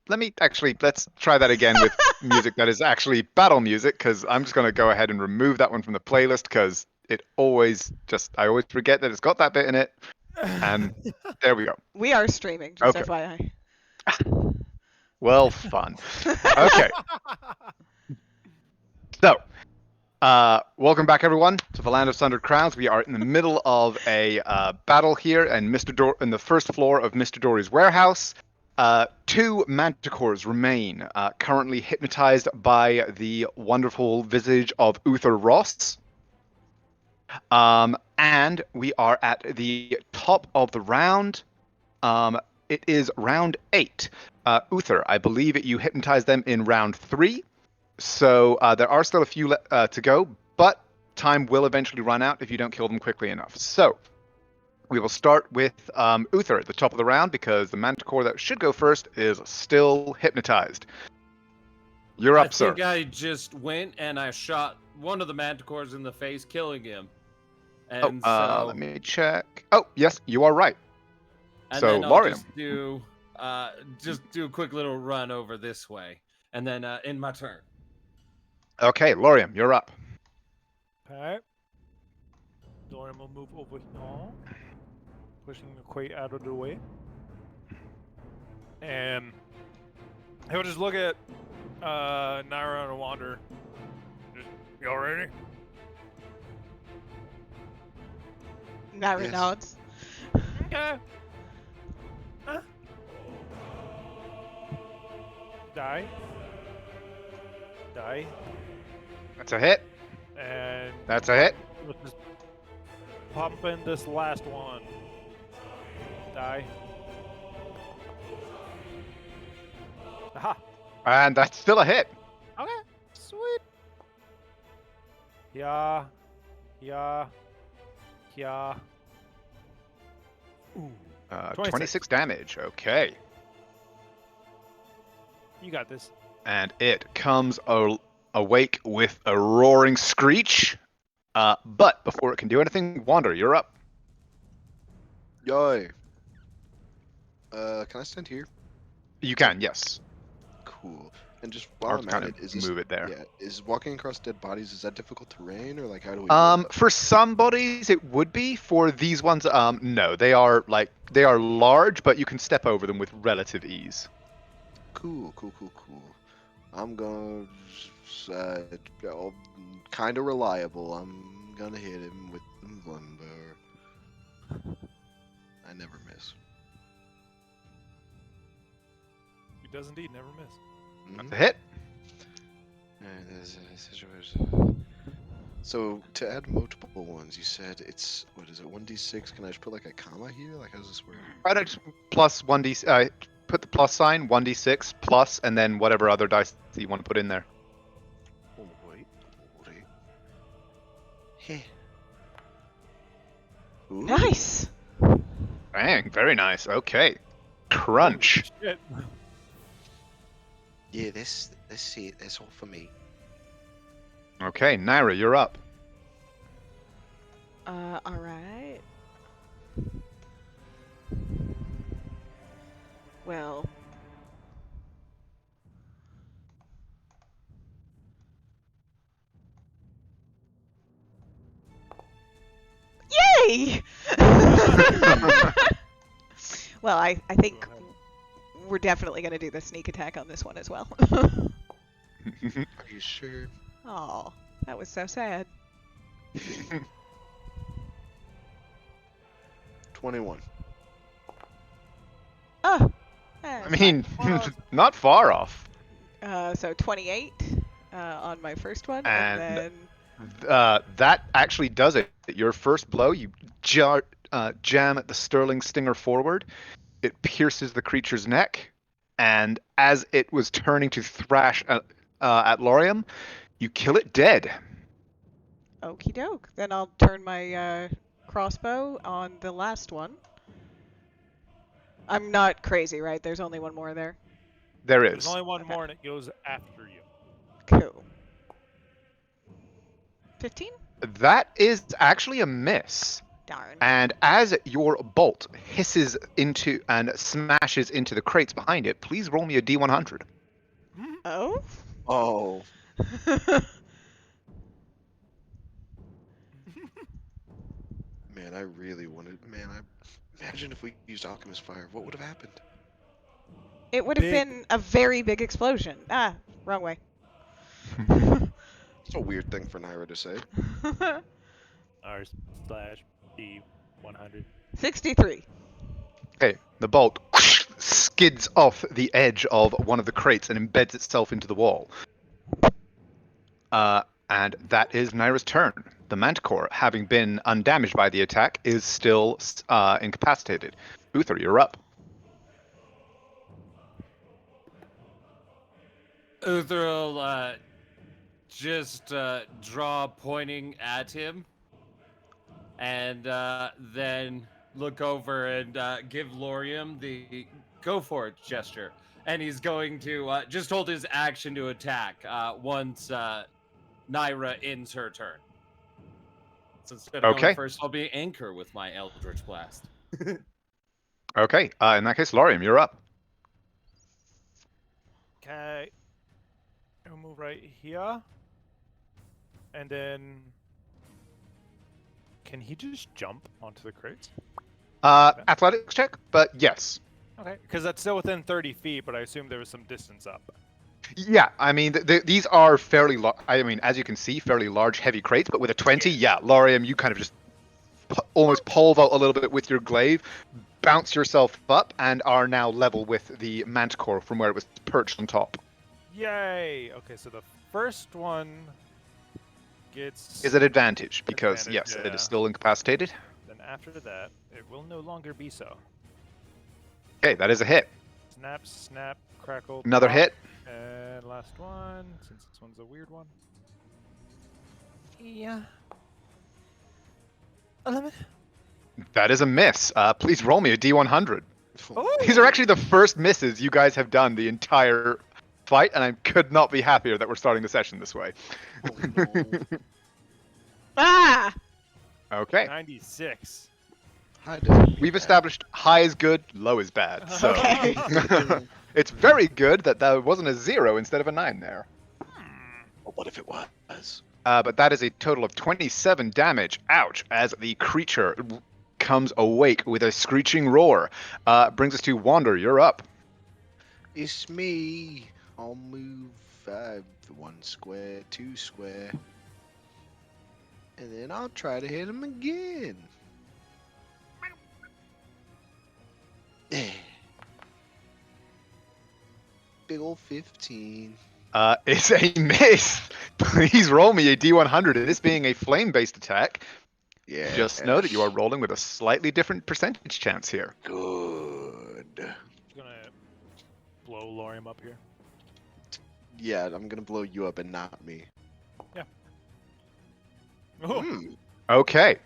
let's try that again with music that is actually battle music, because I'm just going to go ahead and remove that one from the playlist because I always forget that it's got that bit in it. And there we go. We are streaming, just Okay. FYI. Well, fun. Okay. So, welcome back, everyone, to the Land of Sundered Crowns. We are in the middle of a battle here, and in the first floor of Mr. Dory's warehouse. Two manticores remain, currently hypnotized by the wonderful visage of Uther Ross. And we are at the top of the round. It is round 8. Uther, I believe you hypnotized them in round 3. So there are still a few to go, but time will eventually run out if you don't kill them quickly enough. So we will start with Uther at the top of the round because the manticore that should go first is still hypnotized. You're up, sir. I think I just went and I shot one of the manticores in the face, killing him. And let me check. Oh, yes, you are right. And so, then I'll Lorium. Just do a quick little run over this way, and then in my turn. Okay, Lorium, you're up. Okay. Lorium will move over now, pushing the crate out of the way. And he'll just look at Naira and Wander. Just, y'all ready? Naira nods. Okay. Huh? Die. That's a hit. And that's a hit. Let's just pop in this last one. Die. Aha. And that's still a hit. Okay. Sweet. Yeah. Ooh. 26 damage. Okay. You got this. And it comes awake with a roaring screech. But before it can do anything, Wander, you're up. Yay. Can I stand here? You can, yes. Cool. And just while I'm at it, move it there. Yeah, is walking across dead bodies, is that difficult terrain, or like how do we? For some bodies it would be. For these ones, no, they are large, but you can step over them with relative ease. Cool. I'm gonna kind of reliable. I'm gonna hit him with the lumber. I never miss. He does indeed never miss. That's a hit. So to add multiple ones, you said it's what is it? 1d6. Can I just put like a comma here? Like how does this work? Try to just plus 1d. Put the plus sign 1d6 plus, and then whatever other dice that you want to put in there. Oh wait. Hey. Nice. Bang! Very nice. Okay. Crunch. Shit. Yeah, that's it. That's all for me. Okay, Naira, you're up. All right. Well. Yay! Well, I think we're definitely going to do the sneak attack on this one as well. Are you sure? Oh, that was so sad. 21. Oh. I mean, not far off. So 28 on my first one, and then... that actually does it. Your first blow, you jam the Sterling Stinger forward. It pierces the creature's neck, and as it was turning to thrash at Lorium, you kill it dead. Okie doke. Then I'll turn my crossbow on the last one. I'm not crazy, right? There's only one more there? There is. There's only one more, and it goes after you. Cool. 15? That is actually a miss. Darn. And as your bolt hisses into and smashes into the crates behind it, please roll me a D100. Oh? Oh, man, I really wanted. Man, imagine if we used Alchemist Fire. What would have happened? It would have Big. been a very big explosion. Ah, wrong way. It's a weird thing for Naira to say. R/D100. 63. Okay, the bolt skids off the edge of one of the crates and embeds itself into the wall. And that is Naira's turn. The Manticore, having been undamaged by the attack, is still incapacitated. Uther, you're up. Uther will just draw pointing at him, and then look over and give Lorium the go for it gesture. And he's going to just hold his action to attack once Naira ends her turn. So instead of Okay. going first, I'll be anchor with my Eldritch Blast. Okay, in that case, Lorium, you're up. Okay. I'll move right here. And then... Can he just jump onto the crates? Athletics check, but yes. Okay. Because that's still within 30 feet, but I assume there was some distance up. Yeah, I mean, these are fairly I mean, as you can see, fairly large, heavy crates, but with a 20, yeah, Lorium, you kind of just almost pole vault a little bit with your glaive, bounce yourself up, and are now level with the Manticore from where it was perched on top. Yay! Okay, so the first one gets... Is at advantage, because, Advantage, yes, yeah. it is still incapacitated. Then after that, it will no longer be so. Okay, that is a hit. Snap, snap, crackle. Another pop. hit. And last one, since this one's a weird one. Yeah. 11. That is a miss. Please roll me a D100. Oh! These are actually the first misses you guys have done the entire fight, and I could not be happier that we're starting the session this way. Oh, no. Ah! Okay. 96. Hi, Dad. We've established high is good, low is bad. So Okay. it's very good that there wasn't a 0 instead of a 9 there. Well, what if it was? But that is a total of 27 damage. Ouch! As the creature comes awake with a screeching roar. Brings us to Wander. You're up. It's me. I'll move 1 square, 2 square. And then I'll try to hit him again. Big ol' 15. It's a miss. Please roll me a D100. This being a flame-based attack, Yeah. just know that you are rolling with a slightly different percentage chance here. Good. Just gonna blow Lorium up here. Yeah, I'm gonna blow you up and not me. Oh, Okay.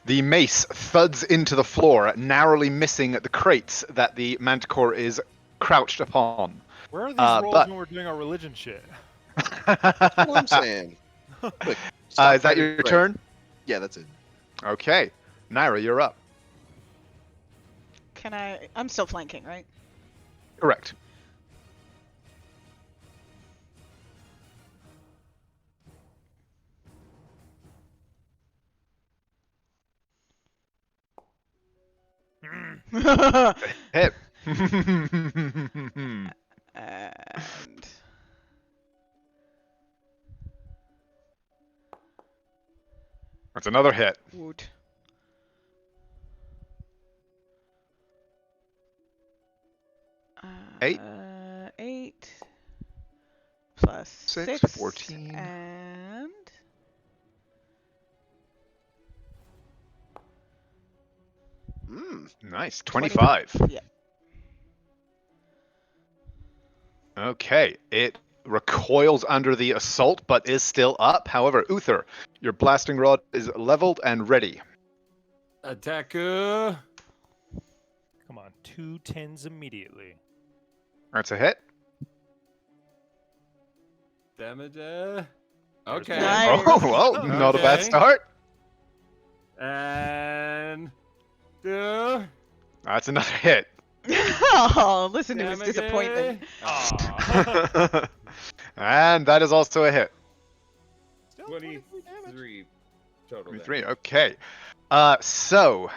The mace thuds into the floor, narrowly missing the crates that the Manticore is crouched upon. where are these rolls but- when we're doing our religion shit? That's what I'm saying. Quick, stop Is that fighting your Greg. turn? Yeah, that's it. Okay. Naira, you're up. Can I... I'm still flanking, right? Correct. Hit. And... That's another hit. Wood. Eight. 8 plus 6, 6 14. and Nice. 25. Yeah. Okay. It recoils under the assault, but is still up. However, Uther, your blasting rod is leveled and ready. Attacker. Come on, 2 10s immediately. That's a hit. Damage. Okay. Nice. Oh, well, not a bad Okay. start. And 2. That's another hit. Oh, listen to his Damage. disappointment. Aw. And that is also a hit. Still 23 damage. 23 total. 23, damage. okay. So,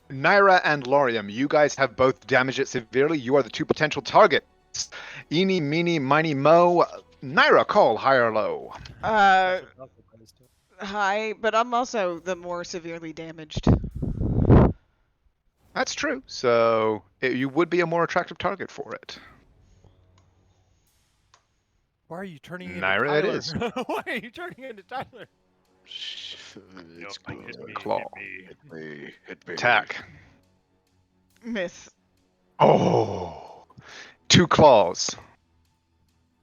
Naira and Lorium, you guys have both damaged it severely. You are the 2 potential targets. Eeny, meeny, miny, mo. Naira, call high or low. Hi, but I'm also the more severely damaged. That's true. So, you would be a more attractive target for it. Why are you turning into Naira, Tyler? it is. Why are you turning into Tyler? It's Like, good. hit me, Claw. hit me. Hit me. Hit me. Attack. Miss. Oh. 2 claws.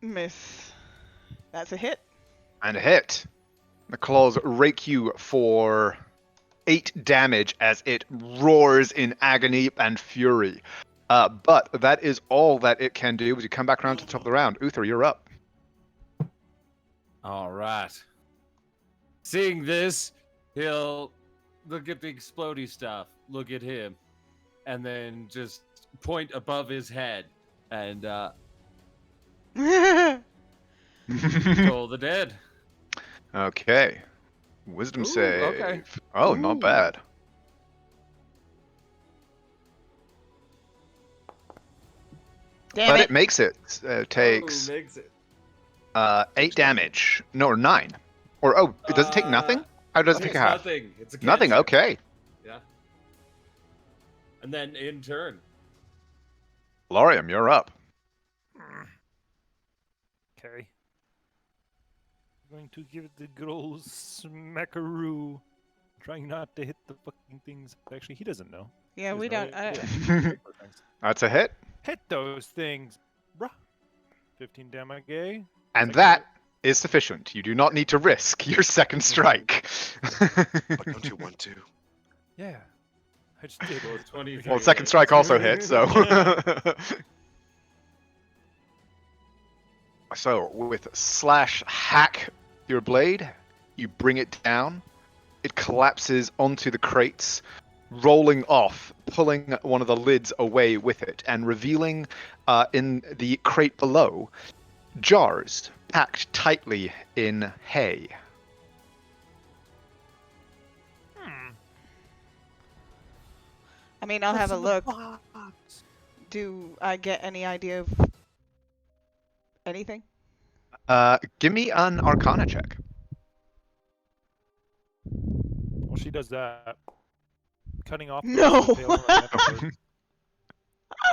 Miss. That's a hit. And a hit. The claws rake you for 8 damage as it roars in agony and fury. But that is all that it can do as you come back around to the top of the round. Uther, you're up. All right. Seeing this, he'll look at the explodey stuff, look at him, and then just point above his head and toll the dead. Okay. Wisdom Ooh, save. okay. Oh, not Ooh. bad. Damn But it. it makes it. Takes Oh, makes it. 8 damage. No, or 9. Or, it does it take nothing? How does it take It's a half? nothing. It's a Nothing, cantrip. okay. Yeah. And then in turn. Lorium, you're up. Okay. I'm going to give it the good old smackaroo. Trying not to hit the fucking things. Actually, he doesn't know. Yeah, He we doesn't don't. know. Yeah. That's a hit. Hit those things, bruh. 15 damage, gay. And Second that is sufficient. You do not need to risk your second strike. But don't you want to? Yeah. I just did. Well, 23 Well, second strike also hit, so. So, with slash hack your blade, you bring it down. It collapses onto the crates, rolling off, pulling one of the lids away with it, and revealing in the crate below jars packed tightly in hay. I mean, I'll have a What's in the look. box? Do I get any idea of anything? Give me an Arcana check. Well, she does that. Cutting off. the No. rest of the tail on the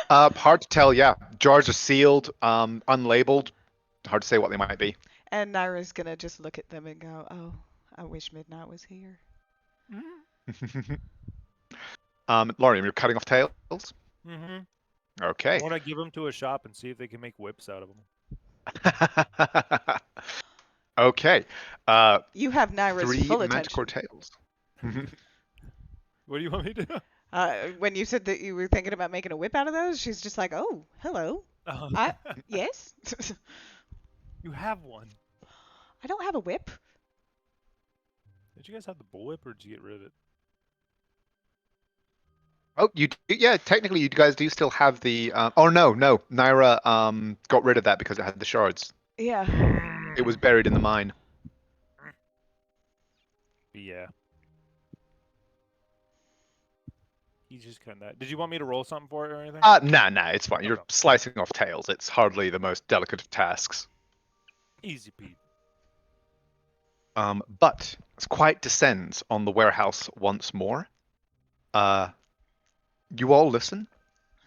episode. Hard to tell, yeah. Jars are sealed, unlabeled. Hard to say what they might be. And Naira's gonna just look at them and go, "Oh, I wish Midnight was here." Lorium, you're cutting off tails? Mm-hmm. Okay. I want to give them to a shop and see if they can make whips out of them. Okay. You have Naira's 3 full manticore attention. tails. What do you want me to do? When you said that you were thinking about making a whip out of those, she's just like, "Oh, hello. Yes." You have one. I don't have a whip. Did you guys have the bullwhip or did you get rid of it? Oh, yeah, technically you guys do still have the no, Naira got rid of that because it had the shards. Yeah. It was buried in the mine. Yeah. He's just cutting that. Did you want me to roll something for it or anything? Nah, it's fine. You're Okay. slicing off tails. It's hardly the most delicate of tasks. Easy peasy. But as quiet descends on the warehouse once more, you all listen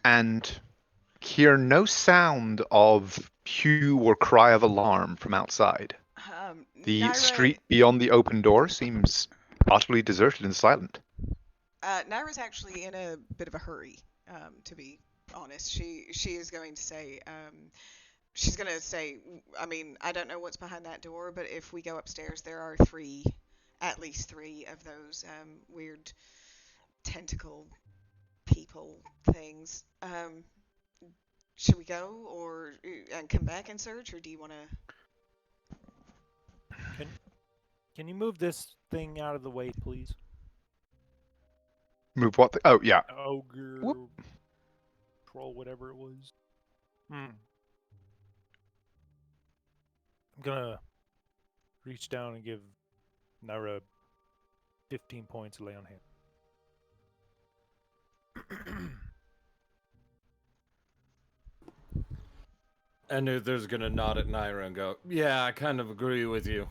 and hear no sound of hue or cry of alarm from outside. The Naira, street beyond the open door seems utterly deserted and silent. Naira's actually in a bit of a hurry, to be honest. She is going to say, she's going to say, I mean, I don't know what's behind that door, but if we go upstairs, there are at least three of those weird tentacle people things. Should we go and come back and search, or do you want to? Can you move this thing out of the way, please? Move what? Oh, yeah. Ogre, Whoop. troll, whatever it was. I'm gonna reach down and give Naira 15 points lay on hand. And Uther's gonna nod at Naira and go, "Yeah, I kind of agree with you.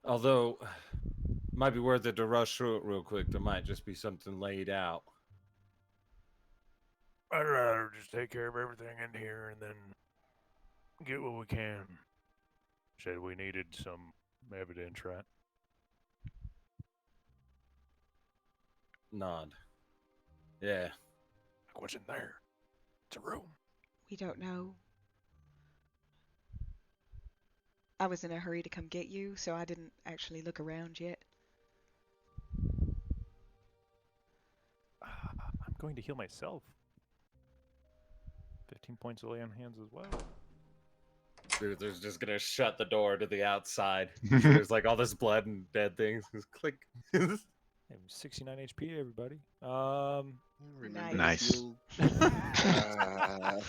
Although, might be worth it to rush through it real quick. There might just be something laid out." I'd rather just take care of everything in here and then get what we can. Said we needed some evidence, right? Nod. Yeah. Like what's in there? It's a room. We don't know. I was in a hurry to come get you, so I didn't actually look around yet. I'm going to heal myself. 15 points lay on hands as well. Uther's just gonna shut the door to the outside. There's like all this blood and dead things. Just click. I'm 69 HP, everybody. Remember Nice. to heal.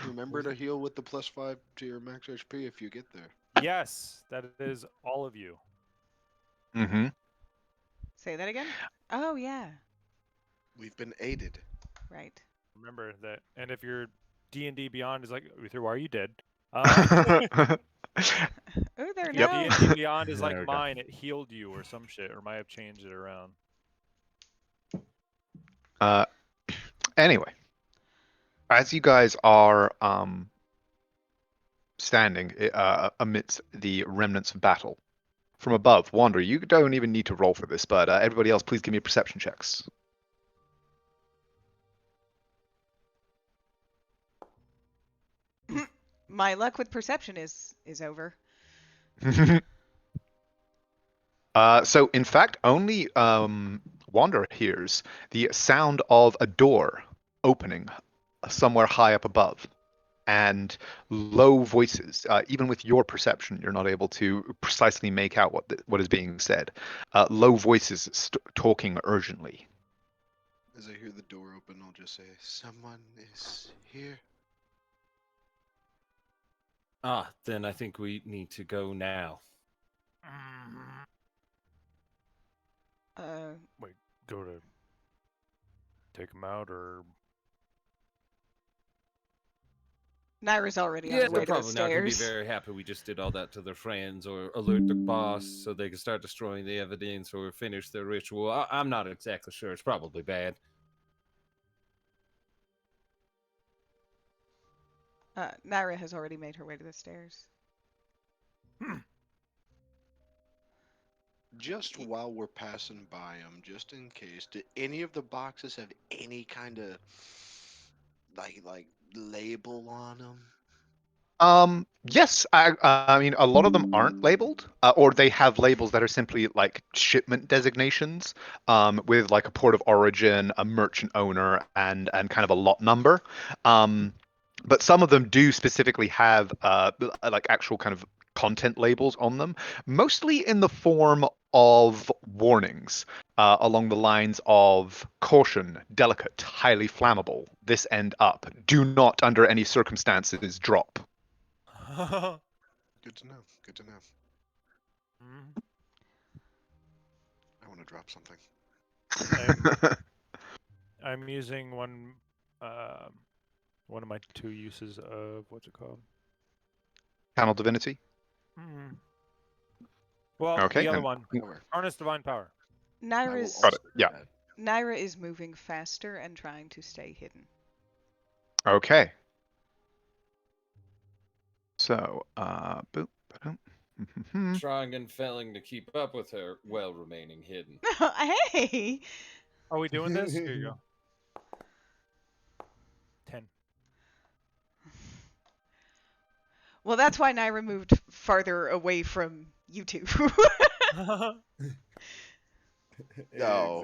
Remember to heal with the +5 to your max HP if you get there. Yes, that is all of you. Mm-hmm. Say that again? Oh, yeah. We've been aided. Right. Remember that. And if your D&D Beyond is like, Uther, why are you dead? Oh, there, Yep. no. D&D Beyond is There like we go. mine. It healed you or some shit, or might have changed it around. Anyway, as you guys are standing amidst the remnants of battle from above, Wanderer, you don't even need to roll for this, but everybody else, please give me perception checks. My luck with perception is over. So, in fact, only Wanderer hears the sound of a door opening somewhere high up above, and low voices. Even with your perception, you're not able to precisely make out what is being said. Low voices talking urgently. As I hear the door open, I'll just say, "Someone is here." Ah, then I think we need to go now. Wait, go to take him out, or Naira's already on Yeah, her they're way to the probably not going to be stairs. very happy we just did all that to their friends, or alert the boss so they can start destroying the evidence, or finish their ritual. I'm not exactly sure. It's probably bad. Naira has already made her way to the stairs. Just while we're passing by them, just in case, do any of the boxes have any kind of like label on them? Yes, I mean, a lot of them aren't labeled, or they have labels that are simply like shipment designations, with like a port of origin, a merchant owner, and kind of a lot number. But some of them do specifically have like actual kind of content labels on them, mostly in the form of warnings, along the lines of caution, delicate, highly flammable, this end up, do not under any circumstances drop. Good to know. Good to know. I want to drop something. I'm using one of my 2 uses of what's it called? Channel Divinity. Well, Okay, the other and- one, Power. Harness Divine Power. I will Naira's Got it, also do yeah. that. Naira is moving faster and trying to stay hidden. Okay. So, boop, ba-dum, mhm. Trying and failing to keep up with her while remaining hidden. Hey! Are we doing this? Here you go. 10. Well, that's why Naira moved farther away from you two. No.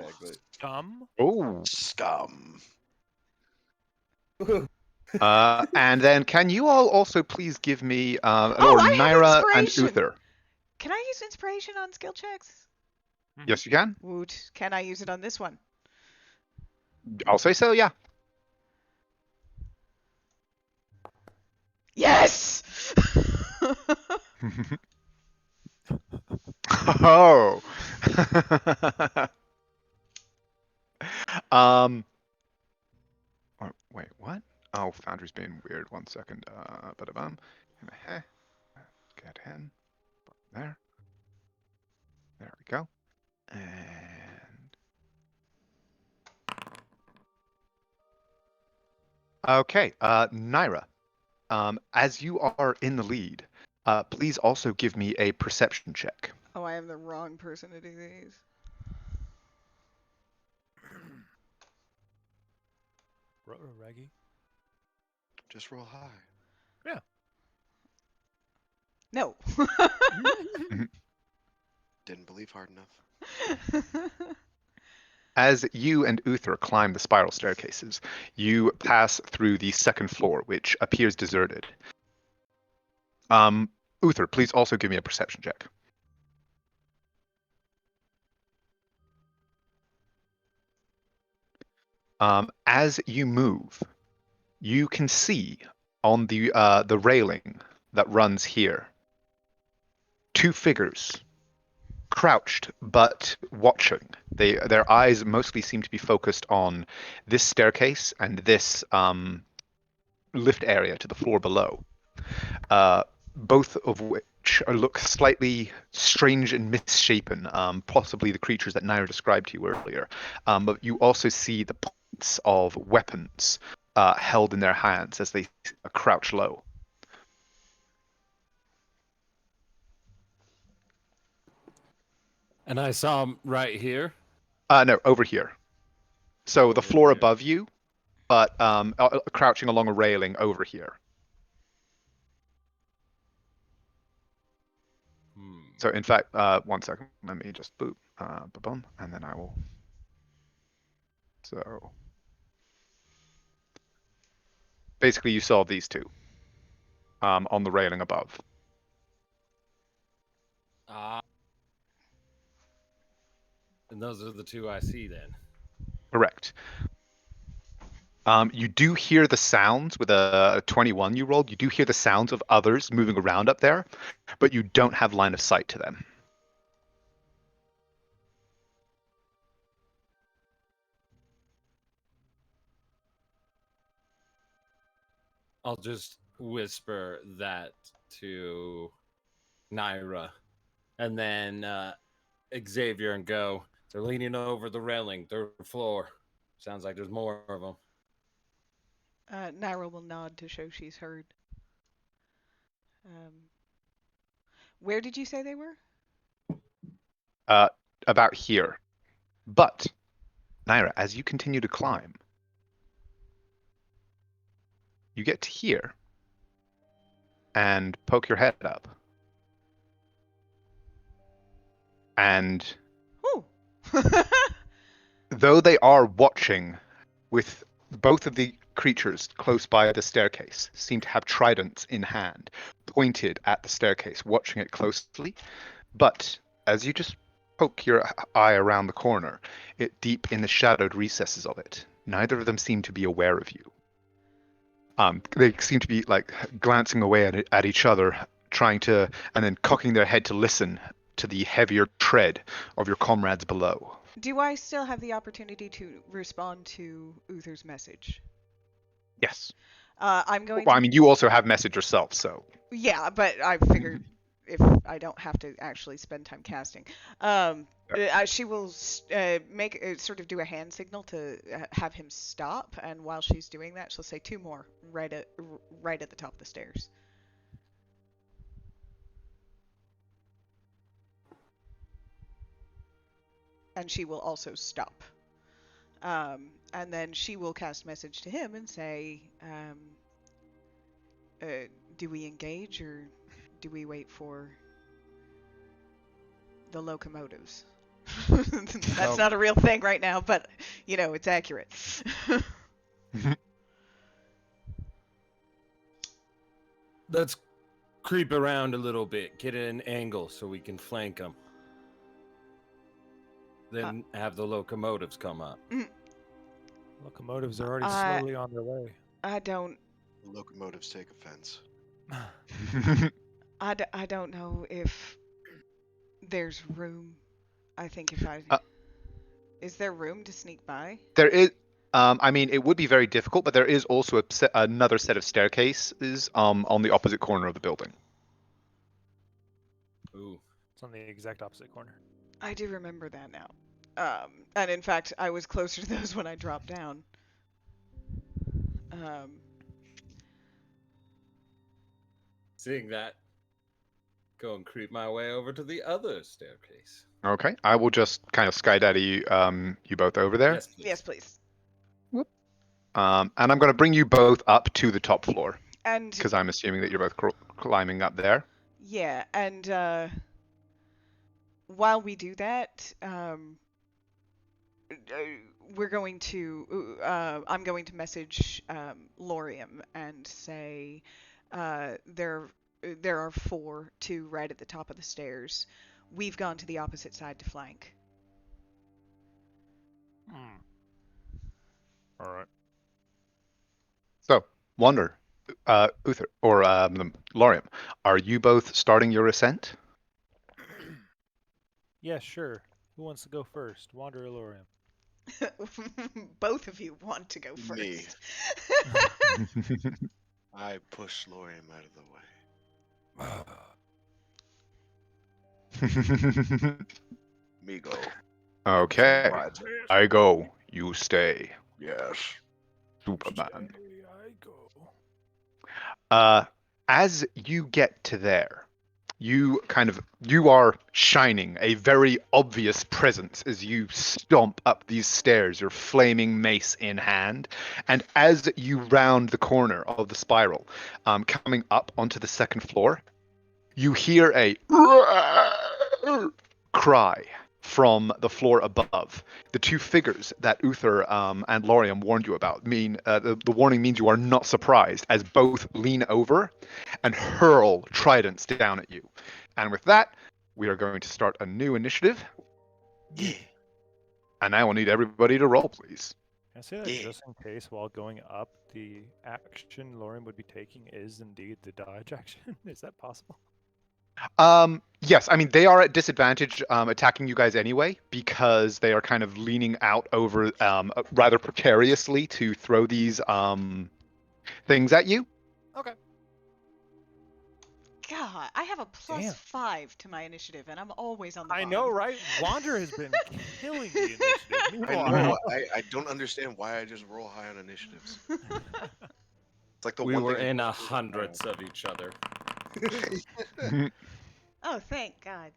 Exactly. Oh. Scum. And then can you all also please give me, Oh, or I have Naira and inspiration! Uther? Can I use inspiration on skill checks? Yes, you can. Woot. Can I use it on this one? I'll say so, yeah. Yes! Oh. Wait, what? Oh, Foundry's being weird. 1 second. Ba-da-bum. Get in. There. There we go. And okay, Naira. As you are in the lead, please also give me a perception check. Oh, I am the wrong person to do these. Raggy. Just roll high. Yeah. No. Didn't believe hard enough. As you and Uther climb the spiral staircases, you pass through the second floor, which appears deserted. Uther, please also give me a perception check. As you move, you can see on the railing that runs here 2 figures crouched but watching. Their eyes mostly seem to be focused on this staircase and this lift area to the floor below. Both of which look slightly strange and misshapen, possibly the creatures that Naira described to you earlier. But you also see the points of weapons held in their hands as they crouch low. And I saw him right here. No, over here. So the Over floor here. above you, but crouching along a railing over here. So in fact, 1 second, let me just boop, boom, and then I will. So basically, you saw these 2 on the railing above. And those are the 2 I see then. Correct. You do hear the sounds with a 21 you rolled. You do hear the sounds of others moving around up there, but you don't have line of sight to them. I'll just whisper that to Naira, and then Xavier and go. They're leaning over the railing, third floor. Sounds like there's more of them. Naira will nod to show she's heard. Where did you say they were? About here. But, Naira, as you continue to climb, you get to here and poke your head up. And Ooh. though they are watching, with both of the creatures close by the staircase seem to have tridents in hand, pointed at the staircase, watching it closely. But as you just poke your eye around the corner, deep in the shadowed recesses of it, neither of them seem to be aware of you. They seem to be like glancing away at each other, trying to, and then cocking their head to listen to the heavier tread of your comrades below. Do I still have the opportunity to respond to Uther's message? Yes. I'm going Well, to... I mean, you also have message yourself, so. Yeah, but I figured if I don't have to actually spend time casting. She will sort of do a hand signal to have him stop, and while she's doing that, she'll say 2 more right at the top of the stairs. And she will also stop. And then she will cast message to him and say, do we engage or do we wait for the locomotives? That's not a real thing right now, but, it's accurate. Let's creep around a little bit, get an angle so we can flank them. Then have the locomotives come up. Locomotives are already I- slowly on their way. I don't. Locomotives take offense. I don't know if there's room. I think if I. Uh, Is there room to sneak by? There is. I mean, it would be very difficult, but there is also another set of staircases on the opposite corner of the building. Ooh. It's on the exact opposite corner. I do remember that now. And in fact, I was closer to those when I dropped down. Seeing that, go and creep my way over to the other staircase. Okay, I will just kind of skydaddy you both over there. Yes, please. Yes, please. And I'm going to bring you both up to the top floor And because I'm assuming that you're both climbing up there. yeah, and while we do that, we're going to. I'm going to message Lorium and say there are 4, 2 right at the top of the stairs. We've gone to the opposite side to flank. All right. So, Wander, Uther, or Lorium, are you both starting your ascent? Yeah, sure. Who wants to go first? Wander or Lorium? Both of you want to go Me. first. I push Lorium out of the way. Me go. Okay, Right. I go, you stay, Yes. Superman. I go. As you get to there, you are shining a very obvious presence as you stomp up these stairs, your flaming mace in hand. And as you round the corner of the spiral, coming up onto the second floor, you hear a cry from the floor above. The 2 figures that Uther and Lorium warned you about mean the warning means you are not surprised as both lean over and hurl tridents down at you. And with that, we are going to start a new initiative. Yeah. And I will need everybody to roll, please. Can I say that Yeah. just in case while going up, the action Lorium would be taking is indeed the dodge action? Is that possible? Yes, I mean they are at disadvantage attacking you guys anyway because they are kind of leaning out over rather precariously to throw these things at you. Okay. God, I have a Damn. +5 to my initiative, and I'm always on the I bottom. know, right? Wander has been killing the initiative. I Meanwhile, know. I don't understand why I just roll high on initiatives. It's like the We one were thing. in 100s of each other. Oh, thank God.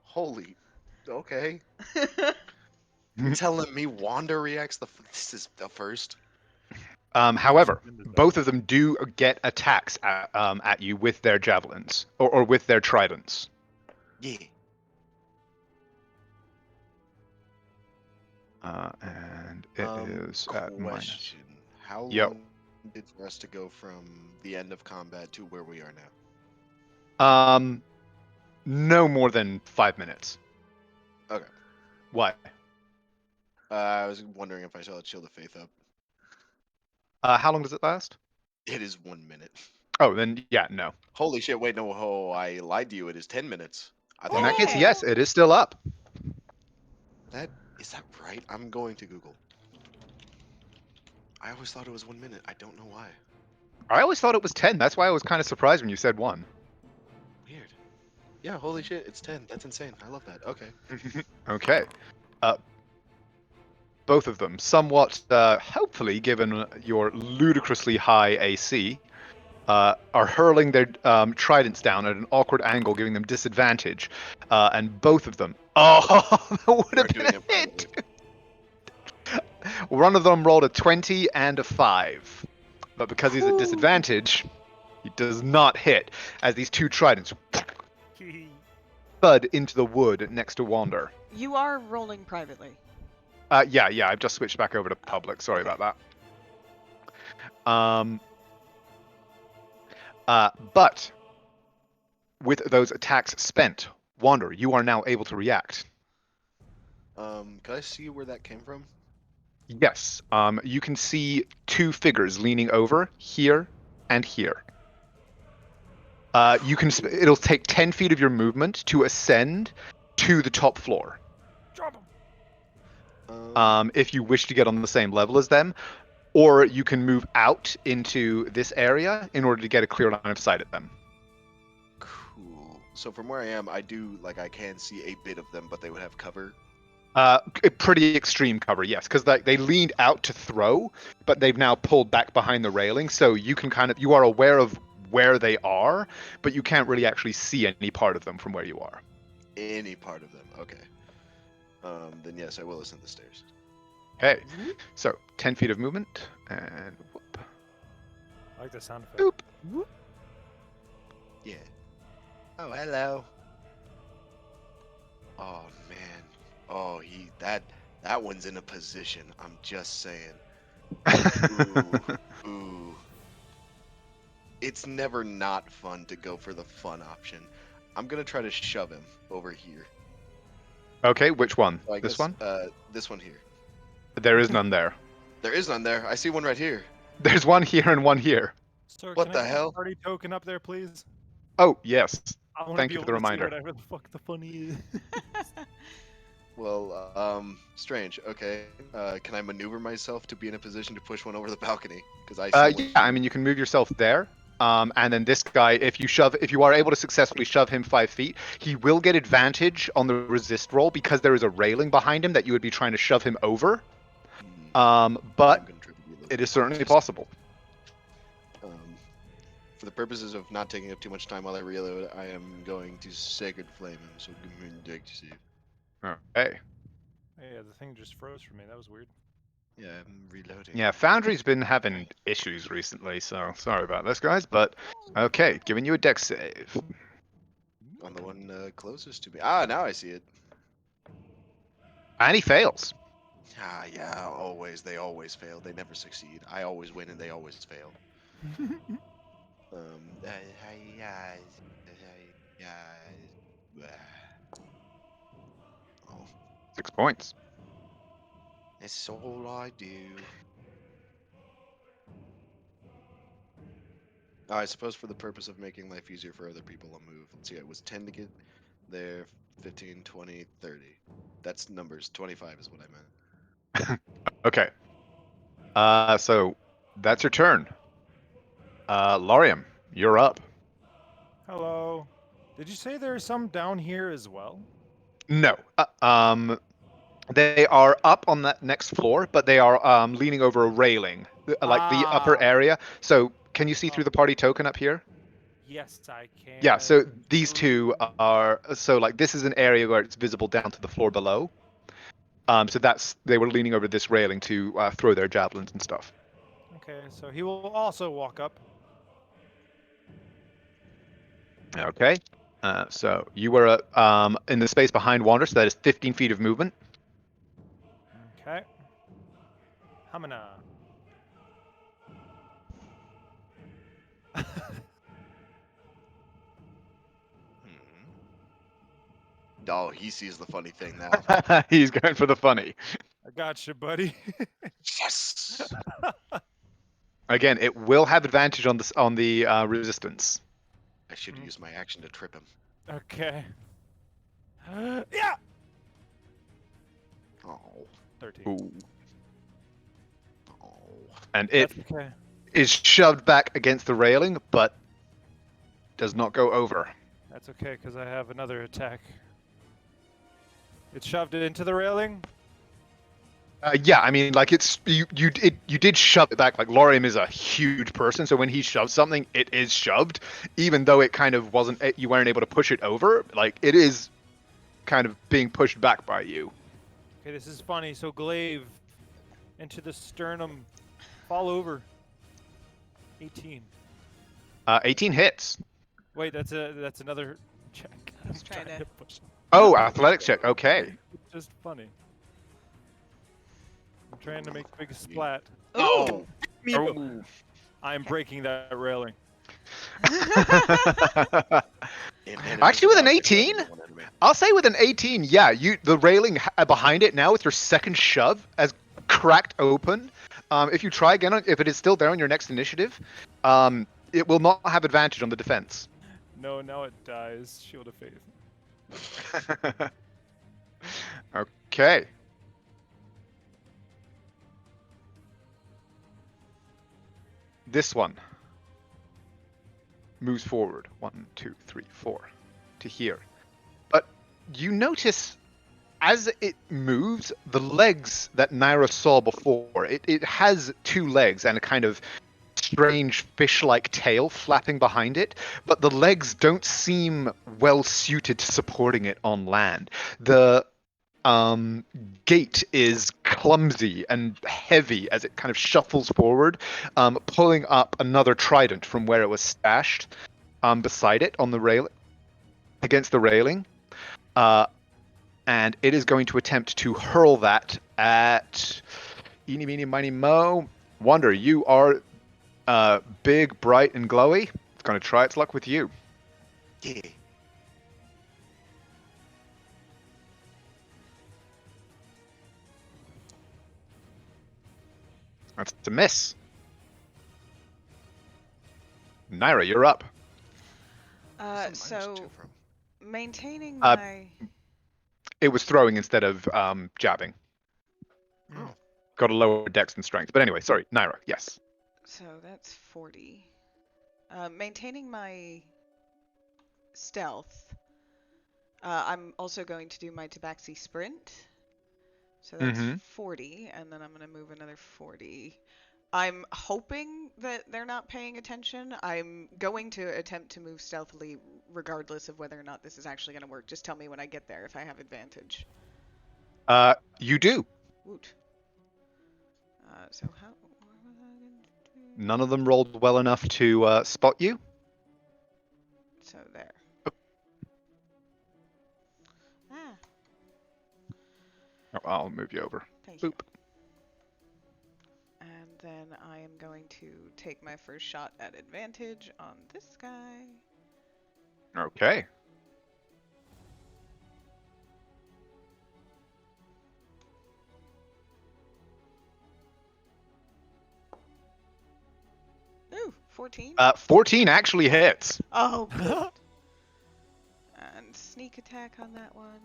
Holy. Okay. You're telling me Wanda reacts this is the first? However, both of them do get attacks at you with their javelins or with their tridents. Yeah. And it is at minus. Question. How Yo. long did it for us to go from the end of combat to where we are now? No more than 5 minutes. Okay. What? I was wondering if I still had Shield of Faith up. How long does it last? It is 1 minute. Oh, then yeah, no. Holy shit, wait, no, I lied to you. It is 10 minutes. I In thought that it case, was- yes, it is still up. Is that right? I'm going to Google. I always thought it was 1 minute. I don't know why. I always thought it was 10. That's why I was kind of surprised when you said 1. Weird. Yeah, holy shit, it's 10. That's insane. I love that. Okay. Okay. Both of them, somewhat, hopefully, given your ludicrously high AC, are hurling their tridents down at an awkward angle, giving them disadvantage. And both of them, that would We're have doing been a it hit. privately. One of them rolled a 20 and a 5. But because he's at disadvantage, he does not hit, as these 2 tridents thud into the wood next to Wander. You are rolling privately. Yeah, I've just switched back over to public. Sorry about that. But with those attacks spent, Wander, you are now able to react. Can I see where that came from? Yes. You can see two figures leaning over here and here. It'll take 10 feet of your movement to ascend to the top floor. Drop him. If you wish to get on the same level as them, or you can move out into this area in order to get a clear line of sight at them. Cool. So from where I am, I can see a bit of them, but they would have cover. Pretty extreme cover, yes, because they leaned out to throw, but they've now pulled back behind the railing, so you are aware of where they are, but you can't really actually see any part of them from where you are. Any part of them. Okay. Then yes, I will ascend the stairs. Okay, so 10 feet of movement, and whoop. I like the sound effect. Boop. Whoop. Yeah. Oh, hello. Oh man. Oh, that one's in a position. I'm just saying. Ooh. It's never not fun to go for the fun option. I'm gonna try to shove him over here. Okay, which one? So I This guess, one? This one here. There is none there. There is none there. I see one right here. There's one here and one here. Sir, What can the I get hell? a party token up there, please? Oh, yes. I want Thank to you be for the able to see reminder. whatever the fuck the funny is. Well, strange. Okay. Can I maneuver myself to be in a position to push one over the balcony? Because I see one. Yeah, I mean, you can move yourself there. And then this guy, if you are able to successfully shove him 5 feet, he will get advantage on the resist roll because there is a railing behind him that you would be trying to shove him over. I'm But gonna try to be a little it bit is certainly cautious. possible. For the purposes of not taking up too much time while I reload, I am going to Sacred Flame him, so give me a deck to save. Okay. Yeah, the thing just froze for me. That was weird. Yeah, I'm reloading. Yeah, Foundry's been having issues recently, so sorry about this, guys. But okay, giving you a deck save. On the one closest to me. Ah, now I see it. And he fails. Ah, yeah, always. They always fail. They never succeed. I always win and they always fail. Oh, 6 points. that's all I do. I suppose for the purpose of making life easier for other people, I'll move. Let's see, it was 10 to get there, 15, 20, 30. That's numbers. 25 is what I meant. Okay. So that's your turn. Lorium, you're up. Hello. Did you say there's some down here as well? No. They are up on that next floor, but they are leaning over a railing, like the upper Ah. area. So can you see through the party token up here? Yes, I can. Yeah. So these two are this is an area where it's visible down to the floor below. So they were leaning over this railing to throw their javelins and stuff. Okay, so he will also walk up. Okay. So you were in the space behind Wander, so that is 15 feet of movement. Okay. Hamina. Oh, he sees the funny thing now. He's going for the funny. I got you, buddy. Yes! Again, it will have advantage on the resistance. I should use my action to trip him. Okay. Yeah. Oh. 13. Ooh. Oh. And it That's okay. is shoved back against the railing, but does not go over. That's okay, because I have another attack. It shoved it into the railing. Yeah, I mean, like you did shove it back. Like Lorium is a huge person, so when he shoves something, it is shoved, even though it kind of wasn't. You weren't able to push it over. Like it is kind of being pushed back by you. Okay, this is funny. So glaive into the sternum, fall over. 18. 18 hits. Wait, that's another check. I'm Just trying to- push. Oh, athletic check. Okay. It's just funny. I'm trying to make a big splat. Oh! I am breaking that railing. Actually, with an 18, I'll say with an 18, yeah, the railing behind it now with your second shove as cracked open. If you try again, if it is still there on your next initiative, it will not have advantage on the defense. No, now it dies. Shield of Faith. Okay. This one moves forward 1, 2, 3, 4 to here. But you notice as it moves, the legs that Naira saw before, it has two legs and a kind of strange fish-like tail flapping behind it, but the legs don't seem well suited to supporting it on land. The gait is clumsy and heavy as it kind of shuffles forward, pulling up another trident from where it was stashed beside it on the rail against the railing. And it is going to attempt to hurl that at Eeny, Meeny, Miny, Mo. Wonder, you are big, bright, and glowy. It's going to try its luck with you. Yeah. That's a miss. Naira, you're up. So maintaining Uh, my. It was throwing instead of jabbing. Oh. Got a lower dex and strength. But anyway, sorry, Naira, yes. So that's 40. Maintaining my stealth. I'm also going to do my tabaxi sprint. So that's 40, and then I'm going to move another 40. I'm hoping that they're not paying attention. I'm going to attempt to move stealthily regardless of whether or not this is actually going to work. Just tell me when I get there if I have advantage. You do. Woot. So how... what was I gonna do? None of them rolled well enough to spot you. So there. Ah, Oh, I'll move you over. thank you. Boop. And then I am going to take my first shot at advantage on this guy. Okay. Ooh, 14. 14 actually hits. Oh, good. And sneak attack on that one.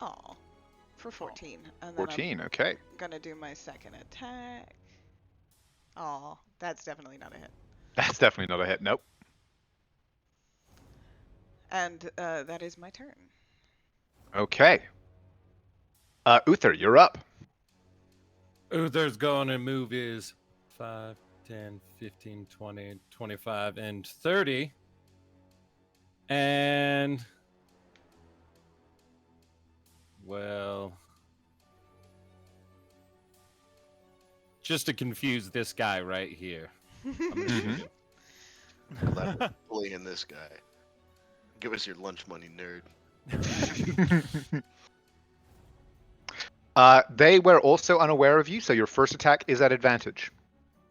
Aw, for 14. And then 14, okay. I'm gonna do my second attack. Aw, that's definitely not a hit. That's definitely not a hit. Nope. And that is my turn. Okay. Uther, you're up. Uther's going to move his 5, 10, 15, 20, 25, and 30. And... well... just to confuse this guy right here. I'm gonna shoot him. Glad we're bullying this guy. Give us your lunch money, nerd. They were also unaware of you, so your first attack is at advantage.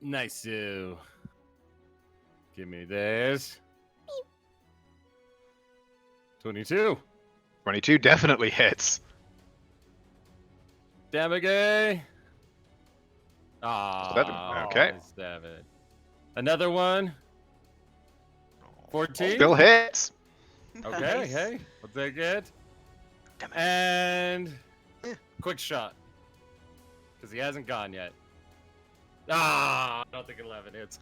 Nice. Give me this. 22. 22 definitely hits. Damage. Ah, okay. Damn it. Another one. 14. Still hits. Okay, Nice. hey, we'll take it. Damn it. And quick shot. Because he hasn't gone yet. Ah, I don't think 11 hits.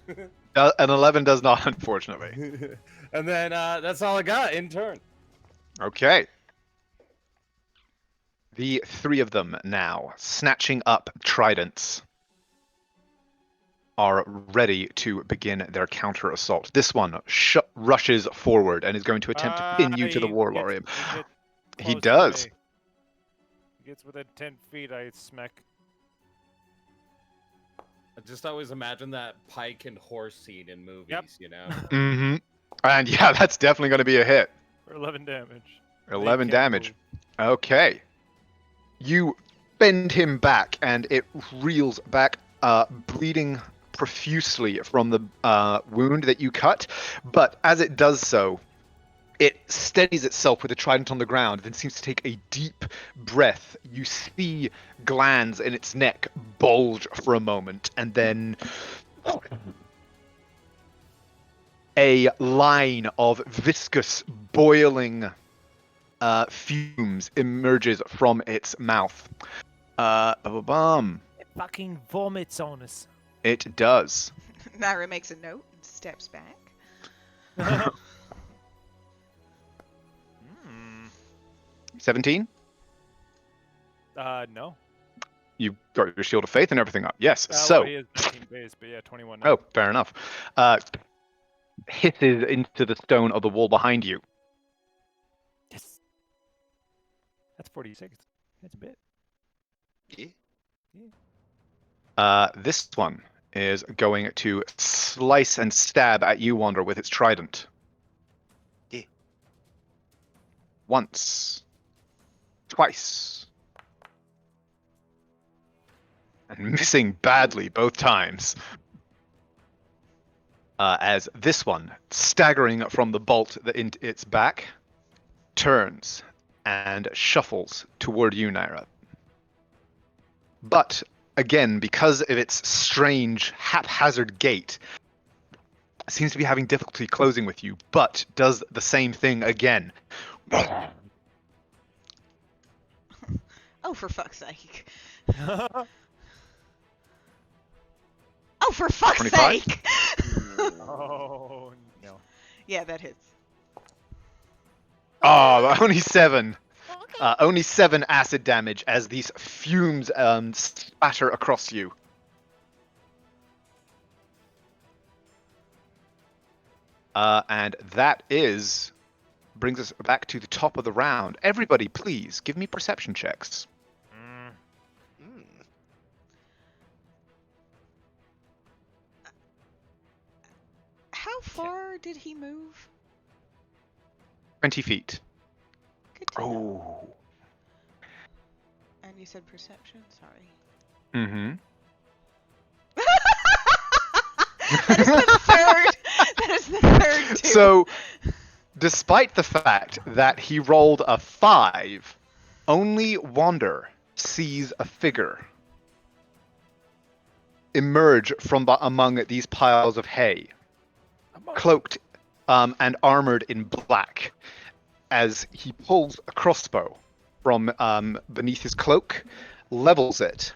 An 11 does not, unfortunately. And then that's all I got in turn. Okay. The three of them now, snatching up tridents, are ready to begin their counter assault. This one rushes forward and is going to attempt to pin you to the warlord. He does. He gets within 10 feet, I smack. I just always imagine that pike and horse scene in movies, Yep. you know? Mm-hmm. And yeah, that's definitely going to be a hit. For 11 damage. 11 They can't damage. move. Okay. You bend him back and it reels back bleeding profusely from the wound that you cut, but as it does so, it steadies itself with a trident on the ground, then seems to take a deep breath. You see glands in its neck bulge for a moment, and then a line of viscous, boiling fumes emerges from its mouth. Bum. It fucking vomits on us. It does. Naira makes a note and steps back. Hmm. 17? No. You got your shield of faith and everything up. Yes. Well, So. he is 19 base, but yeah, 21 now. Oh, fair enough. Hisses into the stone of the wall behind you. Yes. That's 46. That's a bit. Yeah. This one is going to slice and stab at you, Wander, with its trident. Yeah. Once. Twice. And missing badly both times. As this one, staggering from the bolt in its back, turns and shuffles toward you, Naira. But again, because of its strange, haphazard gait, seems to be having difficulty closing with you, but does the same thing again. Oh, for fuck's sake. Oh, for fuck's 25? sake! Oh, no. Yeah, that hits. Oh, only 7. Only 7 acid damage as these fumes spatter across you. And that brings us back to the top of the round. Everybody, please give me perception checks. Mm. Mm. How far did he move? 20 feet. Good to know. Oh. And you said perception? Sorry. Mm-hmm. That is the third. That is the third too. So, despite the fact that he rolled a 5, only Wander sees a figure emerge from among these piles of hay, cloaked and armored in black, as he pulls a crossbow from beneath his cloak, levels it,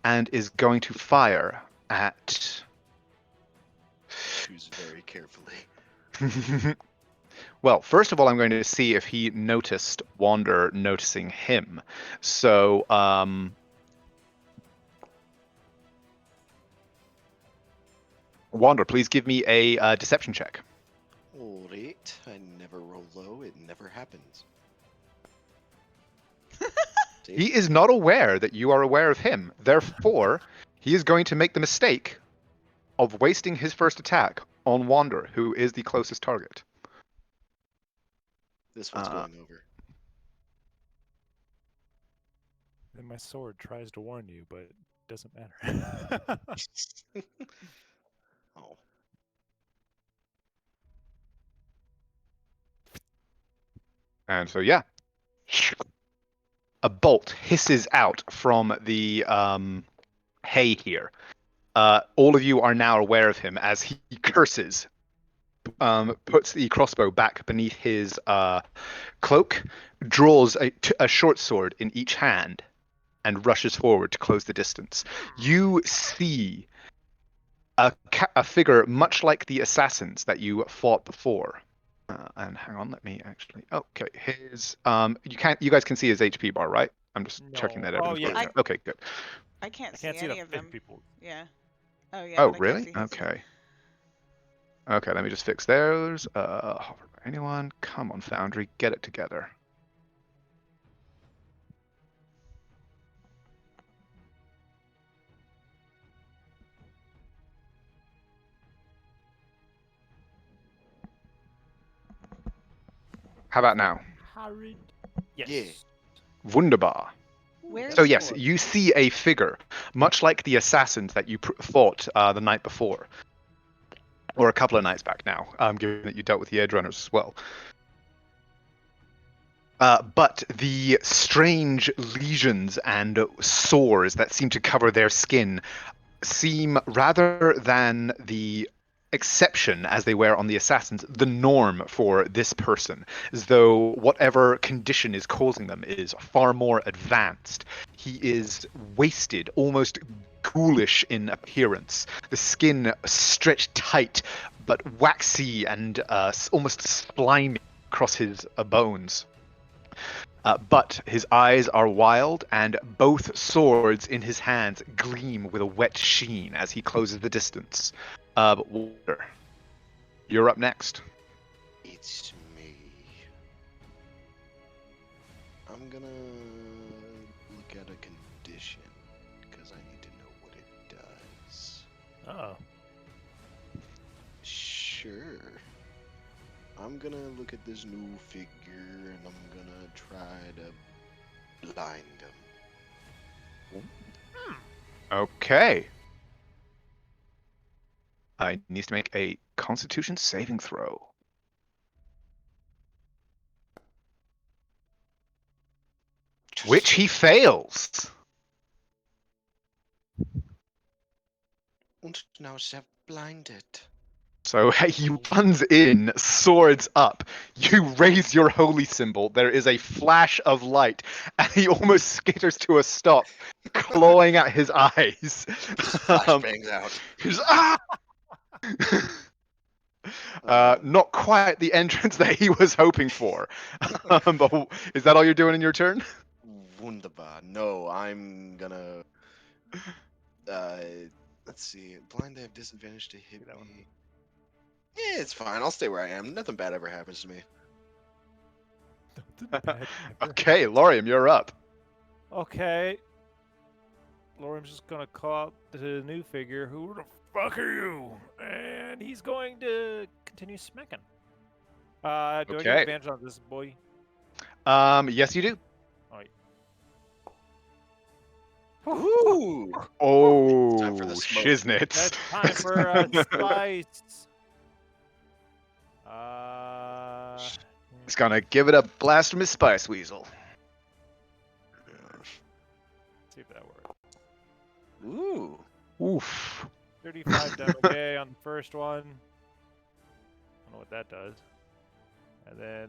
and is going to fire at... Choose very carefully. Well, first of all, I'm going to see if he noticed Wander noticing him. So, Wander, please give me a deception check. Alright, I never roll low, it never happens. See? He is not aware that you are aware of him. Therefore, he is going to make the mistake of wasting his first attack on Wander, who is the closest target. This one's going over. Then my sword tries to warn you, but it doesn't matter. Oh. And so, yeah. A bolt hisses out from the hay here. All of you are now aware of him as he curses, puts the crossbow back beneath his cloak, draws a short sword in each hand, and rushes forward to close the distance. You see a figure much like the assassins that you fought before. And hang on, let me actually. Okay, his you guys can see his HP bar, right? I'm just checking No. that Oh, everyone's yeah. working. Okay, good. I can't I see can't see any the of big them. people. Yeah. Oh yeah. Oh, but I can't really? see his. Okay. Okay, let me just fix those. Anyone? Come on, Foundry, get it together. How about now? Horrid. Yes. Yeah. Wunderbar. Where's So yes, Sword? you see a figure, much like the assassins that you fought the night before, or a couple of nights back now, given that you dealt with the Edge Runners as well. But the strange lesions and sores that seem to cover their skin seem, rather than the exception as they were on the assassins, the norm for this person, as though whatever condition is causing them is far more advanced. He is wasted, almost ghoulish in appearance, the skin stretched tight but waxy and almost slimy across his bones. But his eyes are wild, and both swords in his hands gleam with a wet sheen as he closes the distance. But Water, you're up next. It's me. I'm gonna look at a condition because I need to know what it does. Oh. Sure. I'm gonna look at this new figure and I'm gonna try to blind him. Okay. He needs to make a Constitution saving throw. Which he fails. Und now sehr blinded. So he runs in, swords up. You raise your holy symbol. There is a flash of light, and he almost skitters to a stop, clawing at his eyes. Flashbangs out. He's not quite the entrance that he was hoping for. But is that all you're doing in your turn? Wunderbar. No, I'm gonna. Let's see. Blind, they have disadvantage to hit That one. me. Yeah, it's fine. I'll stay where I am. Nothing bad ever happens to me. Okay, Lorium, you're up. Okay. Lorium's just gonna call out the new figure. Who the fuck are you? And he's going to continue smacking. Do I get Okay. advantage on this boy? Yes, you do. Ooh! Oh, Time for the smoke. shiznits. That's time for a slice. He's gonna give it a blast from his Spice Weasel. See if that works. Ooh! Oof. 35 damage on the first one. I don't know what that does. And then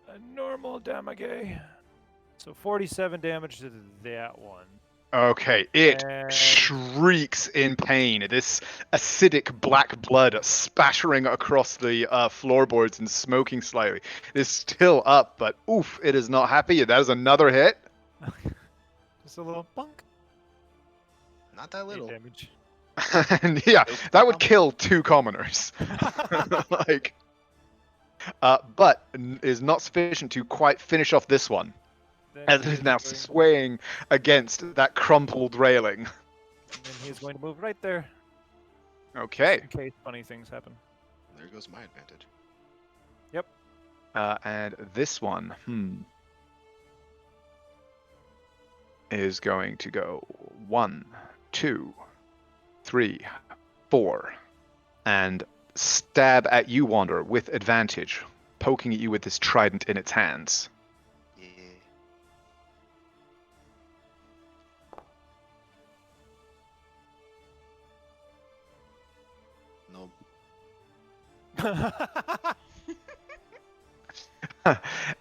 a normal damage. So 47 damage to that one. Okay, it And- shrieks in pain. This acidic black blood spattering across the floorboards and smoking slightly. It is still up, but oof, it is not happy. That is another hit. Just a little bunk. Not that little. Damage. And yeah, that would kill 2 commoners. Like, but is not sufficient to quite finish off this one. Then As it is he's now going- swaying against that crumpled railing. And then he's going to move right there. Okay. In case funny things happen. There goes my advantage. And this one, is going to go 1, 2, 3, 4, and stab at you, Wanderer, with advantage, poking at you with this trident in its hands. Yeah. No.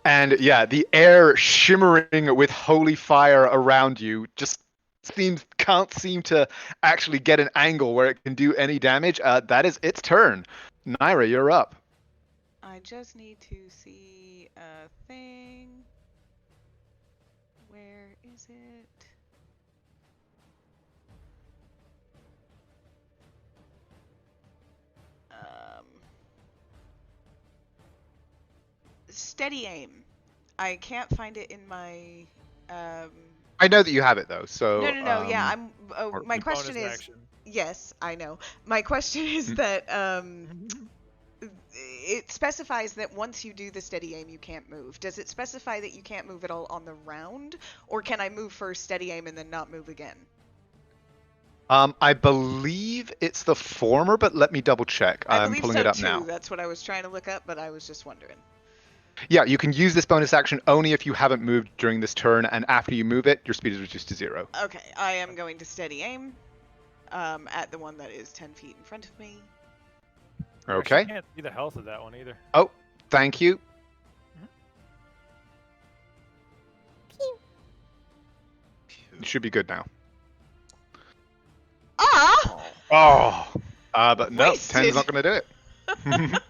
And yeah, the air shimmering with holy fire around you just can't seem to actually get an angle where it can do any damage. That is its turn. Naira, you're up. I just need to see a thing. Where is it? Steady aim. I can't find it in my. I know that you have it though, so No. Yeah, I'm. or My The question bonus is. action. Yes, I know. My question is that it specifies that once you do the steady aim, you can't move. Does it specify that you can't move at all on the round, or can I move first, steady aim, and then not move again? I believe it's the former, but let me double check. I I'm believe pulling so it up too. now. That's what I was trying to look up, but I was just wondering. Yeah, you can use this bonus action only if you haven't moved during this turn, and after you move it, your speed is reduced to 0. Okay, I am going to steady aim at the one that is 10 feet in front of me. You actually Okay. can't see the health of that one either. Oh, thank you. You should be good now. Ah! Oh! But no, Wasted. 10's not going to do it.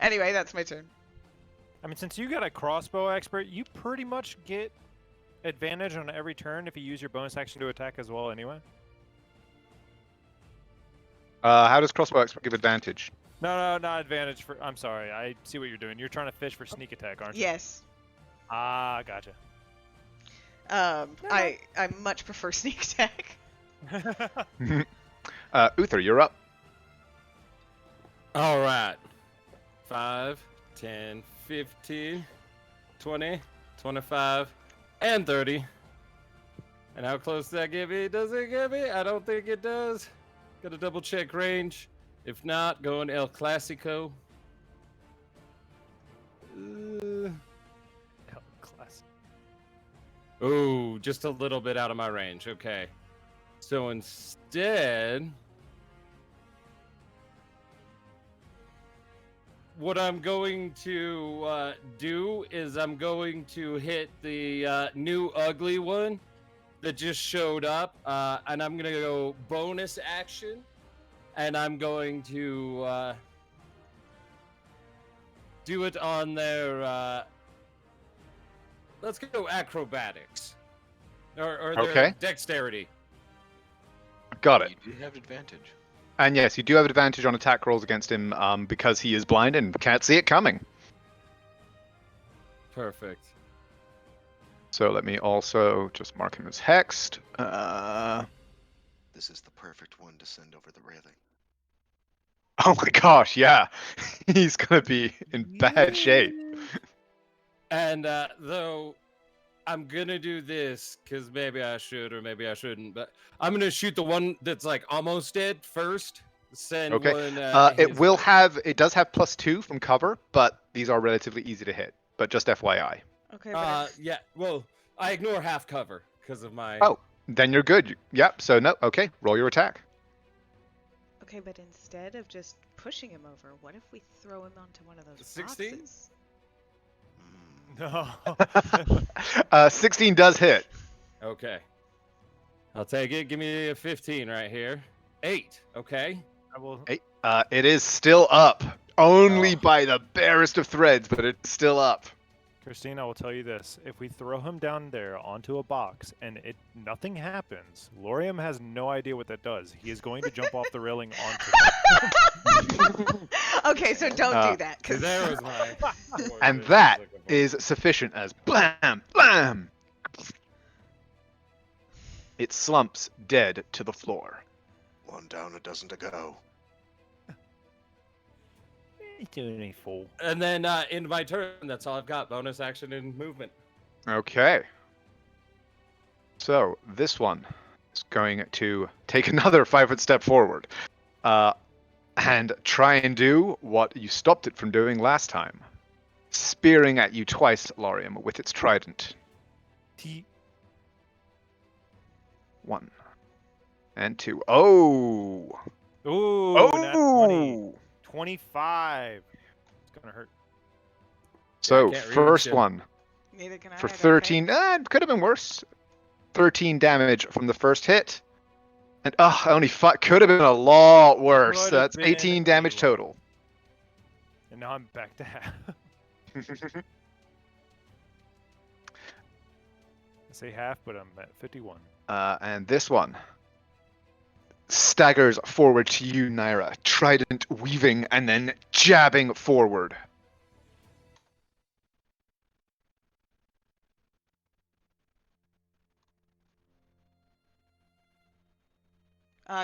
Anyway, that's my turn. I mean, since you got a crossbow expert, you pretty much get advantage on every turn if you use your bonus action to attack as well anyway. How does crossbow expert give advantage? No, not advantage for... I'm sorry, I see what you're doing. You're trying to fish for sneak attack, aren't you? Yes. Ah, gotcha. I much prefer sneak attack. Uther, you're up. All right. 5, 10, 15, 20, 25, and 30. And how close does that get me? Does it get me? I don't think it does. Gotta double check range. If not, going El Clasico. Class. Ooh, just a little bit out of my range. Okay. So instead, what I'm going to do is I'm going to hit the new ugly one that just showed up, and I'm going to go bonus action, and I'm going to do it on their, let's go acrobatics, or their Okay. dexterity. Got it. You do have advantage. And yes, you do have advantage on attack rolls against him because he is blind and can't see it coming. Perfect. So let me also just mark him as hexed. This is the perfect one to send over the railing. Oh my gosh, yeah. He's going to be in bad shape. And though I'm gonna do this because maybe I should or maybe I shouldn't, but I'm gonna shoot the one that's like almost dead first. Send Okay. one. It does have +2 from cover, but these are relatively easy to hit. But just FYI. Okay, but Yeah. Well, I ignore half cover because of my. Oh, then you're good. Yep. So no. Okay. Roll your attack. okay, but instead of just pushing him over, what if we throw him onto one of those 16? boxes? No. 16 does hit. Okay. I'll take it. Give me a 15 right here. 8. Okay. I will. It is still up. Only Oh. by the barest of threads, but it's still up. Christine, I will tell you this. If we throw him down there onto a box and nothing happens, Lorium has no idea what that does. He is going to jump off the railing onto Okay, so don't do that. 'Cause There was my. And that is sufficient as blam, blam. It slumps dead to the floor. One down, a dozen to go. He's doing a fool. And then in my turn, that's all I've got. Bonus action and movement. Okay. So this one is going to take another 5-foot step forward and try and do what you stopped it from doing last time. Spearing at you twice, Lorium, with its trident. 1 and 2. Oh! Ooh, nat 20. Oh! 25. It's gonna hurt. So, I can't reach first him. one neither can I. for I don't 13. It could have been worse. 13 damage from the first hit. And only could have been a lot worse. Could have That's been 18 a damage lot. total. And now I'm back to half. I say half, but I'm at 51. And this one staggers forward to you, Naira, trident weaving and then jabbing forward.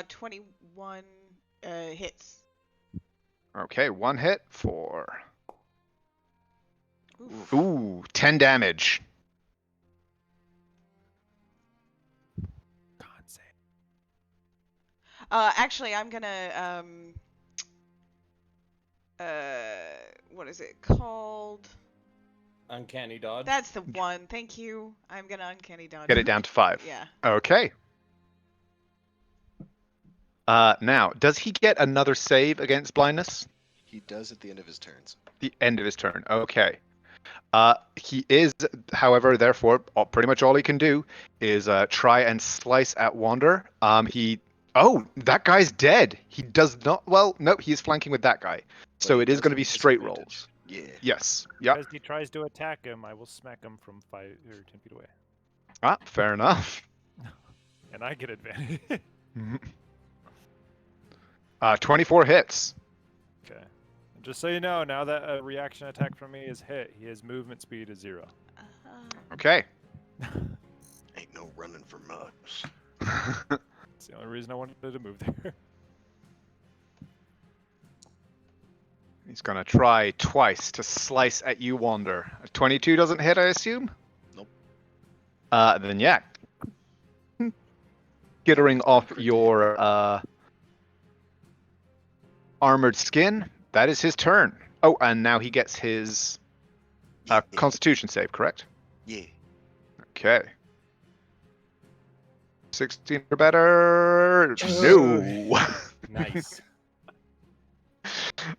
21 hits. Okay, 1 hit for Oof. Ooh, 10 damage. God save. Actually, I'm gonna what is it called? Uncanny dodge. That's the one. Thank you. I'm gonna uncanny dodge. Get it down to 5. Yeah. Okay. Now, does he get another save against blindness? He does at the end of his turns. The end of his turn. Okay. He is, however, therefore, pretty much all he can do is try and slice at Wander. Oh, that guy's dead. He does not. Well, no, he's flanking with that guy. But So he it is does going to be have straight disadvantage. rolls. Yeah. Yes. Yep. As he tries to attack him, I will smack him from 5 or 10 feet away, Ah, fair enough. and I get advantage. Mhm. 24 hits. Okay. And just so you know, now that a reaction attack from me is hit, his movement speed is 0. Okay. Ain't no running for mugs. That's the only reason I wanted to move there. He's going to try twice to slice at you, Wander. 22 doesn't hit, I assume? Nope. Then yeah. Skittering off your armored skin. That is his turn. Oh, and now he gets his Yeah. Constitution save, correct? Yeah. Okay. 16 or better. No. Nice.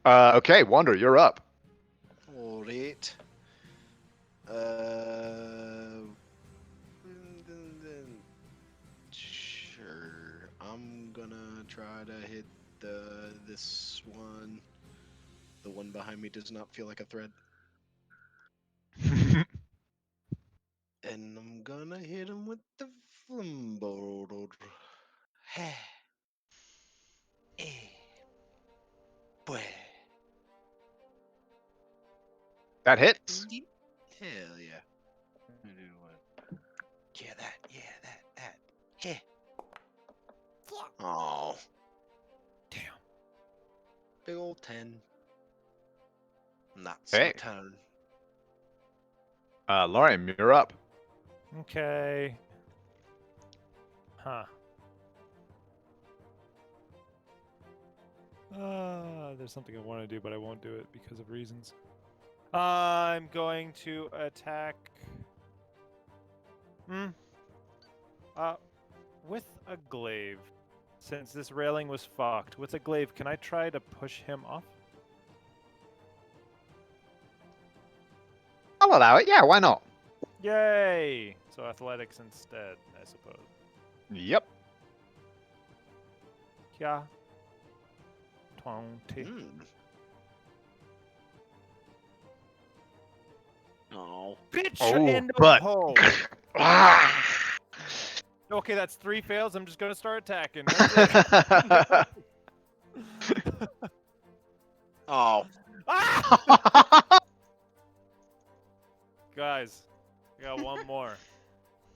Okay, Wander, you're up. Alright. Sure. I'm gonna try to hit this one. The one behind me does not feel like a threat. And I'm gonna hit him with the flimbo. Boy. That hits. Hell yeah. Yeah, that. Yeah. Oh. Damn. Big old 10. And that's my Hey. turn. Lorian, you're up. Okay. Huh. There's something I want to do, but I won't do it because of reasons. I'm going to attack. With a glaive. Since this railing was fucked, with a glaive, can I try to push him off? I'll allow it. Yeah, why not? Yay! So athletics instead, I suppose. Yep. Yeah. 20. Oh. Bitch Oh, in the but- hole. Ah! Okay, that's 3 fails. I'm just gonna start attacking. That's it. Oh. Ah! Guys, I got one more.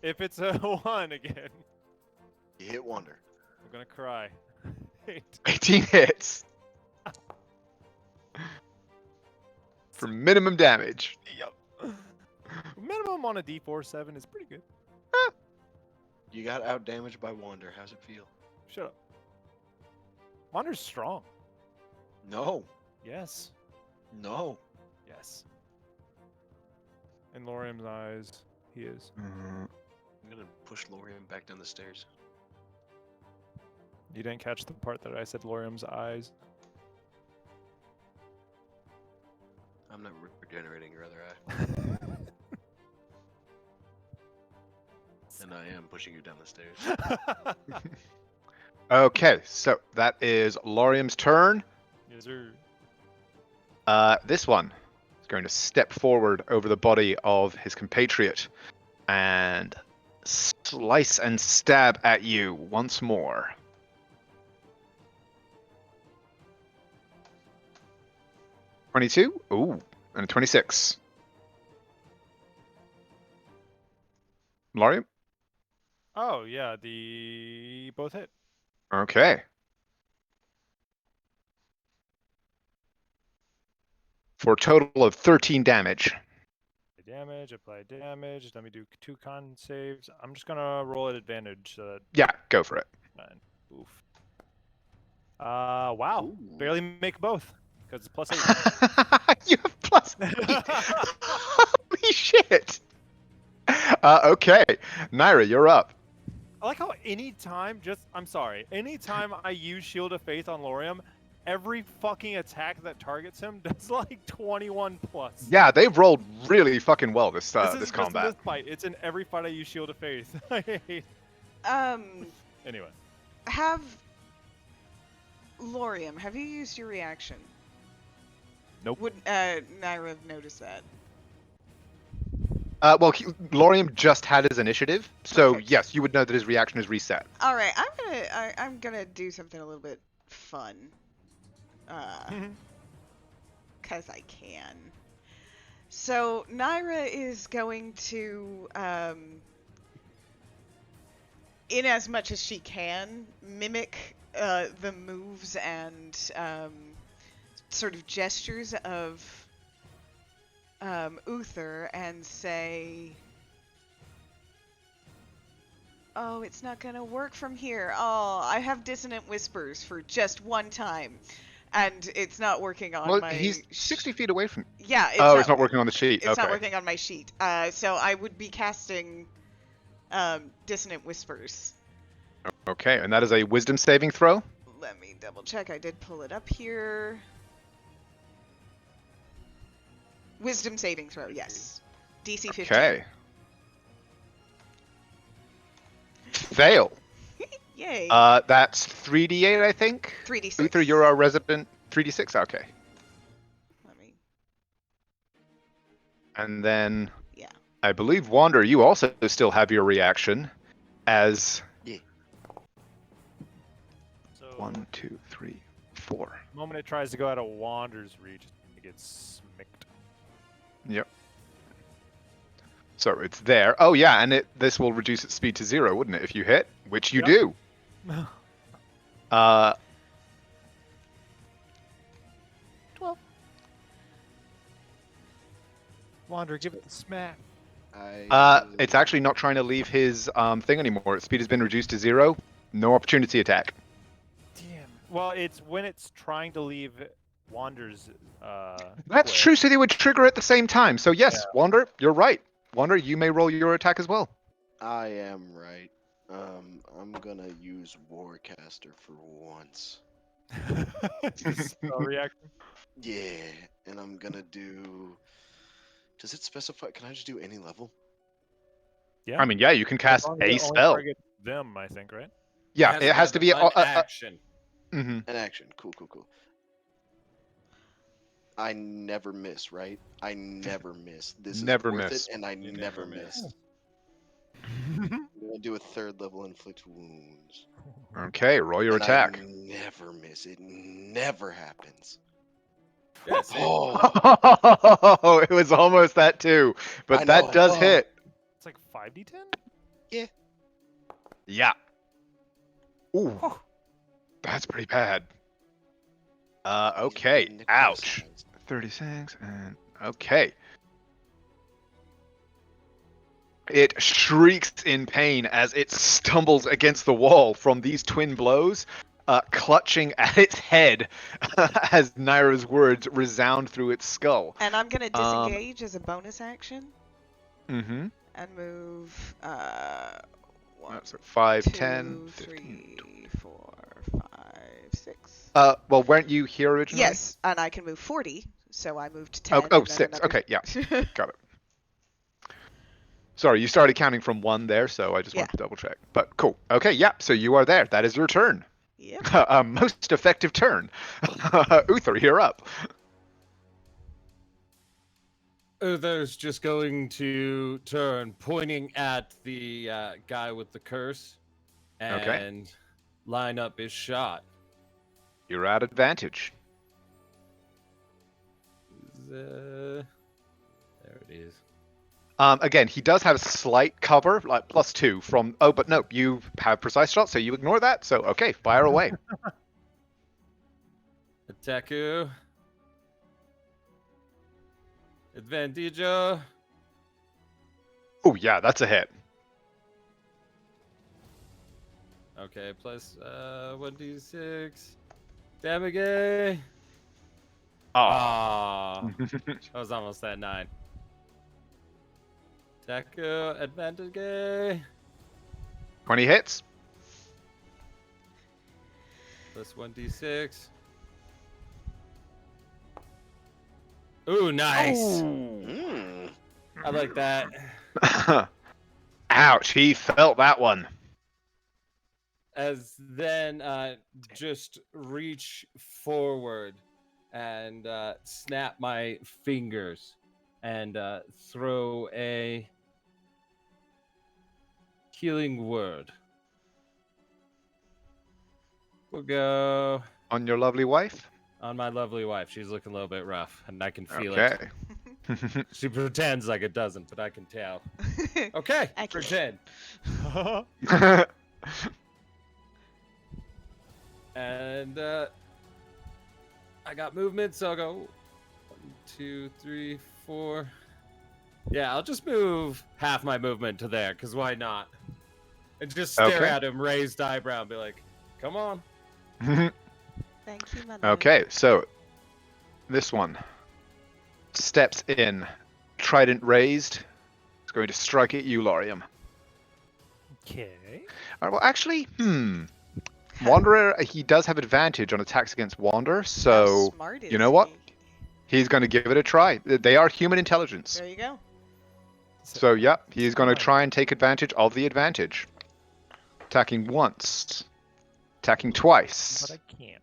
If it's a 1 again, You hit Wonder. I'm gonna cry. 18 hits. For minimum damage. Yep. Minimum on a D4/7 is pretty good. You got outdamaged by Wander. How's it feel? Shut up. Wander's strong. No. Yes. No. Yes. In Lorium's eyes, he is. I'm gonna push Lorian back down the stairs. You didn't catch the part that I said Lorium's eyes. I'm not regenerating your other eye. And I am pushing you down the stairs. Okay, so that is Lorium's turn. Yes, sir. This one is going to step forward over the body of his compatriot and slice and stab at you once more. $22? Ooh, and a 26. Lorium? Oh, yeah, the both hit. Okay. For a total of 13 damage. damage, apply damage. Let me do 2 con saves. I'm just gonna roll at advantage so that Yeah, go for it. 9. Oof. Wow. Ooh. Barely make both because it's +8. You have +8. Holy shit. Okay, Naira, you're up. I like how anytime I use Shield of Faith on Lorium, every fucking attack that targets him does like 21 plus. Yeah, they've rolled really fucking well this This this isn't just in combat. this fight. It's in every fight I use Shield of Faith. I hate. Anyway. Have Lorium, have you used your reaction? Nope. Would Naira have noticed that? Well, Lorium just had his initiative, so Perfect. yes, you would know that his reaction is reset. All right, I'm gonna do something a little bit fun, cause I can. So Naira is going to, in as much as she can, mimic the moves and sort of gestures of Uther and say, "Oh, it's not gonna work from here. Oh, I have dissonant whispers for just one time, and it's not working on Well, my." he's 60 feet away from. Yeah, It's not working on the sheet. It's Okay. not working on my sheet. So I would be casting dissonant whispers. Okay, and that is a wisdom saving throw. Let me double check. I did pull it up here. Wisdom saving throw, yes. DC 15. Okay. Fail. Yay. That's 3d8, I think. 3d6. Uther, you're our resident 3d6. Okay. Let me. And then Yeah. I believe Wander, you also still have your reaction as So 1, 2, 3, 4. the moment it tries to go out of Wander's reach, it gets smicked. Yep. So it's there. Oh yeah, and this will reduce its speed to 0, wouldn't it, if you hit? Which you Yep. do. Uh, 12. Wander, give it the smack. it's actually not trying to leave his thing anymore. Its speed has been reduced to 0. No opportunity attack. Damn. Well, it's when it's trying to leave Wander's. That's square. true. So they would trigger at the same time. So yes, Wander, you're right. Wander, you may roll your attack as well. I am right. I'm gonna use Warcaster for once. Spell reaction. Yeah, and I'm gonna do. Does it specify? Can I just do any level? Yeah. I mean, yeah, you can As cast long as it a only spell. targets them, I think, right? Yeah, it has to be an action. Mhm. An action. Cool. I never miss, right? I never miss. This Never is worth miss. it, and I You never never miss. miss. I'm gonna do a 3rd level inflict wounds. Okay, roll your and attack. I never miss. It never happens. Yeah, see? Oh, It was almost that too, but I that know. does hit. It's like 5d10? Yeah. Ooh, that's pretty bad. Okay. Ouch. 36 and okay. It shrieks in pain as it stumbles against the wall from these twin blows, clutching at its head as Naira's words resound through its skull. And I'm gonna disengage as a bonus action Mm-hmm. and move 1, So 5, 2, 10, 15. 3, 4, 5, 6. Well, weren't you here originally? Yes, and I can move 40, so I moved 10. Oh, and then 6. another- Okay, yeah. Got it. Sorry, you started counting from 1 there, so I just wanted to double check. But cool. Okay, yeah, so you are there. That is your turn. Yep. A most effective turn. Uther, you're up. Uther's just going to turn, pointing at the guy with the curse, and line up his shot. You're at advantage. There it is. Again, he does have slight cover, like +2 from... Oh, but no, you have precise shot, so you ignore that. So, okay, fire away. Attacker. Advantage. Oh yeah, that's a hit. Okay, plus 1d6. Damage. Oh. Ah, I was almost at 9. Attack advantage. 20 hits. Plus 1d6. Ooh, nice. Mm. I like that. Ouch, he felt that one. As then just reach forward and snap my fingers and throw a healing word. We'll go On your lovely wife? on my lovely wife. She's looking a little bit rough, and I can feel Okay. it. She pretends like it doesn't, but I can tell. Okay, Accurate. pretend. And I got movement, so I'll go 1, 2, 3, 4. Yeah, I'll just move half my movement to there, because why not? And just stare Okay. at him, raised eyebrow, and be like, come on. Thank you, my love. Okay, so this one steps in, trident raised. It's going to strike at you, Lorium. Okay. All right, well, actually, Wanderer, he does have advantage on attacks against Wander, How so smart is you know what? he? He's going to give it a try. They are human intelligence. There you go. So, yeah, he's going to try and take advantage of the advantage. Attacking once. Attacking twice. But I can't.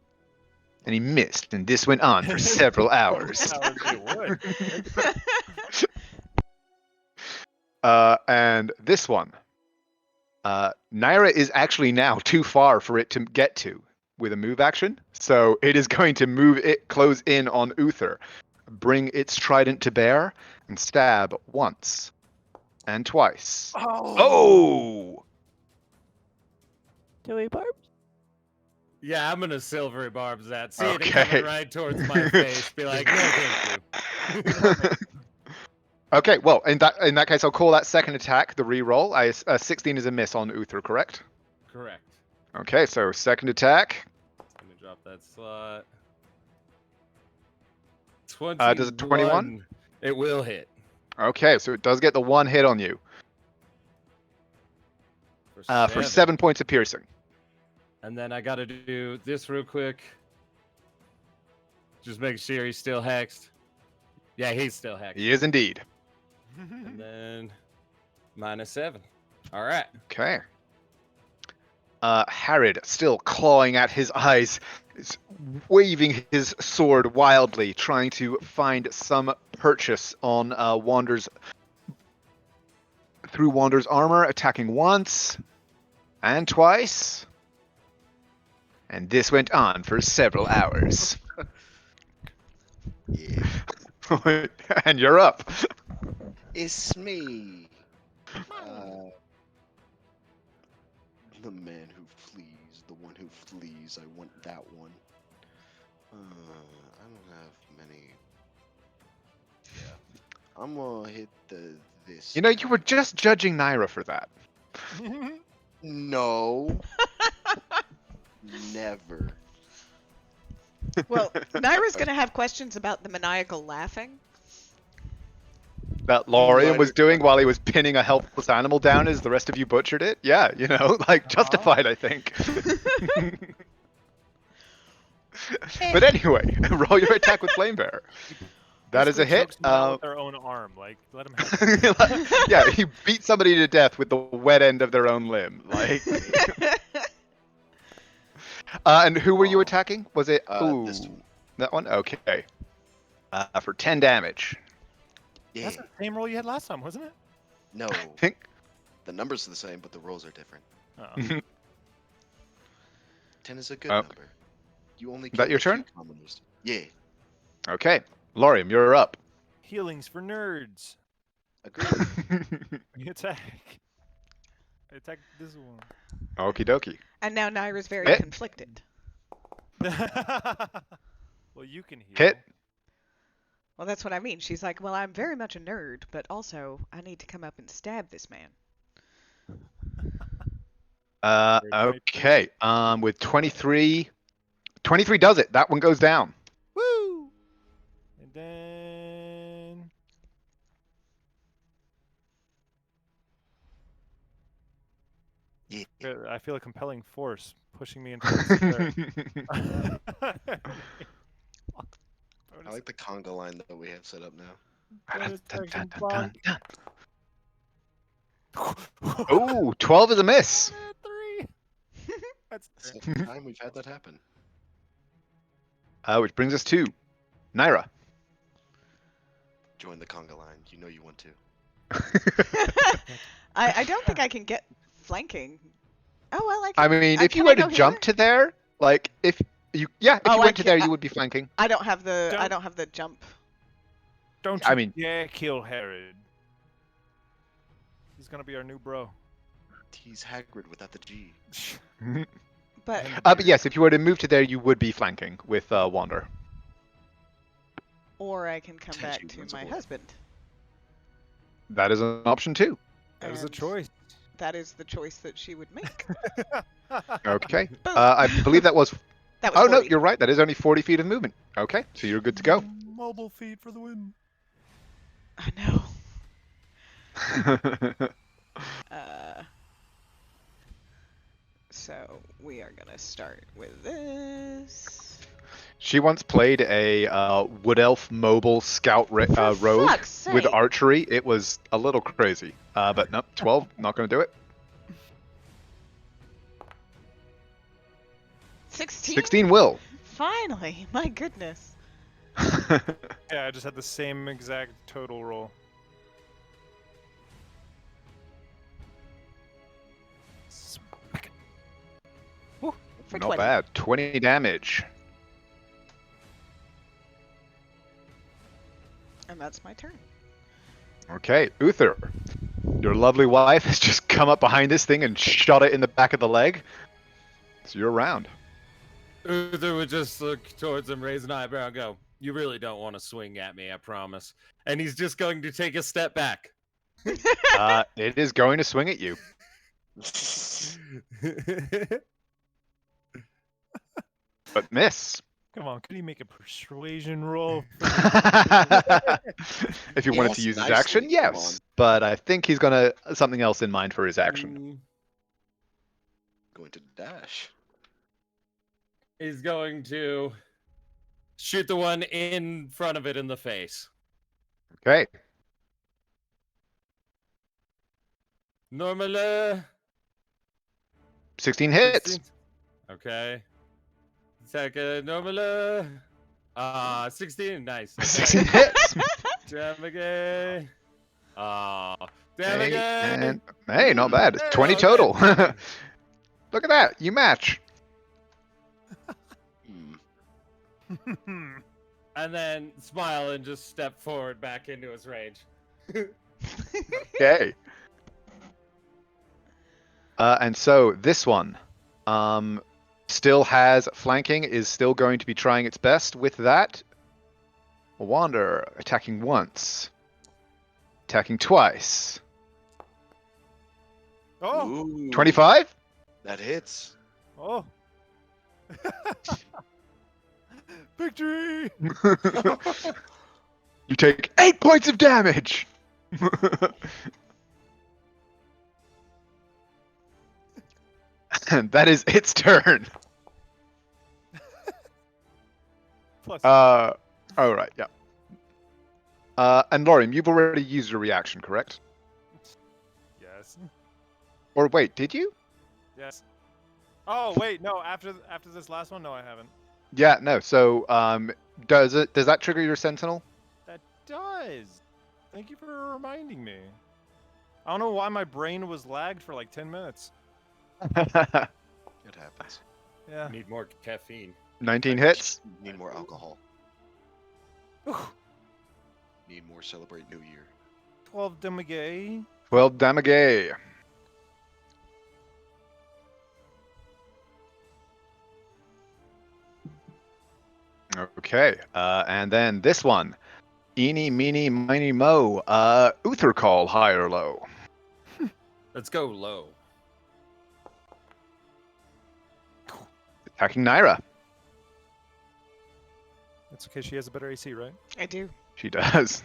And he missed, and this went on for several hours. It would. And this one. Naira is actually now too far for it to get to with a move action. So it is going to close in on Uther, bring its trident to bear, and stab once and twice. Oh! Joey Barbs? Yeah, I'm gonna silvery barbs that. See it Okay. coming right towards my face. Be like, no, thank you. Okay, well, in that case, I'll call that second attack the re-roll. 16 is a miss on Uther, correct? Correct. Okay, so second attack. Let me drop that slot. 21. Does it 21? It will hit. Okay, so it does get the one hit on you for 7 points of piercing. And then I gotta do this real quick. Just make sure he's still hexed. Yeah, he's still hexed. He is indeed. And then -7. All right. Okay. Harrod, still clawing at his eyes, is waving his sword wildly, trying to find some purchase on Wander's armor, attacking once and twice. And this went on for several hours. Yeah. And you're up. It's me. The man who flees, the one who flees. I want that one. I don't have many. Yeah. I'm gonna hit this. You know, you were just judging Naira for that. No. Never. Well, Naira's going to have questions about the maniacal laughing. That Lorian was doing while he was pinning a helpless animal down as the rest of you butchered it? Yeah, you know, like, justified, I think. But anyway, roll your attack with Flame Bearer. That is a Basically hit. chokes them out with their own arm. Like, let him have it. Yeah, he beat somebody to death with the wet end of their own limb. Like. And who were you attacking? Was it This one. that one? Okay. For 10 damage. Yeah. That's the same roll you had last time, wasn't it? No. I think. The numbers are the same, but the rolls are different. Oh. 10 is a good Oh. number. You only That your kill a turn? few commoners. Yeah. Okay. Lorium, you're up. Healings for nerds. Agreed. You attack. Attack this one. Okie dokie. And now Naira's very Hit. conflicted. Well, you can heal. Hit. Well, that's what I mean. She's like, well, I'm very much a nerd, but also I need to come up and stab this man. Okay. With 23 does it. That one goes down. Woo! And then Yeah. I feel a compelling force pushing me into the square. I like the conga line that we have set up now. Bonus Dun, action dun, bonk. dun, dun. Ooh, 12 is a miss. 3. That's Second time we've had that happen. Which brings us to Naira. Join the conga line. You know you want to. I don't think I can get flanking. Oh well, I I can. mean, if you can were I to go jump here? to there, like if you Oh, I went to can't- there, you would be flanking. I don't have the. I Don't- don't have the jump. Don't I you mean- dare kill Herod. He's gonna be our new bro. He's Hagrid without the G. But But yes, if you were to move to there, you would be flanking with Wander. or I can come back Potentially to runs my away. husband. That is an option too. That is a And choice. That is the choice that she would make. Okay. Boom. I believe that was. That was Oh no, 40. you're right. That is only 40 feet of movement. Okay, so you're good to go. Mobile feed for the win. I know. So we are gonna start with this. She once played a wood elf mobile scout rogue fuck's with sake. archery. It was a little crazy. But no, 12, not going to do it. 16? 16 will. Finally, my goodness. Yeah, I just had the same exact total roll. Smack it. For Not 20. bad. 20 damage. And that's my turn. Okay, Uther. Your lovely wife has just come up behind this thing and shot it in the back of the leg. So you're around. Uther would just look towards him, raise an eyebrow, and go, "You really don't want to swing at me, I promise." And he's just going to take a step back. It is going to swing at you. But miss. Come on, could he make a persuasion roll? If you wanted to Yes, use his nicely, action, come yes. on. But I think he's gonna something else in mind for his action. Going to dash. He's going to shoot the one in front of it in the face. Okay. Normally. 16 hits. 16. Okay. Second, normally. 16, nice. 16 hits. Damn again. Damn Hey, again. and, hey, not bad. It's Hey, 20 okay. total. Look at that. You match. Hmm. And then smile and just step forward back into his range. Okay. And so this one still has flanking, is still going to be trying its best with that. Wander attacking once. Attacking twice. Oh! Ooh, 25? That hits. Oh! Victory! You take 8 points of damage! And that is its turn. Plus, Oh, right, yeah. And Lorium, you've already used your reaction, correct? yes. Or wait, did you? Yes. Oh, wait, no, after this last one, no, I haven't. Yeah, no. So, does that trigger your sentinel? That does. Thank you for reminding me. I don't know why my brain was lagged for like 10 minutes. It happens. Yeah. Need more caffeine. 19 hits. Need more alcohol. Whew. Need more celebrate New Year. 12 damage. 12 damage. Okay, and then this one. Eeny, meeny, miny, mo. Uther call, high or low? Let's go low. Attacking Naira. That's okay. She has a better AC, right? I do. She does.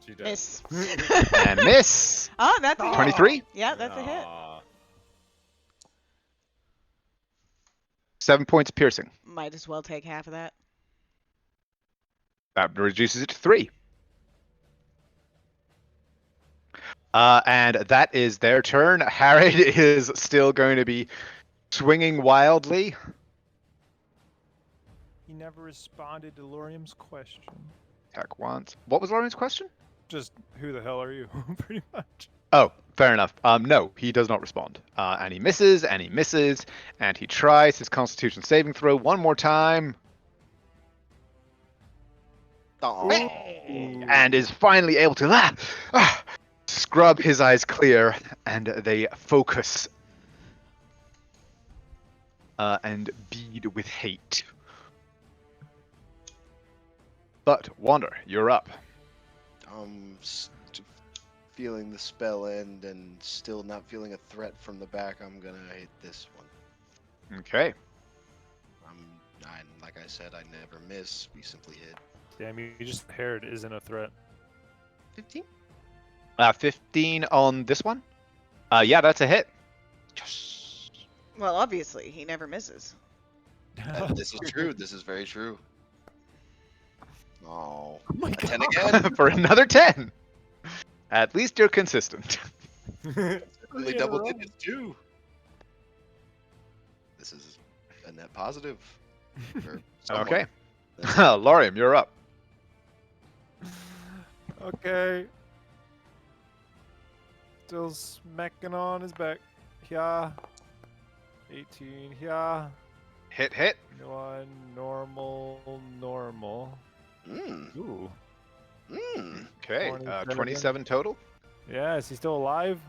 She does. Miss. And miss. Oh, that's a hit. 23. Yeah, that's a hit. Aw. 7 points piercing. Might as well take half of that. That reduces it to 3. And that is their turn. Harrod is still going to be swinging wildly. He never responded to Lorium's question. Attack once. What was Lauren's question? Just who the hell are you? Pretty much. Oh, fair enough. No, he does not respond. And he misses, and he misses, and he tries his Constitution saving throw one more time, Oh. and is finally able to scrub his eyes clear, and they focus and bead with hate. But Wander, you're up. Feeling the spell end and still not feeling a threat from the back, I'm gonna hit this one. Okay. Like I said, I never miss. We simply hit. Damn, you just Herod isn't a threat. 15? 15 on this one? Yeah, that's a hit. Yes. Well, obviously, he never misses. This is true. This is very true. Oh, Oh my a 10 God. again? For another 10. At least you're consistent. Only double digits too. This is a net positive. For someone. Okay. Lorium, you're up. Okay. Still smacking on his back. Yeah. 18. Yeah. Hit, hit. One normal. Mm, Ooh. mm. Okay, 27. 27 total. Yeah, is he still alive?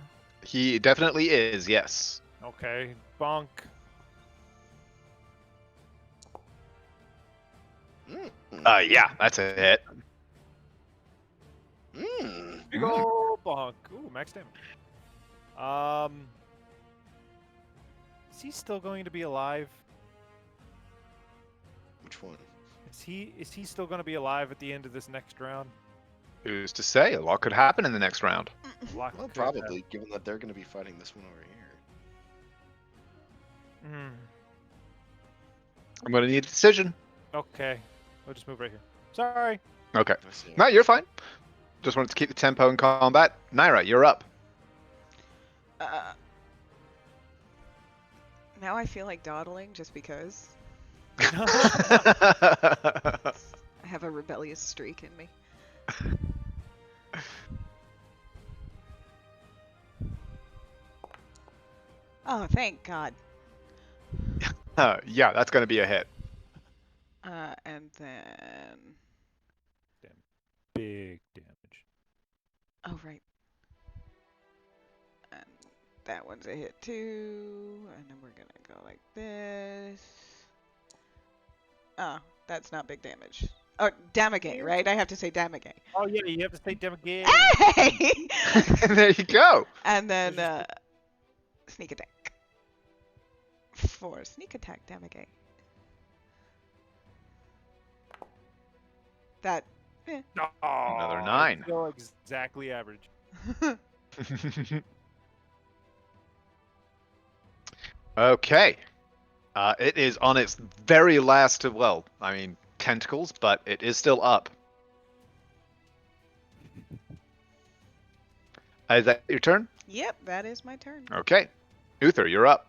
He definitely is, yes. Okay. Bonk. Mm. Yeah, that's a hit. Mm. Big ol' bonk. Ooh, max damage. Is he still going to be alive? Which one? Is he still going to be alive at the end of this next round? Who's to say? A lot could happen in the next round. Lot Well, could probably, given that they're going to be fighting this one over here. happen. I'm going to need a decision. Okay. We'll just move right here. Sorry. Okay. I see. No, you're fine. Just wanted to keep the tempo in combat. Naira, you're up. Now I feel like dawdling just because Okay. I have a rebellious streak in me. Oh, thank God. Yeah, that's going to be a hit. And then... Big damage. Oh, right. And that one's a hit too. And then we're gonna go like this. Oh, that's not big damage. Oh, damage, right? I have to say damage. Oh yeah, you have to say damage. Hey! There you go. And then sneak attack. For sneak attack damage. That. Another 9. Still exactly average. Okay. It is on its very last, well, I mean, tentacles, but it is still up. Is that your turn? Yep, that is my turn. Okay. Uther, you're up.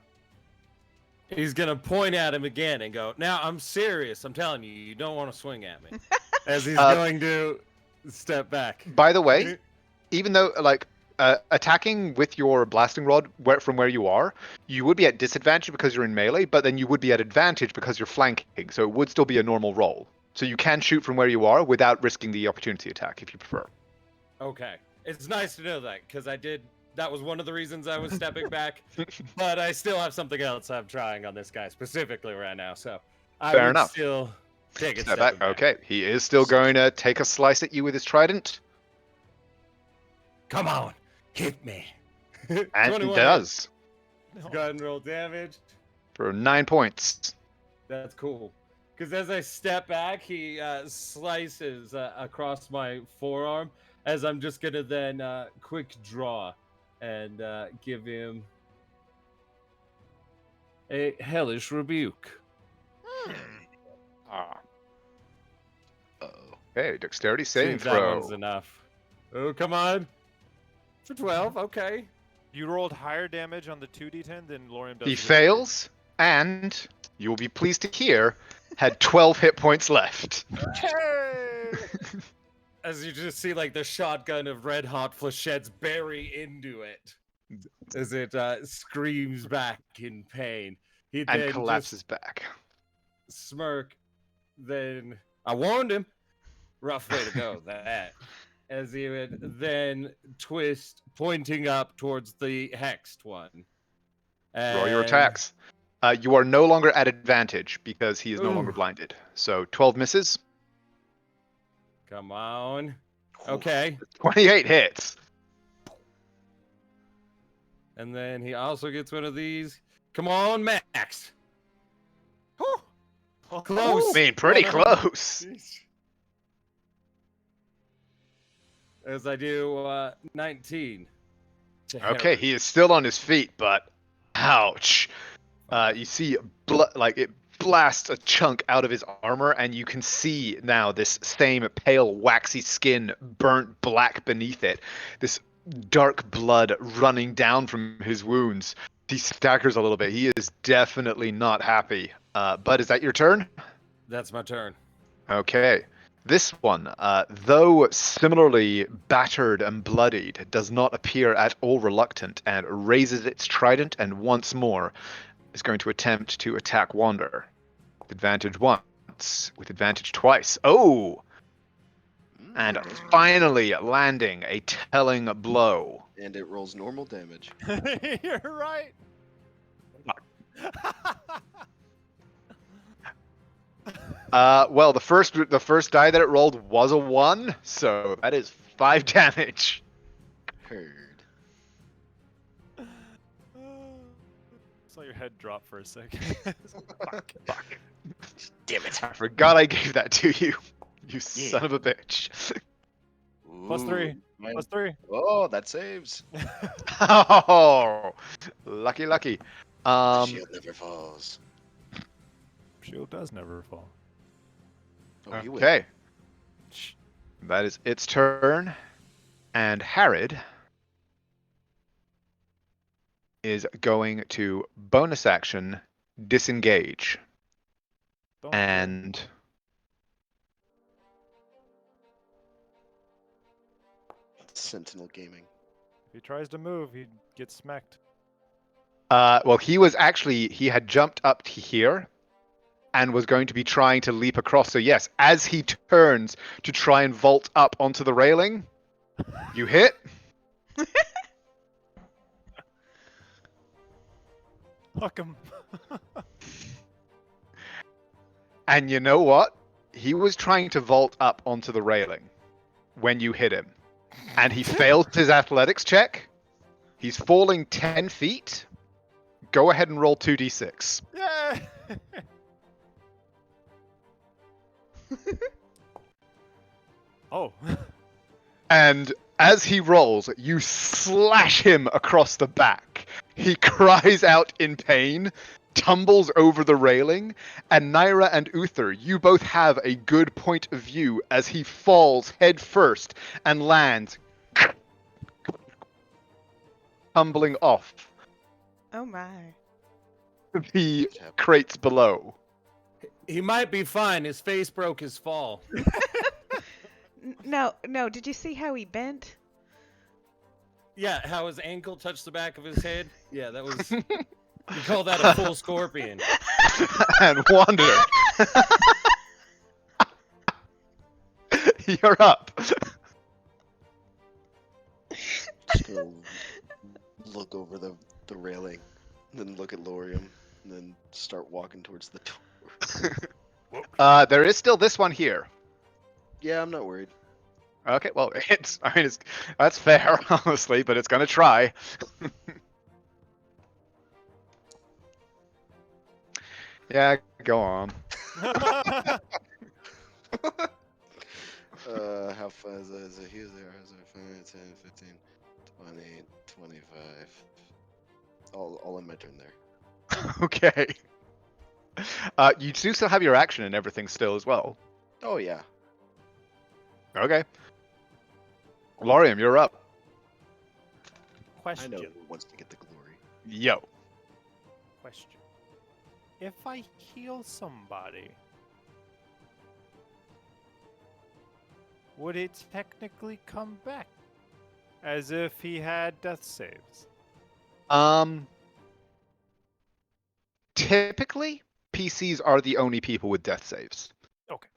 He's gonna point at him again and go, "Now I'm serious. I'm telling you, you don't want to swing at me." As he's going to step back. By the way, even though, like, attacking with your blasting rod from where you are, you would be at disadvantage because you're in melee, but then you would be at advantage because you're flanking, so it would still be a normal roll. So you can shoot from where you are without risking the opportunity attack, if you prefer. Okay, it's nice to know that because that was one of the reasons I was stepping back, but I still have something else I'm trying on this guy specifically right now. So I Fair would enough. still Take a Step step back. back. Okay, he is still going to take a slice at you with his trident, Come on, hit me. and he 21 does hits. Go ahead and roll damage. for 9 points. That's cool. Because as I step back, he slices across my forearm. As I'm just gonna then quick draw and give him a hellish rebuke. Uh-oh. Okay, dexterity See saving if that one's throw. enough. Oh, come on. For 12, okay. You rolled higher damage on the 2d10 than Lorium does. He with the fails, and you will be pleased to hear, had 12 hit points left. As you just see, like, the shotgun of red hot flechettes bury into it as it screams back in pain. He And then collapses just back. smirk. Then I warned him. Rough way to go, that. As he would then twist, pointing up towards the hexed one. Roll your And- attacks. You are no longer at advantage because he is no longer Ooh. blinded. So 12 misses, Come on. Okay. 28 hits. And then he also gets one of these. Come on, Max. Close. I mean, pretty Well done. close. As I do 19. to Okay, Harry. he is still on his feet, but ouch. You see, like it blasts a chunk out of his armor, and you can see now this same pale, waxy skin burnt black beneath it. This dark blood running down from his wounds. He staggers a little bit. He is definitely not happy. Bud, is that your turn? That's my turn. Okay. This one, though similarly battered and bloodied, does not appear at all reluctant and raises its trident and once more is going to attempt to attack Wander. With advantage once, with advantage twice. Oh! And finally landing a telling blow. And it rolls normal damage. You're right. Well, the first die that it rolled was a 1, so that is 5 damage. Heard. Saw your head drop for a second. Fuck. Damn it. I forgot I gave that to you. You son of a bitch. +3. Mine- +3. Oh, that saves. Oh, lucky. The shield never falls. Shield does never fall. Oh, you win. Okay. That is its turn. And Harrid is going to bonus action disengage. Don't And Sentinel Gaming. If he tries to move, he gets smacked. well, he had jumped up to here and was going to be trying to leap across. So yes, as he turns to try and vault up onto the railing, you hit. Fuck him. And you know what? He was trying to vault up onto the railing when you hit him. And he failed his athletics check. He's falling 10 feet. Go ahead and roll 2d6. Yeah. Oh. And as he rolls, you slash him across the back. He cries out in pain, tumbles over the railing, and Naira and Uther, you both have a good point of view as he falls head first and lands, tumbling off Oh my. the crates below. He might be fine. His face broke his fall. No. Did you see how he bent? Yeah, how his ankle touched the back of his head. Yeah, that was. You call that a full scorpion. And Wander, you're up. Just gonna look over the railing, then look at Lorium, and then start walking towards the door. There is still this one here. Yeah, I'm not worried. Okay, well, that's fair, honestly, but it's gonna try. Yeah, go on. How far is it? Here's there. 5, 10, 15, 20, 25. I'll end my turn there. Okay. You do still have your action and everything still as well. Oh yeah. Okay. Lorium, you're up. I know Question. who wants to get the glory. Yo. Question. If I heal somebody, would it technically come back? As if he had death saves. Typically, PCs are the only people with death saves. Okay.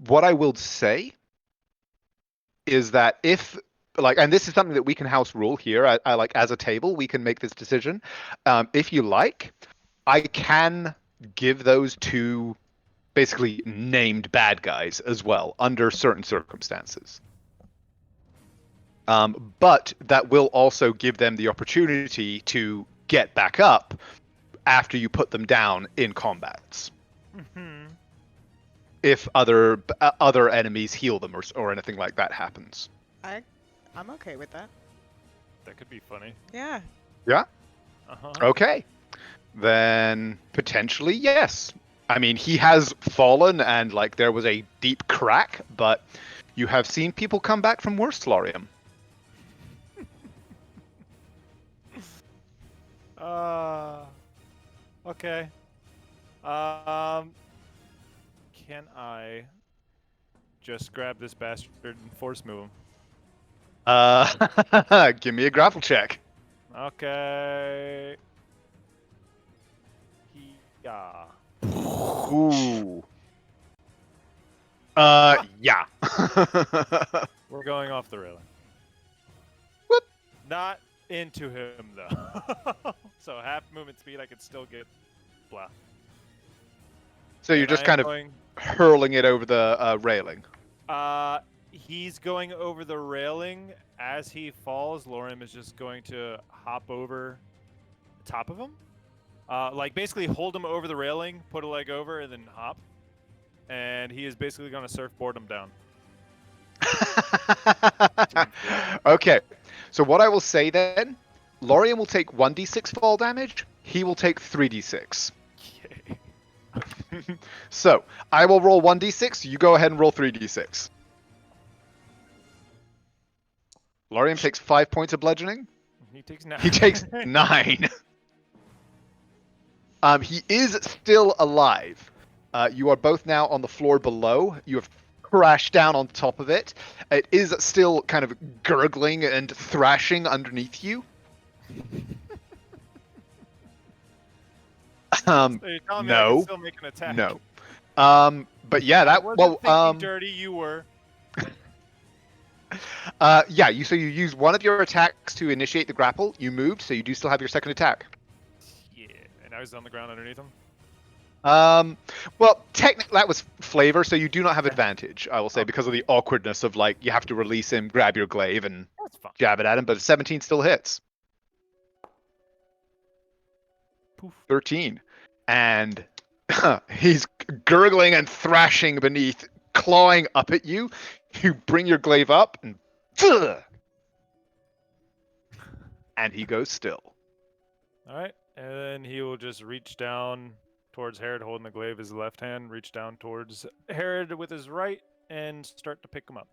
What I will say is that if and this is something that we can house rule here. I like as a table, we can make this decision. If you like, I can give those to basically named bad guys as well under certain circumstances. But that will also give them the opportunity to get back up after you put them down in combats. Mm-hmm. If other enemies heal them or anything like that happens. I'm okay with that. That could be funny. Yeah. Yeah? Uh-huh. Okay. Then potentially yes. I mean, he has fallen and there was a deep crack, but you have seen people come back from worse, Lorium. Okay. Can I just grab this bastard and force move him? Give me a grapple check. Okay. Yeah. Ooh. Yeah. We're going off the railing. Whoop. Not into him though. So half movement speed, I could still get blah. So you're And just I kind am of going, hurling it over the railing. he's going over the railing. As he falls, Lorium is just going to hop over the top of him. Basically hold him over the railing, put a leg over, and then hop. And he is basically going to surfboard him down. Okay, so what I will say then, Lorian will take 1d6 fall damage. He will take 3d6. Okay. So I will roll 1d6. You go ahead and roll 3d6. Lorian takes 5 points of bludgeoning. He takes 9. He takes 9. He is still alive. You are both now on the floor below. You have crashed down on top of it. It is still kind of gurgling and thrashing underneath you. So you're telling me I can still make an attack? No. But yeah, I that wasn't thinking dirty. You were. yeah. So you use one of your attacks to initiate the grapple. You moved, so you do still have your second attack. Yeah, and I was on the ground underneath him. Well, technically that was flavor, so you do not have advantage. I will say because of the awkwardness of you have to release him, grab your glaive, and That's fine. jab it at him. But 17 still hits. Poof. 13, and he's gurgling and thrashing beneath, clawing up at you. You bring your glaive up, and he goes still. All right, and then he will just reach down towards Herod, holding the glaive with his left hand, reach down towards Herod with his right, and start to pick him up.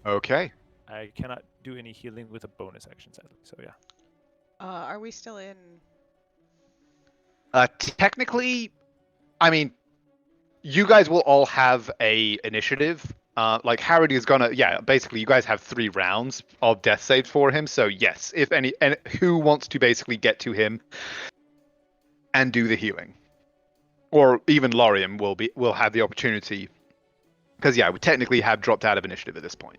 Okay. I cannot do any healing with a bonus action, sadly, so yeah. Are we still in? Technically, I mean, you guys will all have a initiative. Harrod is gonna, basically you guys have 3 rounds of death saves for him. So yes, if any, and who wants to basically get to him and do the healing, or even Lorium will have the opportunity, because we technically have dropped out of initiative at this point.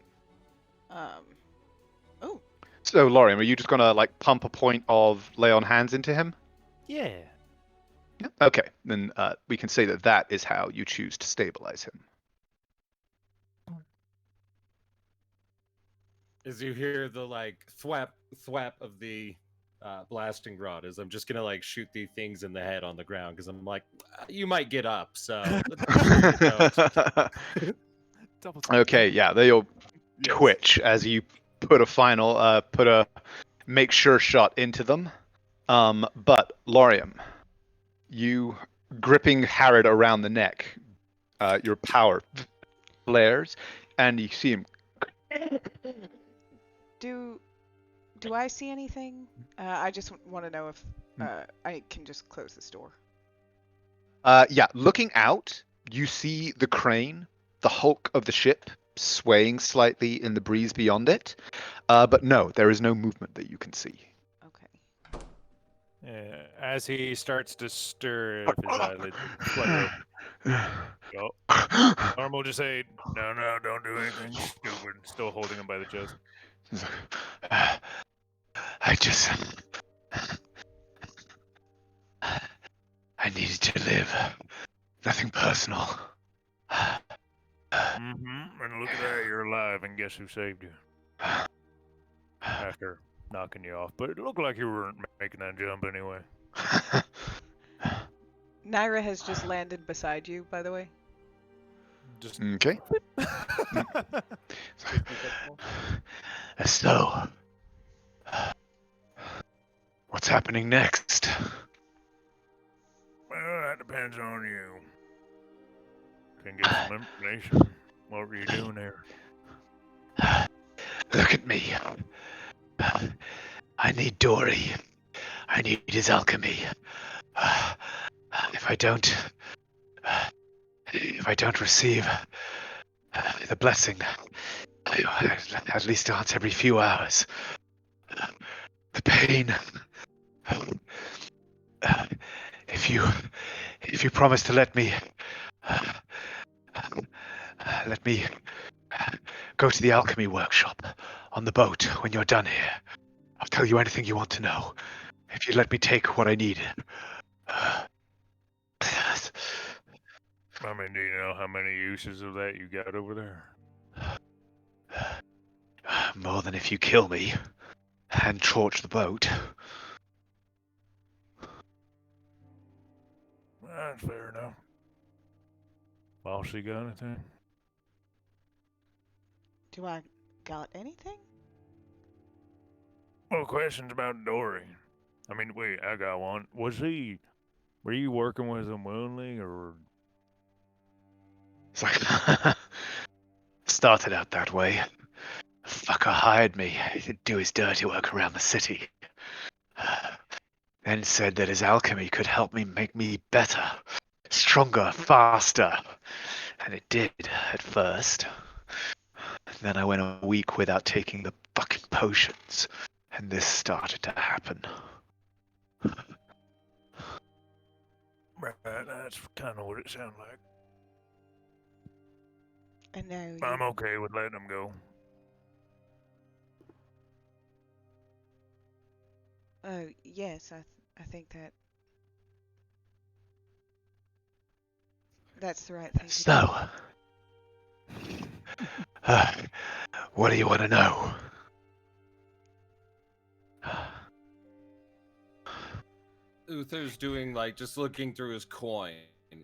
Oh. So Lorium, are you just gonna pump a point of lay on hands into him? Yeah. Yeah, okay, then we can say that that is how you choose to stabilize him. As you hear the like thwap of the blasting rod, as I'm just gonna like shoot the things in the head on the ground because I'm like, you might get up, so don't. Double tap. Okay, yeah, they'll Yes. twitch as you put a make sure shot into them. But Lorium, you gripping Harrod around the neck, your power flares, and you see him. Do I see anything? I just want to know if I can just close this door. Yeah, looking out, you see the crane, the hulk of the ship, swaying slightly in the breeze beyond it. But no, there is no movement that you can see. Okay. As he starts to stir, if his eyelids flutter open, go. Norm will just say, "No, no, don't do anything stupid." Still holding him by the chest. I just. I needed to live. Nothing personal. Mm-hmm. And look at that, you're alive, and guess who saved you? After knocking you off, but it looked like you weren't making that jump anyway. Naira has just landed beside you, by the way. Just Okay. So, what's happening next? Well, that depends on you. Can get some information. What were you doing there? Look at me. I need Dory. I need his alchemy. If I don't receive the blessing, at least once every few hours, the pain. If you promise to let me go to the alchemy workshop on the boat when you're done here, I'll tell you anything you want to know. If you let me take what I need. I mean, do you know how many uses of that you got over there? More than if you kill me and torch the boat. That's fair enough. Bossy got anything? Do I got anything? Well, questions about Dory. I mean, wait, I got one. Were you working with him willingly, or? It's like, started out that way. The fucker hired me to do his dirty work around the city. Then said that his alchemy could help me make me better, stronger, faster. And it did, at first. Then I went a week without taking the fucking potions, and this started to happen. Right, that's kind of what it sounded like. And now I'm okay with letting him go. yes, I think that's the right thing to do. So, what do you want to know? Uther's doing like just looking through his coin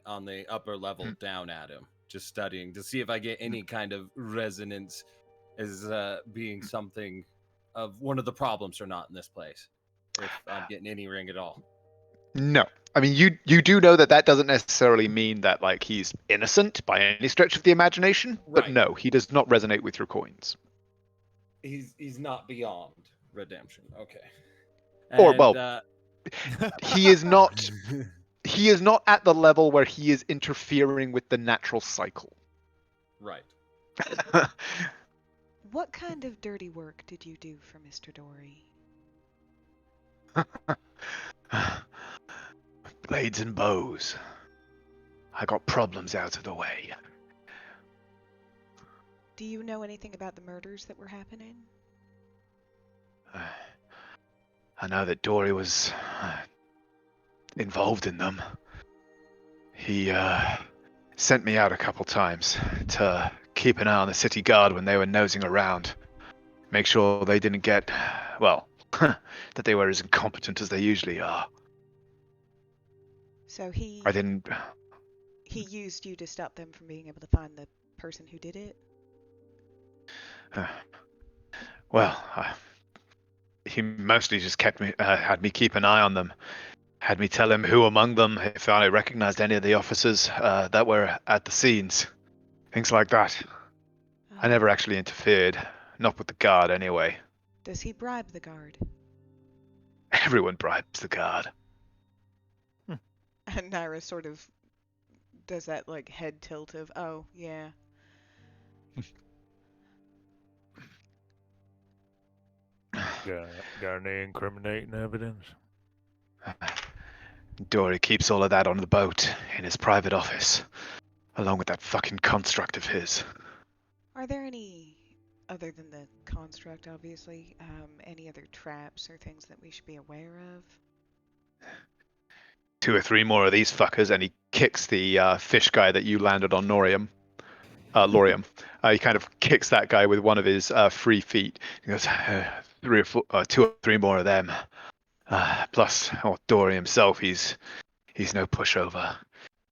on the upper level down at him, just studying to see if I get any kind of resonance as being something of one of the problems or not in this place. If I'm getting any ring at all. No. I mean, you do know that doesn't necessarily mean that like he's innocent by any stretch of the imagination, but Right. no, he does not resonate with your coins. He's not beyond redemption. Okay. Or And, well, he is not he is not at the level where he is interfering with the natural cycle. Right. What kind of dirty work did you do for Mr. Dory? Blades and bows. I got problems out of the way. Do you know anything about the murders that were happening? I know that Dory was involved in them. He sent me out a couple times to keep an eye on the city guard when they were nosing around. Make sure they didn't get, well, that they were as incompetent as they usually are. So he I didn't. used you to stop them from being able to find the person who did it? Well, he mostly just kept me, had me keep an eye on them. Had me tell him who among them, if I recognized any of the officers that were at the scenes. Things like that. I never actually interfered. Not with the guard, anyway. Does he bribe the guard? Everyone bribes the guard. And Naira sort of does that like head tilt of, oh, yeah. Got any incriminating evidence? Dory keeps all of that on the boat in his private office, along with that fucking construct of his. Are there any, other than the construct, obviously, any other traps or things that we should be aware of? 2 or 3 more of these fuckers, and he kicks the fish guy that you landed on Lorium. He kind of kicks that guy with one of his free feet. He goes, 2 or 3 more of them. Plus, Dory himself, he's no pushover.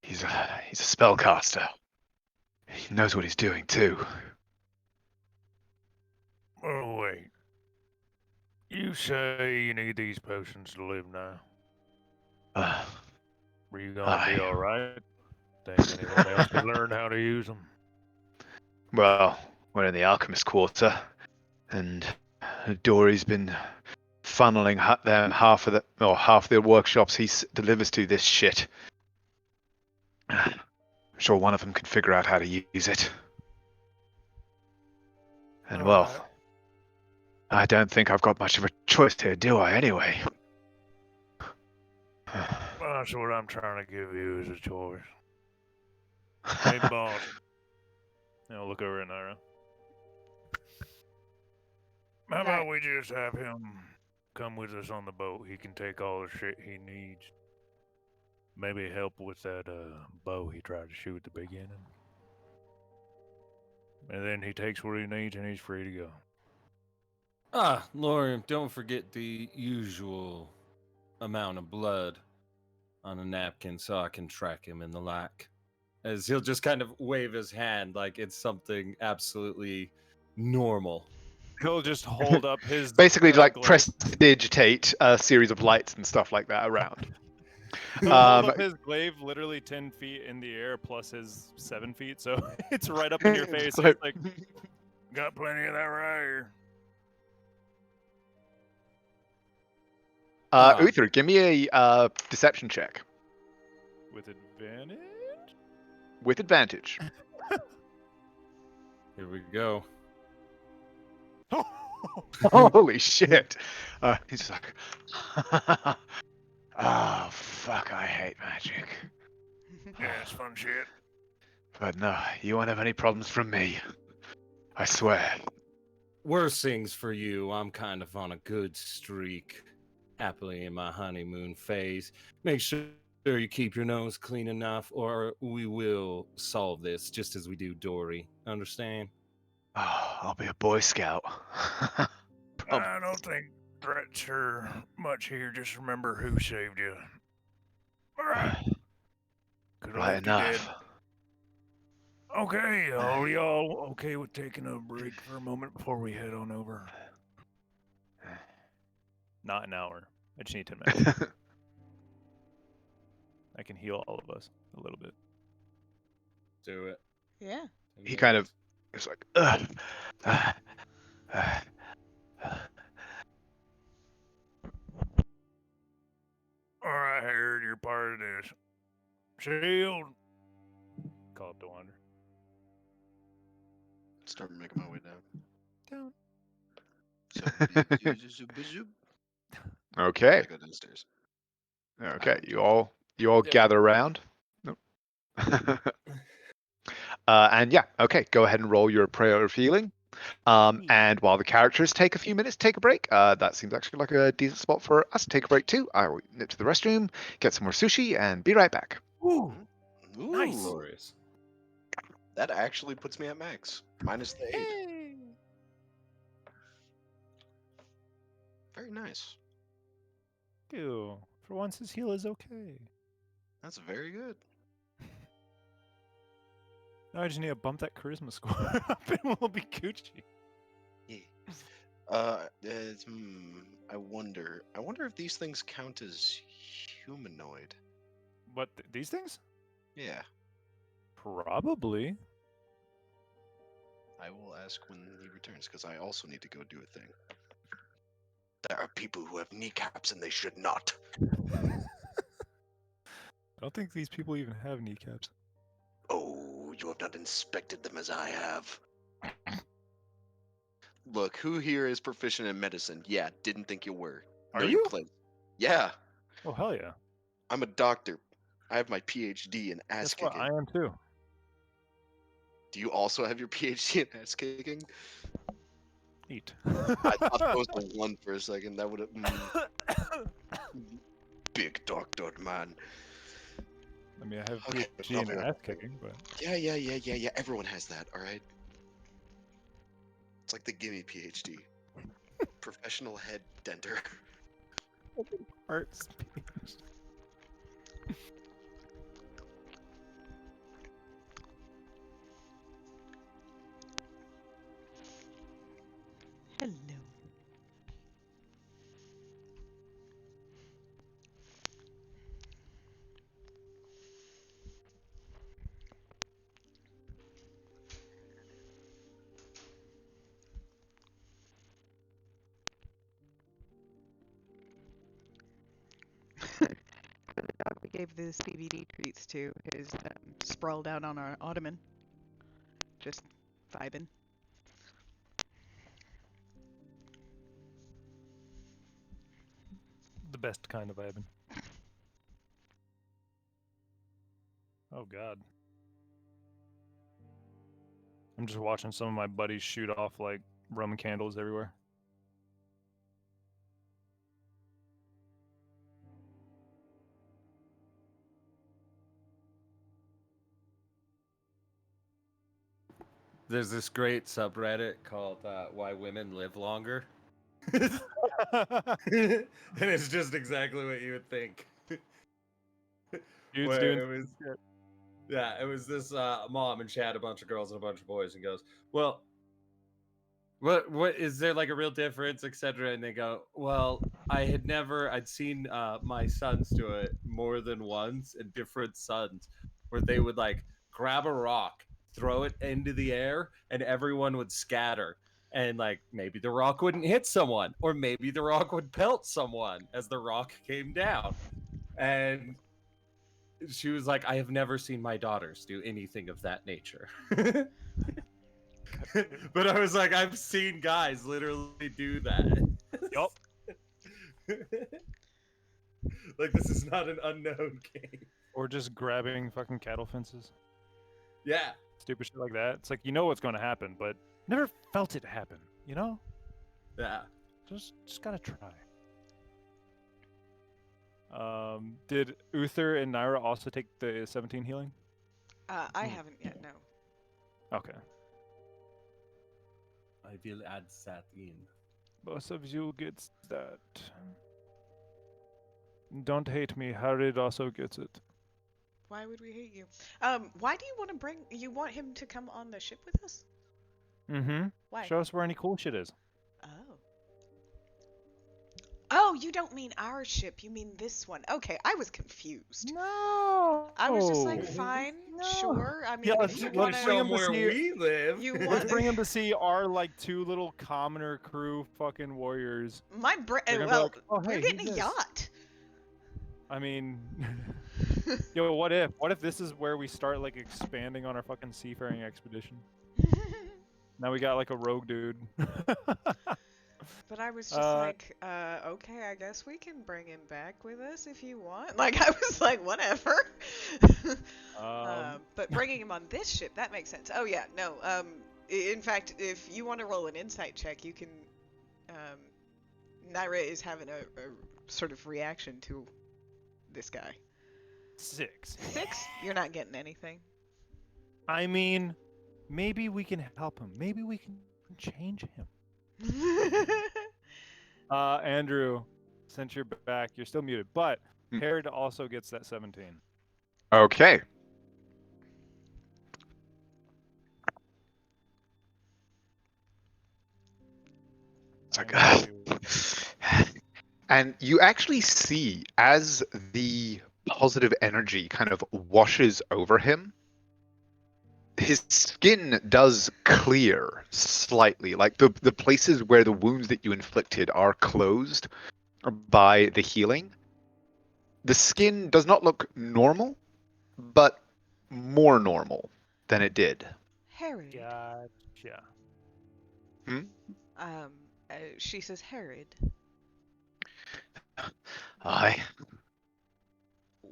He's a spellcaster. He knows what he's doing too. Oh, wait. You say you need these potions to live now. Are you gonna be alright? Think anyone else could learn how to use them? Well, we're in the alchemist quarter, and Dory's been funneling them half the workshops he delivers to this shit. I'm sure one of them can figure out how to use it. And well, I don't think I've got much of a choice here, do I, anyway? Well, that's what I'm trying to give you as a choice. Hey, boss. I'll look over at Naira. How about we just have him come with us on the boat? He can take all the shit he needs. Maybe help with that bow he tried to shoot at the beginning. And then he takes what he needs and he's free to go. Lorium, don't forget the usual amount of blood on a napkin so I can track him in the like. As he'll just kind of wave his hand like it's something absolutely normal. He'll just hold up his... Basically, like, glaive. prestidigitate a series of lights and stuff like that around. He'll hold up his glaive literally 10 feet in the air plus his 7 feet, so it's right up in your face. He's like, got plenty of that right here. Uther, give me a deception check. With advantage? With advantage. Here we go. Holy shit. He's just like, oh, fuck, I hate magic. Yeah, it's fun shit. But no, you won't have any problems from me. I swear. Worse things for you. I'm kind of on a good streak. Happily in my honeymoon phase. Make sure you keep your nose clean enough, or we will solve this just as we do Dory. Understand? Oh, I'll be a Boy Scout. I don't think threats are much here. Just remember who saved you. Alright. Right enough. Okay, are y'all okay with taking a break for a moment before we head on over? Not an hour. I just need 10 minutes. I can heal all of us a little bit. Do it. Yeah. He kind of is like, ugh. Alright, I heard you're part of this. Shield! Call up the Wander. Start making my way down. Okay. I go downstairs. Okay. You all gather around. Nope. And yeah, okay. Go ahead and roll your prayer of healing. And while the characters take a few minutes to take a break, that seems actually like a decent spot for us to take a break too. I will nip to the restroom, get some more sushi, and be right back. Ooh, Ooh, nice. Glorious. that actually puts me at max. Minus the 8. Hey. Very nice. Ew. For once, his heal is okay. That's very good. Now I just need to bump that charisma score up and we'll be Gucci. Yeah. I wonder if these things count as humanoid. What, these things? Yeah. Probably. I will ask when he returns, because I also need to go do a thing. There are people who have kneecaps and they should not. I don't think these people even have kneecaps. Oh, you have not inspected them as I have. Look, who here is proficient in medicine? Yeah, didn't think you were. Are Know your you? place. Yeah, Oh, hell yeah. I'm a doctor. I have my PhD in ass Guess what? kicking. I am too. Do you also have your PhD in ass kicking? Eat. I thought that was the one for a second. That would have. Big doctor, man. I mean, I have Okay, PhD in copy. ass kicking, but Yeah. Everyone has that, alright? It's like the gimme PhD. Professional head denter. art speech. Hello. We gave the CBD treats to is sprawled out on our ottoman, just vibing. The best kind of vibing. Oh god. I'm just watching some of my buddies shoot off like Roman candles everywhere. There's this great subreddit called "Why Women Live Longer," and it's just exactly what you would think. Dude's Where doing it was, yeah, it was this mom, and she had a bunch of girls and a bunch of boys, and goes, "Well, what is there like a real difference, etc." And they go, "Well, I'd seen my sons do it more than once, and different sons, where they would like grab a rock, throw it into the air, and everyone would scatter." And like maybe the rock wouldn't hit someone, or maybe the rock would pelt someone as the rock came down. And she was like, "I have never seen my daughters do anything of that nature." But I was like, I've seen guys literally do that. Yup. Like, this is not an unknown game. Or just grabbing fucking cattle fences. Yeah. Stupid shit like that. It's like you know what's gonna happen, but never felt it happen, you know? Yeah. Just gotta try. Did Uther and Naira also take the 17 healing? I haven't yet, no. Okay. I will add that in. Both of you gets that. Don't hate me. Harid also gets it. Why would we hate you? Why do you want to you want him to come on the ship with us? Mm-hmm. Why? Show us where any cool shit is. Oh. Oh, you don't mean our ship, you mean this one. Okay, I was confused. No. I was just like, fine, No. sure. I mean, Yeah, if you let's want bring to... him to see- we live. You Let's want bring him to see our like two little commoner crew fucking warriors. My brain... They're gonna be Well, like, "Oh, we're hey, getting who's a this?" yacht. I mean, yo, what if? What if this is where we start like expanding on our fucking seafaring expedition? Now we got like a rogue dude. But I was just like, okay, I guess we can bring him back with us if you want. Like, I was like, whatever. But bringing him on this ship, that makes sense. Oh, yeah, no, In fact, if you want to roll an insight check, you can. Naira is having a sort of reaction to this guy. 6. 6? You're not getting anything. I mean, maybe we can help him. Maybe we can change him. Andrew, since you're back, you're still muted, but Herod also gets that 17. Okay. It's like, and you actually see as the positive energy kind of washes over him, his skin does clear slightly. Like the places where the wounds that you inflicted are closed by the healing. The skin does not look normal, but more normal than it did. Herod. Gotcha. She says, Herod, Aye.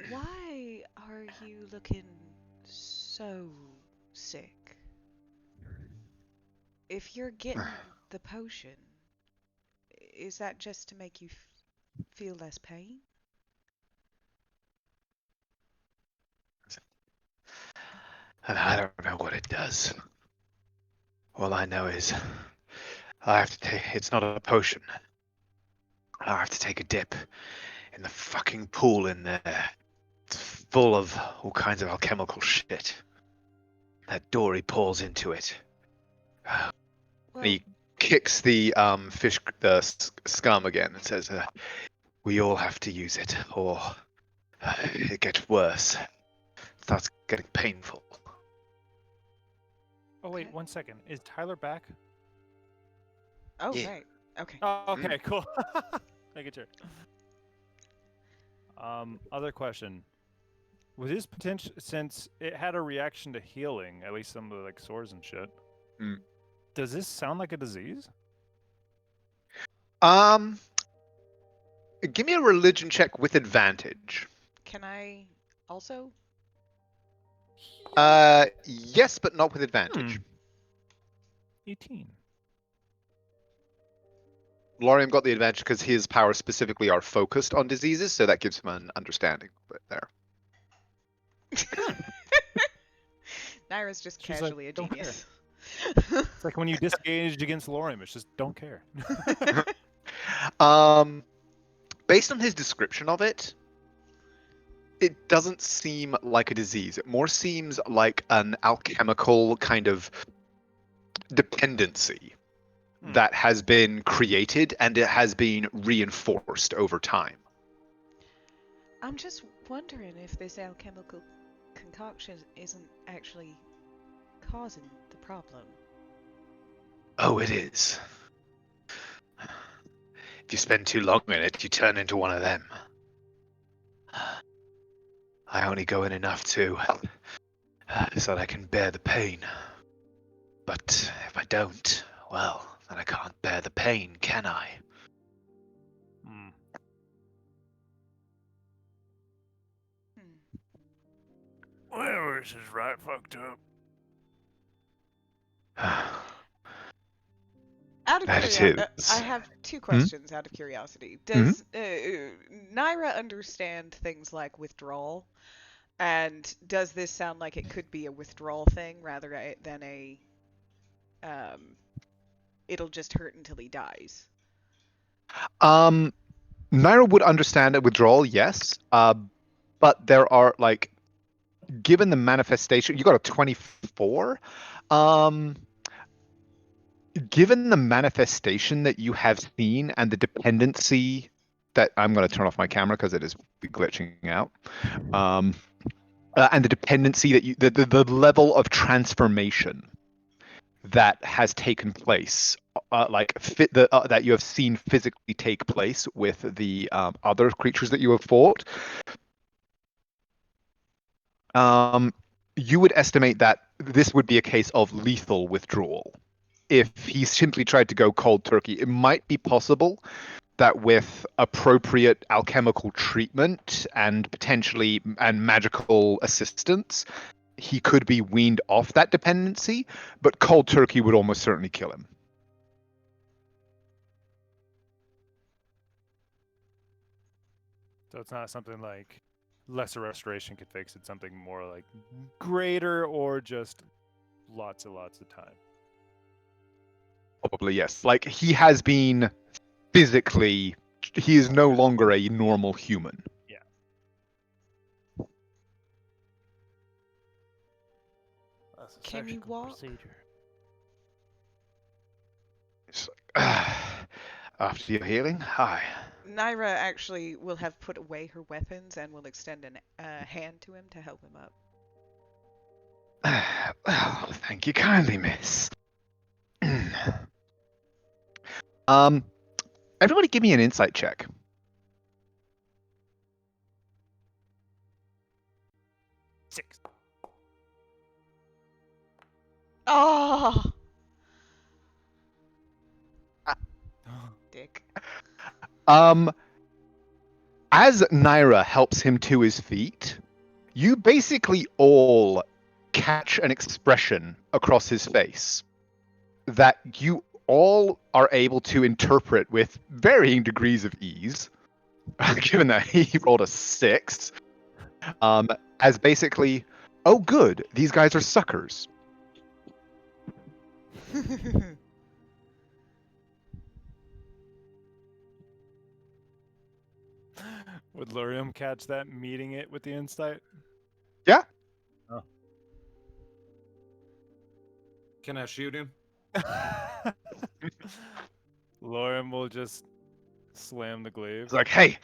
why are you looking so sick? If you're getting the potion, is that just to make you feel less pain? I don't know what it does. All I know is I have to take. It's not a potion. I have to take a dip in the fucking pool in there. It's full of all kinds of alchemical shit. That Dory pours into it. Well, He kicks the scum again and says, "We all have to use it, or it gets worse. It starts getting painful." Oh, wait, 1 second. Is Tyler back? oh, Yeah. right. Okay. Oh, okay, cool. Making sure. Other question. Was his potential, since it had a reaction to healing, at least some of the like sores and shit, does this sound like a disease? Give me a religion check with advantage. Can I also? Yes, but not with advantage. 18. Lorium got the advantage because his powers specifically are focused on diseases, so that gives him an understanding there. Naira's just She's like, casually "Don't a genius. It's like when you disengaged against Lorium, it's just don't care. Based on his description of it, it doesn't seem like a disease. It more seems like an alchemical kind of dependency that has been created and it has been reinforced over time. I'm just wondering if this alchemical concoction isn't actually causing the problem. Oh, it is. If you spend too long in it, you turn into one of them. I only go in enough so that I can bear the pain. But if I don't, well, then I can't bear the pain, can I? Well, this is right fucked up. Out of That it curiosity, is. I have two questions out of curiosity. Does Naira understand things like withdrawal? And does this sound like it could be a withdrawal thing rather than a it'll just hurt until he dies? Naira would understand a withdrawal, yes. But there are like, given the manifestation, you got a 24. Given the manifestation that you have seen and the dependency that I'm going to turn off my camera because it is glitching out. And the dependency that the level of transformation that has taken place, that you have seen physically take place with the other creatures that you have fought, you would estimate that this would be a case of lethal withdrawal. If he simply tried to go cold turkey, it might be possible that with appropriate alchemical treatment and potentially magical assistance, he could be weaned off that dependency, but cold turkey would almost certainly kill him. So it's not something like lesser restoration could fix. It's something more like greater or just lots and lots of time. Probably yes. Like he has been physically, he is no longer a normal human. Yeah. That's a Can you surgical walk? procedure. It's like, after your healing, hi. Naira actually will have put away her weapons and will extend a hand to him to help him up. Well, thank you kindly, miss. Everybody give me an insight check. 6. Oh, dick. As Naira helps him to his feet, you basically all catch an expression across his face that you all are able to interpret with varying degrees of ease, given that he rolled a 6, as basically, oh good, these guys are suckers. Would Lurium catch that, meeting it with the insight? Yeah. Oh. Can I shoot him? Lurium will just slam the glaive. It's like, hey,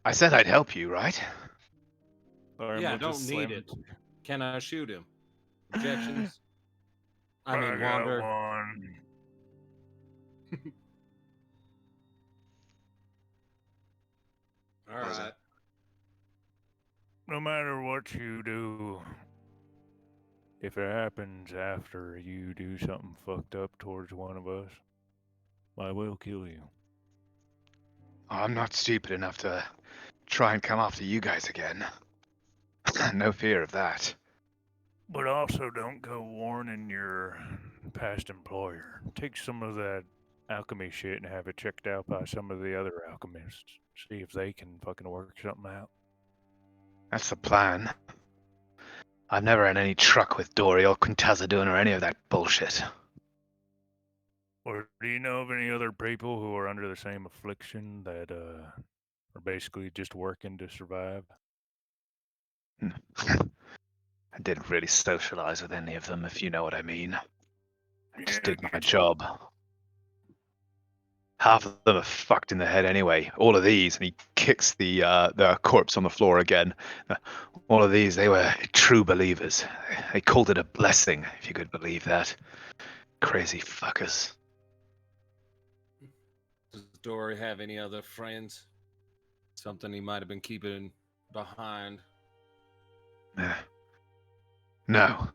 I said I'd help you, right? Lurium Yeah, will don't just need slam it. Can I shoot him? Objections? I mean, got Wander. one. All right. No matter what you do, if it happens after you do something fucked up towards one of us, I will kill you. I'm not stupid enough to try and come after you guys again. No fear of that. But also don't go warning your past employer. Take some of that alchemy shit and have it checked out by some of the other alchemists. See if they can fucking work something out. That's the plan. I've never had any truck with Dory or Quintazadun or any of that bullshit. Or do you know of any other people who are under the same affliction that are basically just working to survive? I didn't really socialize with any of them, if you know what I mean. I just Yeah, did my get you. job. Half of them are fucked in the head anyway. All of these, and he kicks the corpse on the floor again. All of these, they were true believers. They called it a blessing, if you could believe that. Crazy fuckers. Does Dory have any other friends? Something he might have been keeping behind? No.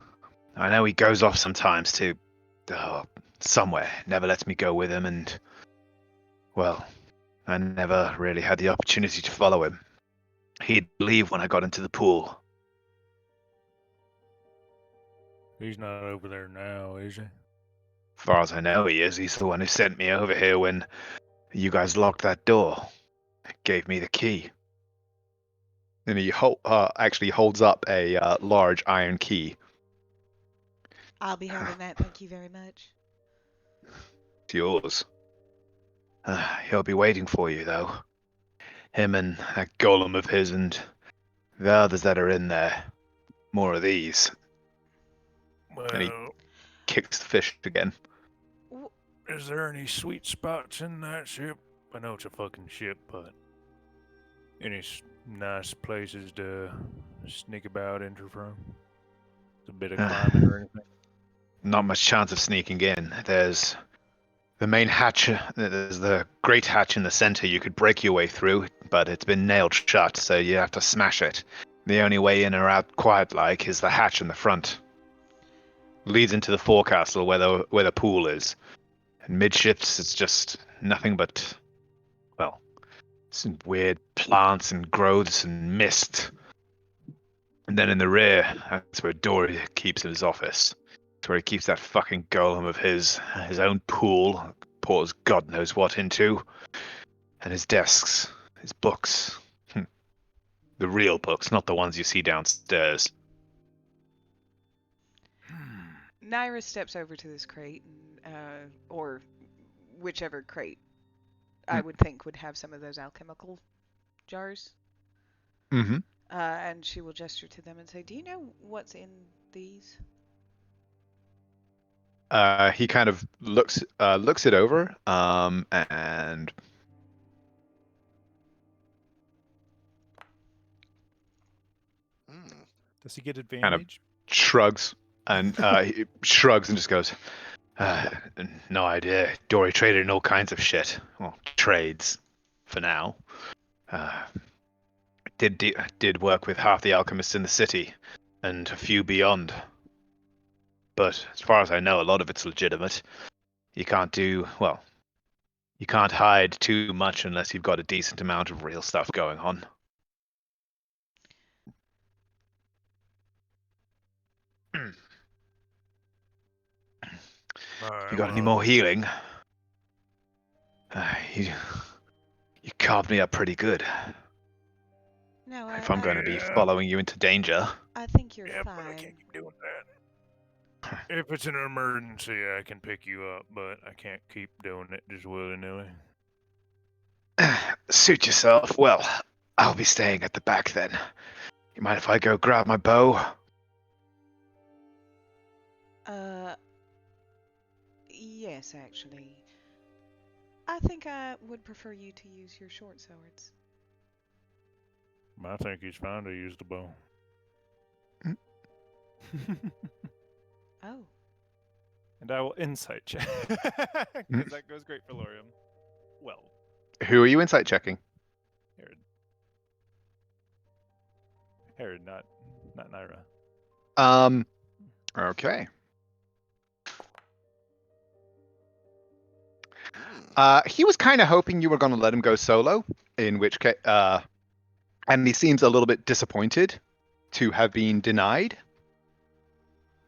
I know he goes off sometimes to somewhere. Never lets me go with him, and well, I never really had the opportunity to follow him. He'd leave when I got into the pool. He's not over there now, is he? As far as I know, he is. He's the one who sent me over here when you guys locked that door. Gave me the key. And he actually holds up a large iron key. I'll be having that, thank you very much. It's yours. He'll be waiting for you, though. Him and that golem of his and the others that are in there. More of these. And he Well, kicks the fish again. is there any sweet spots in that ship? I know it's a fucking ship, but any nice places to sneak about into from? It's a bit of climbing or anything? Not much chance of sneaking in. There's the main hatch, there's the great hatch in the center you could break your way through, but it's been nailed shut, so you have to smash it. The only way in or out quiet-like is the hatch in the front. Leads into the forecastle where the pool is. And midships, it's just nothing but, well, some weird plants and growths and mist. And then in the rear, that's where Dory keeps his office. It's where he keeps that fucking golem of his own pool, pours God knows what into, and his desks, his books. The real books, not the ones you see downstairs. Naira steps over to this crate, and, or whichever crate I would think would have some of those alchemical jars. Mm-hmm. And she will gesture to them and say, "Do you know what's in these?" He kind of looks it over, and Hmm. Does he get kind of advantage? shrugs he shrugs and just goes, "No idea. Dory traded in all kinds of shit. Well, trades, for now. Uh, did work with half the alchemists in the city, and a few beyond. But as far as I know, a lot of it's legitimate. You can't hide too much unless you've got a decent amount of real stuff going on." You got any more healing? You carved me up pretty good. No, If I'm going to be following you into danger. I think you're Yeah, but I fine. can't keep doing that. If it's an emergency, I can pick you up, but I can't keep doing it just willy-nilly. Suit yourself. Well, I'll be staying at the back then. You mind if I go grab my bow? Yes, actually. I think I would prefer you to use your short swords. I think he's fine to use the bow. Oh. And I will insight check. Because that goes great for Lorium. Well, Who are you insight checking? Herod, not Naira. Okay. He was kind of hoping you were going to let him go solo, in which case, and he seems a little bit disappointed to have been denied.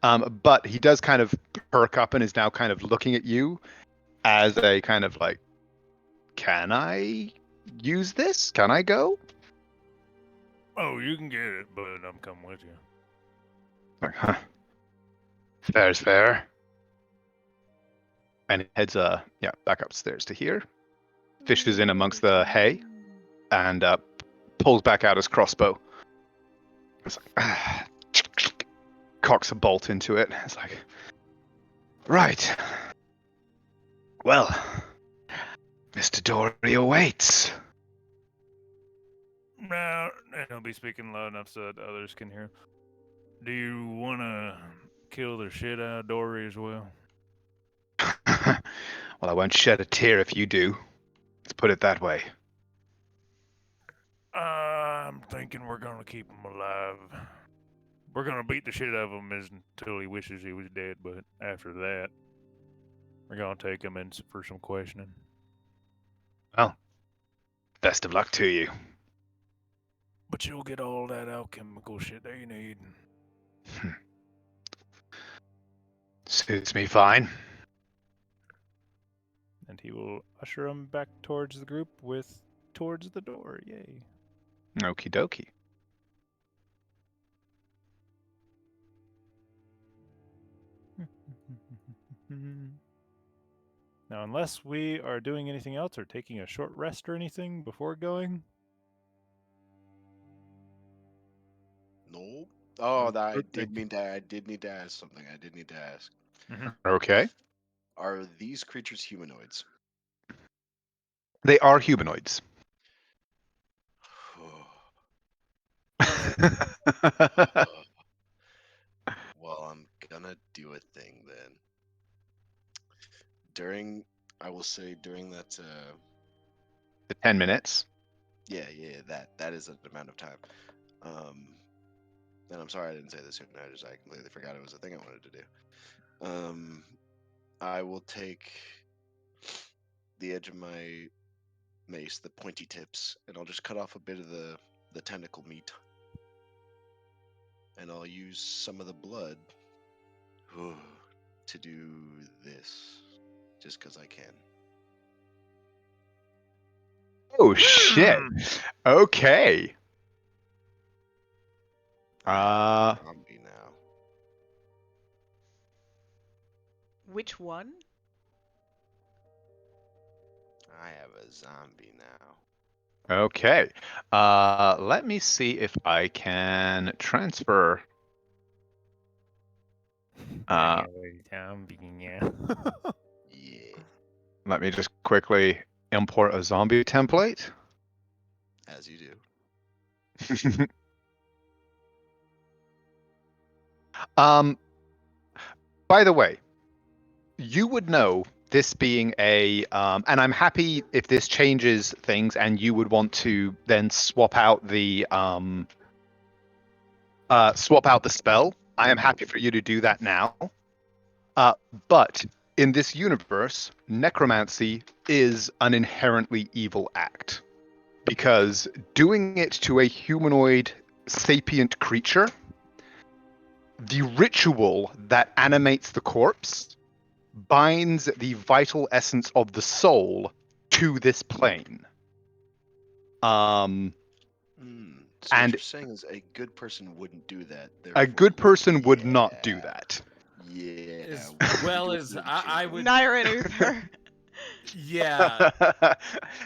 But he does kind of perk up and is now kind of looking at you as a kind of like, can I use this? Can I go? Oh, you can get it, but I'm coming with you. Like, huh. Fair is fair. And he heads back upstairs to here. Fishes in amongst the hay and pulls back out his crossbow. It's like, cocks a bolt into it. It's like, right. Well, Mr. Dory awaits. Now, and he'll be speaking loud enough so that others can hear. Do you want to kill the shit out of Dory as well? Well, I won't shed a tear if you do. Let's put it that way. I'm thinking we're gonna keep him alive. We're gonna beat the shit out of him until he wishes he was dead, but after that, we're gonna take him in for some questioning. Well, best of luck to you. But you'll get all that alchemical shit that you need. Suits me fine. And he will usher him back towards the group towards the door. Yay. Okie dokie. Now, unless we are doing anything else or taking a short rest or anything before going. Nope. Oh, I did need to ask something. I did need to ask. Okay. Are these creatures humanoids? They are humanoids. Well, I'm gonna do a thing then. I will say during that, The 10 minutes. yeah, that is an amount of time. And I'm sorry I didn't say this sooner. I completely forgot it was a thing I wanted to do. I will take the edge of my mace, the pointy tips, and I'll just cut off a bit of the tentacle meat. and I'll use some of the blood to do this, just because I can. Oh shit. Okay. Zombie now. Which one? I have a zombie now. Okay. Let me see if I can transfer. Yeah. Yeah, Let me just quickly import a zombie template. as you do. By the way, you would know this being and I'm happy if this changes things and you would want to then swap out the spell. I am happy for you to do that now. But in this universe, necromancy is an inherently evil act because doing it to a humanoid sapient creature, the ritual that animates the corpse binds the vital essence of the soul to this plane. So And what you're saying is a good person wouldn't do that. a good person would not yeah, do that. Yeah. As we well do it as for the I children. would. Naira and Uther. Yeah.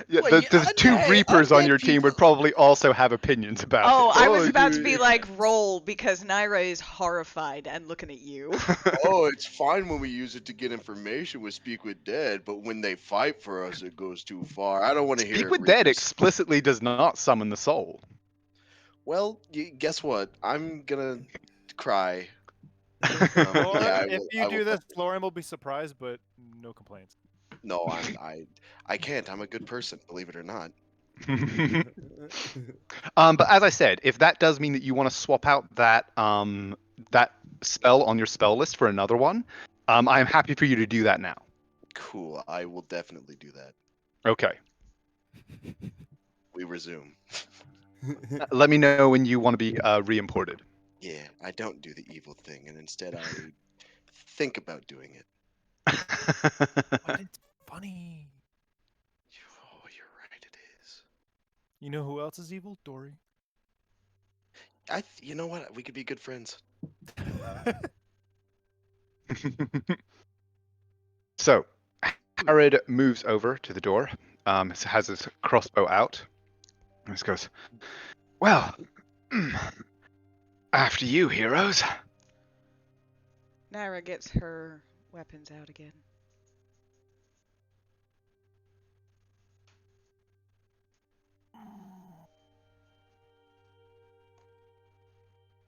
Yeah, Well, the two Reapers on undead your team would people- probably also have opinions about Oh, it. I was about to be dude. like, roll, because Naira is horrified and looking at you. Oh, it's fine when we use it to get information with Speak with Dead, but when they fight for us, it goes too far. I don't want to hear Speak it. with Dead Reapers. explicitly does not summon the soul. Well, guess what? I'm gonna cry. Or Yeah, if you I will do this, definitely- Florian will be surprised, but no complaints. No, I can't. I'm a good person, believe it or not. But as I said, if that does mean that you want to swap out that spell on your spell list for another one, I am happy for you to do that now. Cool. I will definitely do that. Okay. We resume. Let me know when you want to be re-imported. Yeah, I don't do the evil thing, and instead I think about doing it. But it's funny. Oh, you're right. It is. You know who else is evil? Dory. You know what? We could be good friends. So, Harrod moves over to the door, has his crossbow out, and just goes, "Well, after you, heroes." Naira gets her weapons out again.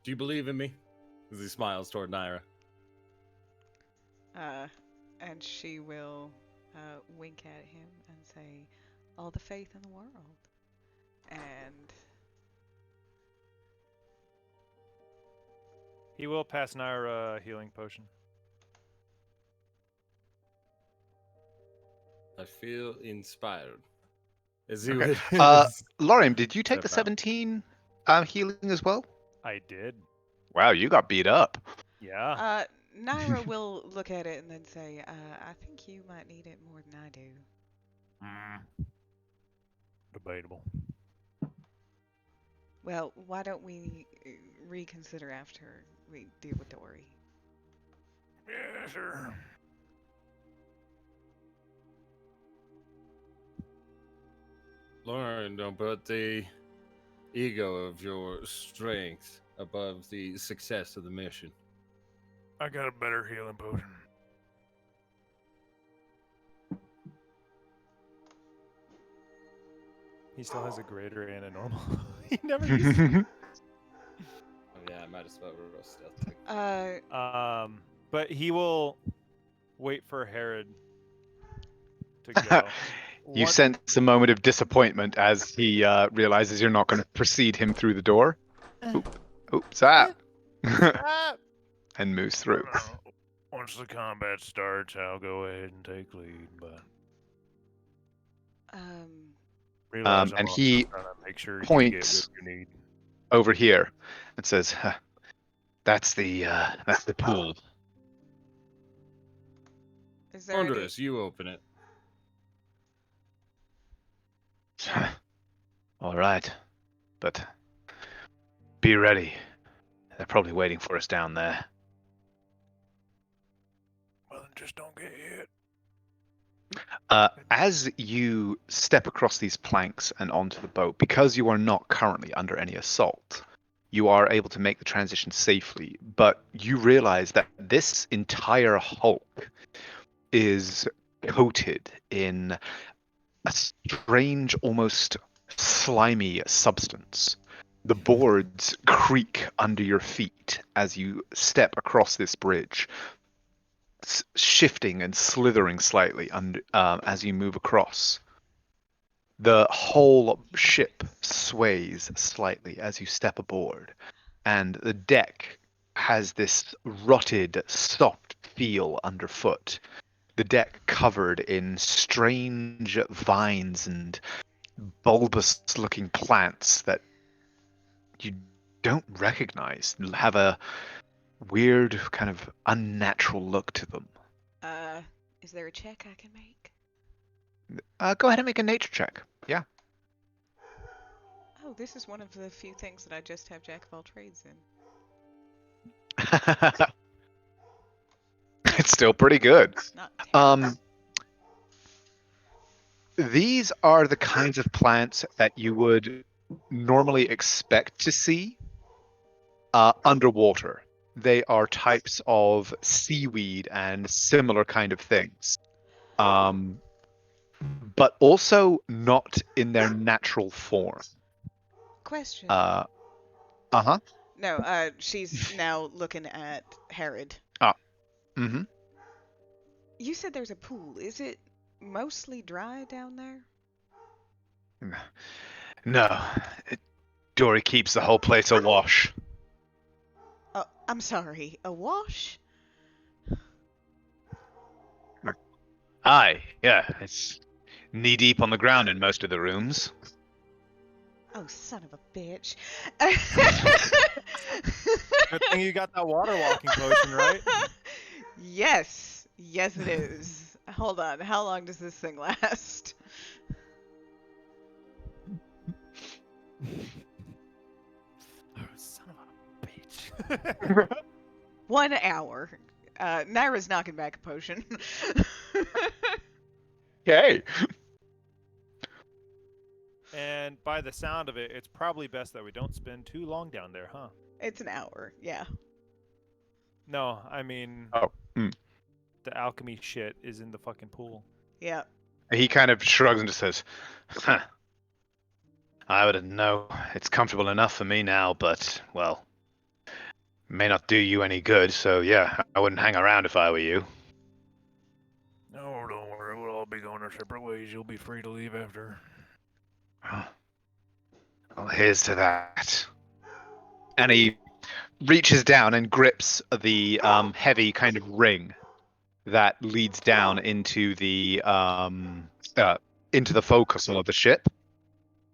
Do you believe in me? As he smiles toward Naira. And she will wink at him and say, all the faith in the world. And He will pass Naira a healing potion. I feel inspired. As he Okay. would. Lorium, did you take the Step out. 17 healing as well? I did. Wow, you got beat up. Yeah. Naira will look at it and then say, I think you might need it more than I do. Debatable. Well, why don't we reconsider after we deal with Dory? Yeah, sure. Lauren, don't put the ego of your strength above the success of the mission. I got a better healing potion. He still has a greater and a normal. He never uses. Oh, yeah, I might as well roll stealth. But he will wait for Herod to go. You Once- sense a moment of disappointment as he realizes you're not going to precede him through the door. Oops, and moves through. Once the combat starts, I'll go ahead and take lead. But realize I'm and also he trying to make sure you get points what you need. over here and says, That's the pool. Is there any... Ponderous, you open it. All right, but be ready. They're probably waiting for us down there. Well, then just don't get hit. As you step across these planks and onto the boat, because you are not currently under any assault, you are able to make the transition safely. But you realize that this entire hulk is coated in a strange, almost slimy substance. The boards creak under your feet as you step across this bridge, shifting and slithering slightly as you move across. The whole ship sways slightly as you step aboard, and the deck has this rotted, soft feel underfoot. The deck covered in strange vines and bulbous-looking plants that you don't recognize, have a weird, kind of unnatural look to them. Is there a check I can make? Go ahead and make a nature check. Yeah. Oh, this is one of the few things that I just have Jack of all trades in. It's still pretty good. Not terrible. These are the kinds of plants that you would normally expect to see underwater. They are types of seaweed and similar kind of things. But also not in their natural form. Question. Uh-huh. No, she's now looking at Herod. Mm-hmm. You said there's a pool. Is it mostly dry down there? No. Dory keeps the whole place awash. Oh, I'm sorry. A wash? Aye, yeah. It's knee-deep on the ground in most of the rooms. Oh, son of a bitch. Good thing you got that water walking potion, right? Yes. Yes, it is. Hold on. How long does this thing last? Oh, son of a bitch. 1 hour. Naira's knocking back a potion. Okay. And by the sound of it, it's probably best that we don't spend too long down there, huh? It's an hour, yeah. No, I mean, the alchemy shit is in the fucking pool. Yeah. He kind of shrugs and just says, huh. I wouldn't know. It's comfortable enough for me now, but, well, may not do you any good, so yeah, I wouldn't hang around if I were you. No, don't worry. We'll all be going our separate ways. You'll be free to leave after. Well, here's to that. And he reaches down and grips the heavy kind of ring that leads down into the forecastle of the ship.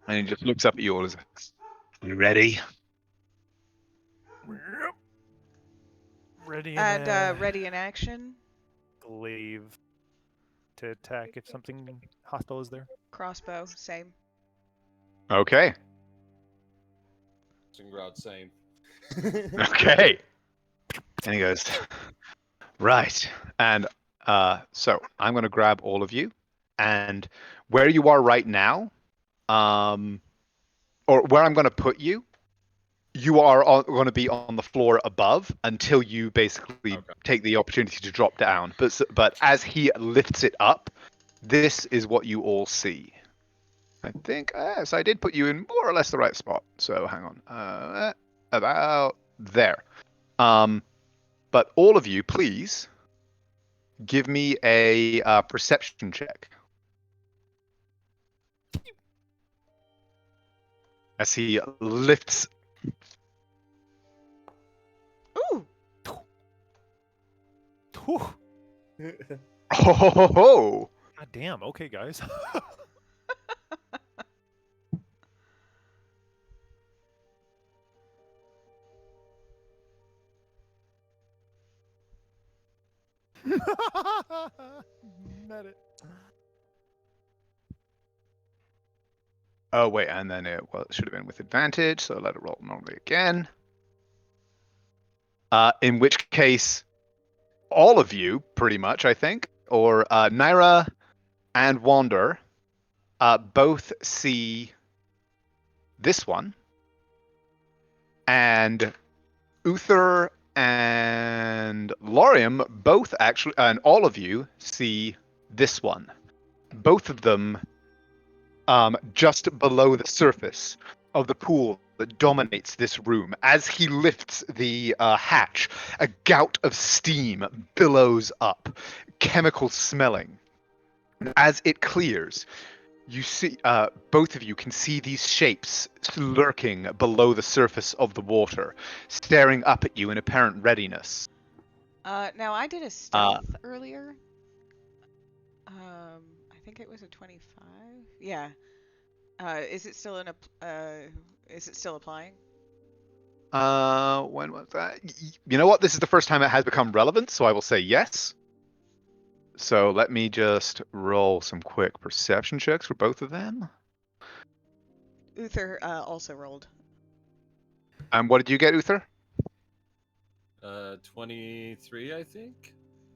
And he just looks up at you all as, you ready? Yep. Ready And ready in action. Glaive to attack if something hostile is there. Crossbow, same. Okay. Singrod, same. Okay. And he goes, right. And so I'm going to grab all of you. And where you are right now, or where I'm going to put you, you are going to be on the floor above until you basically take the opportunity to drop down. But as he lifts it up, this is what you all see. I think, yes, I did put you in more or less the right spot. So hang on. About there. But all of you, please, give me a perception check. As he lifts. Ooh! Whew. Oh! God damn. Okay, guys. Met it. Oh wait, and then it should have been with advantage, so let it roll normally again. In which case, all of you, pretty much, I think, or Naira and Wander, both see this one, and Uther and Lorium both actually, and all of you see this one. Both of them just below the surface of the pool that dominates this room. As he lifts the hatch, a gout of steam billows up, chemical smelling. As it clears, you see, both of you can see these shapes lurking below the surface of the water, staring up at you in apparent readiness. Now I did a stealth earlier. I think it was a 25. Yeah. Is it still is it still applying? When was that? You know what? This is the first time it has become relevant, so I will say yes. So let me just roll some quick perception checks for both of them. Uther also rolled. And what did you get, Uther? 23, I think.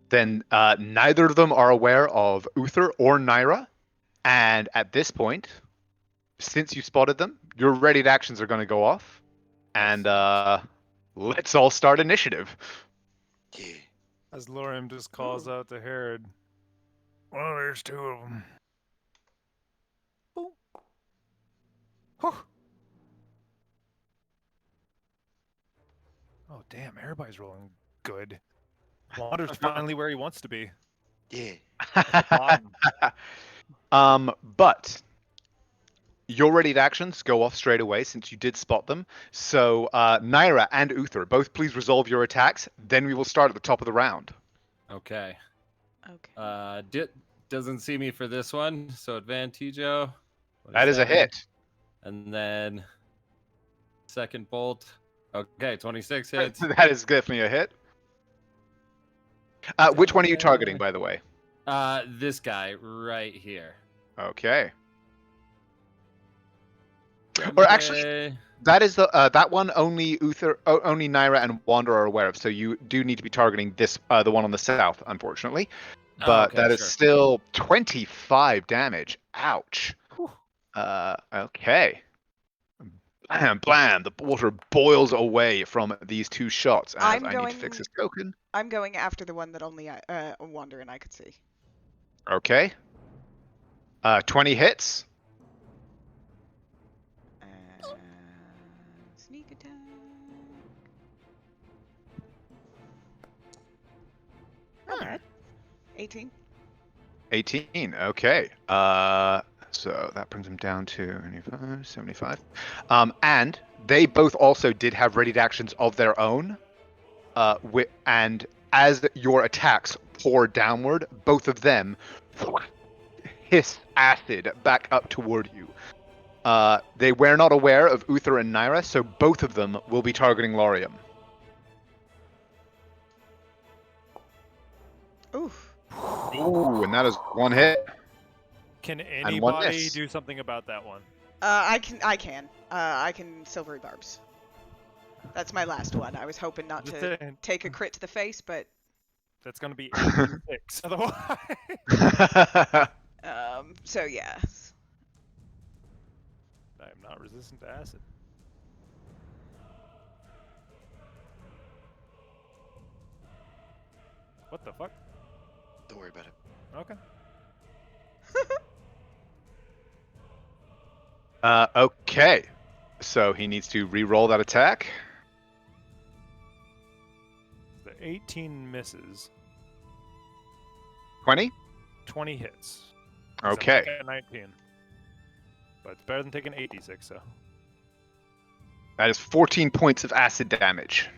Then neither of them are aware of Uther or Naira. And at this point, since you spotted them, your readied actions are going to go off. And let's all start initiative. Yeah. As Lorium just calls out to Herod. Well, there's two of them. Oh, damn, everybody's rolling good. Wander's finally where he wants to be. Yeah. But your readied actions go off straight away since you did spot them. So Naira and Uther, both please resolve your attacks. Then we will start at the top of the round. Okay. Okay. Doesn't see me for this one, so advantage-o. That is a 27. hit. And then second bolt. Okay, 26 hits. That is definitely a hit. Which one are you targeting, by the way? This guy right here. Okay. Or actually, that is that one only only Naira and Wander are aware of. So you do need to be targeting this, the one on the south, unfortunately. But okay, that is sure. still 25 damage. Ouch. Okay. Blam, blam. The water boils away from these two shots. As I need to fix this token. I'm going after the one that only Wander and I could see. Okay. 20 hits. Sneak attack. Not bad. 18. 18. Okay. So that brings them down to 75. And they both also did have readied actions of their own. And as your attacks pour downward, both of them hiss acid back up toward you. They were not aware of Uther and Naira, so both of them will be targeting Lorium. Oof. Ooh, and that is one hit. Can And one anybody miss. do something about that one? I can silvery barbs. That's my last one. I was hoping not Just to saying. take a crit to the face, but That's gonna be 86 otherwise. so yeah. I am not resistant to acid. What the fuck? Don't worry about it. Okay. Okay. So he needs to re-roll that attack. The 18 misses. 20? 20 hits. Okay. At 19. But it's better than taking 86, so. That is 14 points of acid damage.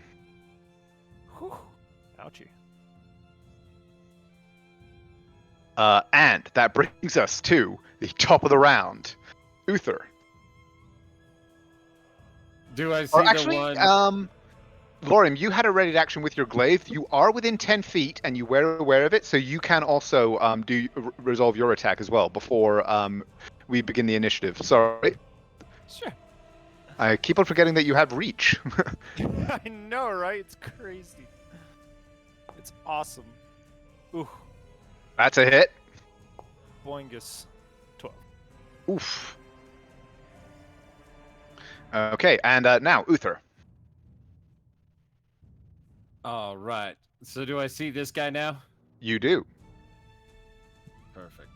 Whew. Ouchie. And that brings us to the top of the round. Uther. Do I see Or actually, the one? Lorium, you had a ready action with your glaive. You are within 10 feet, and you were aware of it, so you can also resolve your attack as well before we begin the initiative. Sorry. Sure. I keep on forgetting that you have reach. I know, right? It's crazy. It's awesome. Ooh, That's a hit. boingus. 12. Oof. Okay, and now, Uther. All right. So do I see this guy now? You do. Perfect.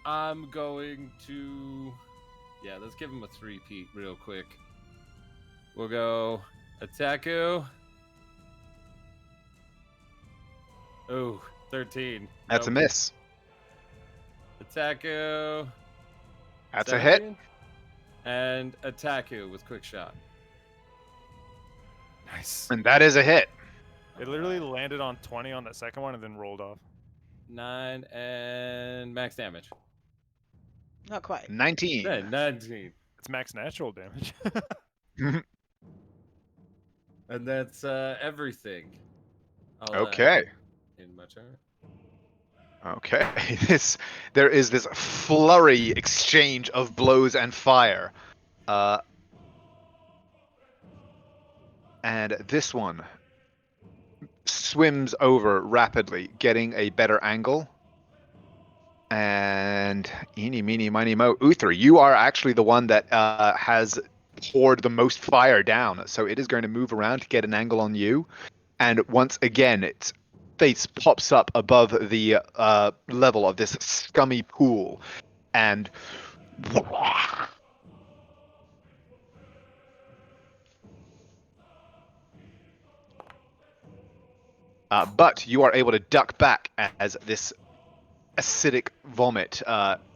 I'm going to... Yeah, let's give him a three-peat real quick. We'll go Attaku. Oh, 13. That's a Nope. miss. Attaku. That's a hit. 17. And Attaku with quick shot. Nice. And that is a hit. It literally landed on 20 on that second one and then rolled off. 9 and max damage. Not quite. 19. Yeah, 19. It's max natural damage. And that's everything. I'll, Okay. In my turn. Okay. There is this flurry exchange of blows and fire. And this one swims over rapidly, getting a better angle. And eeny, meeny, miny, mo. Uther, you are actually the one that has poured the most fire down. So it is going to move around to get an angle on you. And once again, its face pops up above the level of this scummy pool. And but you are able to duck back as this acidic vomit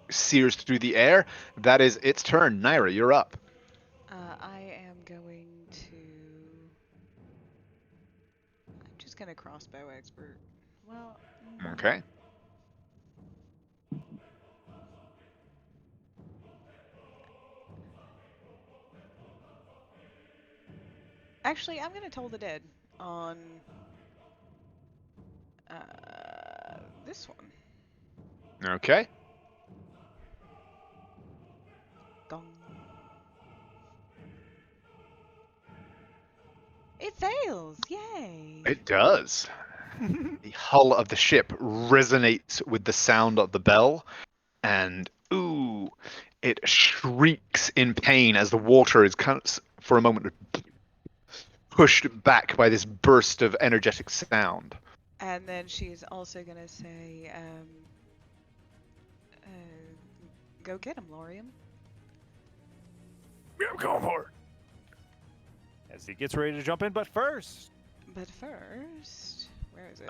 sears through the air. That is its turn. Naira, you're up. I am going to. I'm just gonna crossbow expert. Well. Okay. Actually, I'm gonna toll the dead on this one. Okay. Gong. It fails! Yay! It does. The hull of the ship resonates with the sound of the bell, and ooh, it shrieks in pain as the water is kind of, for a moment, pushed back by this burst of energetic sound. And then she's also gonna say, go get him, Lorium. Yeah, I'm going for it. As he gets ready to jump in, but first. But first, where is it?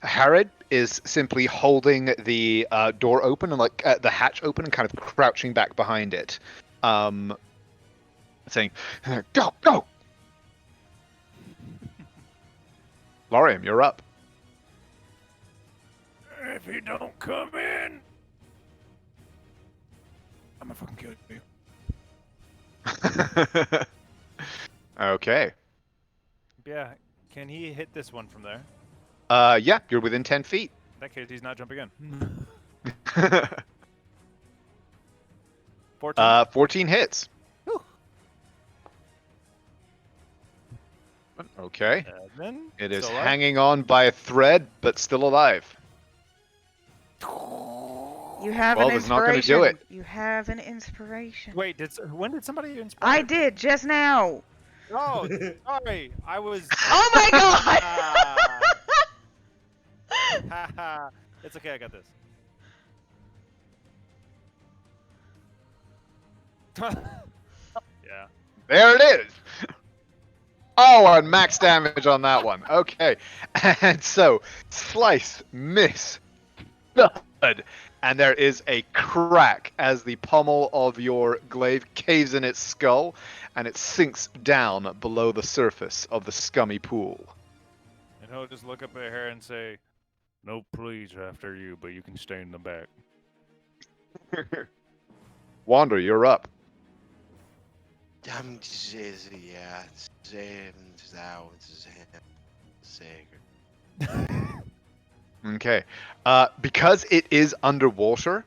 Harrod is simply holding the door open and the hatch open and kind of crouching back behind it, saying, "Go, go!" Lorium, you're up. If you don't come in, I'm gonna fucking kill you. Okay. Yeah, can he hit this one from there? Yeah, you're within 10 feet. In that case, he's not jumping in. 14. 14 hits. Whew. Okay. Then It is still alive? hanging on by a thread, but still alive. You have Well, an it's not gonna inspiration. do it. You have an inspiration. Wait, when did somebody inspire? I did just now. Oh, sorry. I was. Oh my god! It's okay. I got this. Yeah. There it is. Oh, and max damage on that one. Okay. And so, slice, miss, thud, and there is a crack as the pommel of your glaive caves in its skull, and it sinks down below the surface of the scummy pool. And he'll just look up at her and say, "No, please, after you, but you can stay in the back." Wander, you're up. I'm just, yeah, Okay. Because it is underwater,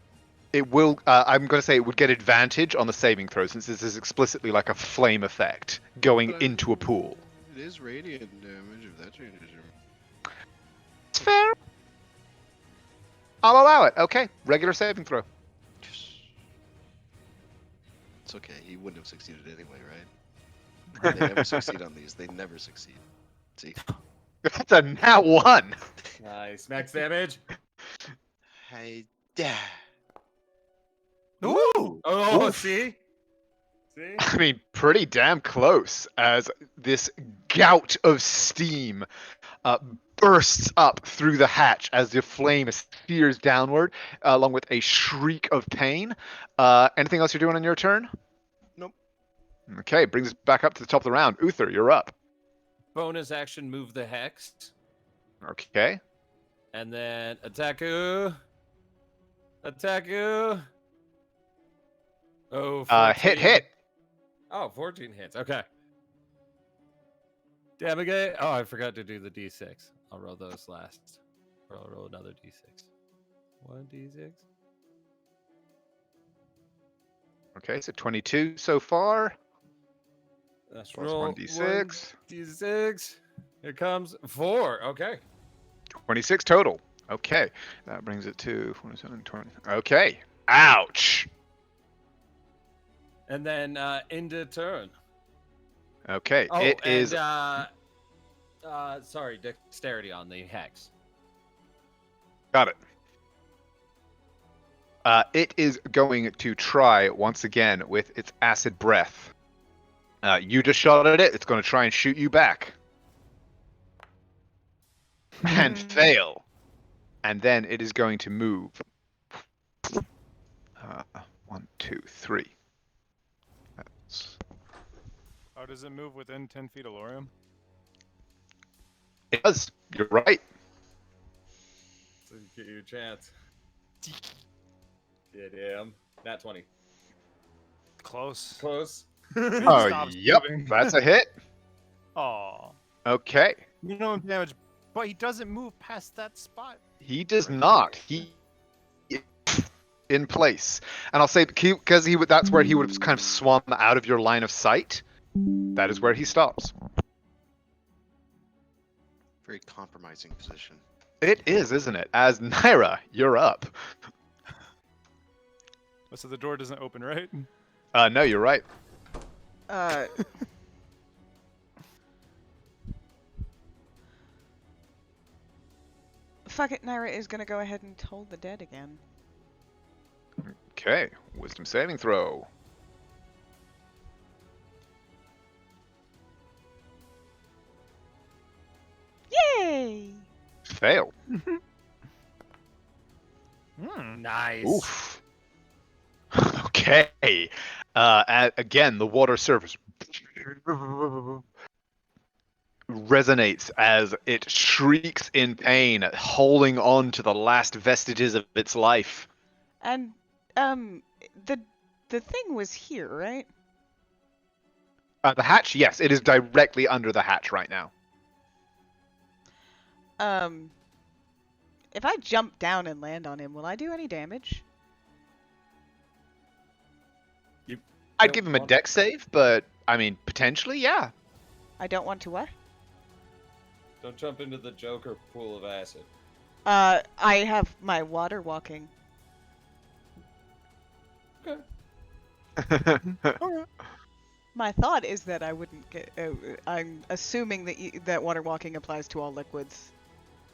it will. I'm going to say it would get advantage on the saving throw since this is explicitly like a flame effect going into a pool. It is radiant damage if that changes your. It's fair. I'll allow it. Okay. Regular saving throw. It's okay. He wouldn't have succeeded anyway, right? They never succeed on these. They never succeed. See? That's a nat 1. Nice. Max damage. Hey, yeah. Ooh. Oh, Oof. see? See? I mean, pretty damn close as this gout of steam bursts up through the hatch as the flame spears downward, along with a shriek of pain. Anything else you're doing on your turn? Nope. Okay, brings us back up to the top of the round. Uther, you're up. Bonus action, move the hex. Okay. And then attack you. Attack you. Oh, 14. Hit. Oh, 14 hits. Okay. Damage. Oh, I forgot to do the d6. I'll roll those last. Or I'll roll another d6. 1d6. Okay, so 22 so far. Let's Plus roll 1d6. 1d6. Here comes 4. Okay. 26 total. Okay, that brings it to 27, 20. Okay. Ouch. And then into turn. Okay, Oh, it and is. sorry, dexterity on the hex. Got it. It is going to try once again with its acid breath. You just shot at it. It's going to try and shoot you back. And fail. And then it is going to move. 1, 2, 3. That's... Oh, does it move within 10 feet of Lorium? It does. You're right. So you get your chance. Yeah, damn. Nat 20. Close. Close. Oh, Stops yep. moving. That's a hit. Aw. Okay. Minimum damage, but he doesn't move past that spot. He does not. He in place, and I'll say because that's where he would have kind of swum out of your line of sight. That is where he stops. Very compromising position. It is, isn't it? As Naira, you're up. Oh, so the door doesn't open, right? No, you're right. Fuck it, Naira is gonna go ahead and toll the dead again. Okay, wisdom saving throw. Yay! Fail. Nice. Oof. Okay. Again, the water surface resonates as it shrieks in pain, holding on to the last vestiges of its life. And the thing was here, right? The hatch, yes, it is directly under the hatch right now. If I jump down and land on him, will I do any damage? I'd give him a dex save, but I mean, potentially, yeah. I don't want to what? Don't jump into the Joker pool of acid. I have my water walking. Okay. My thought is that I wouldn't get. I'm assuming that that water walking applies to all liquids.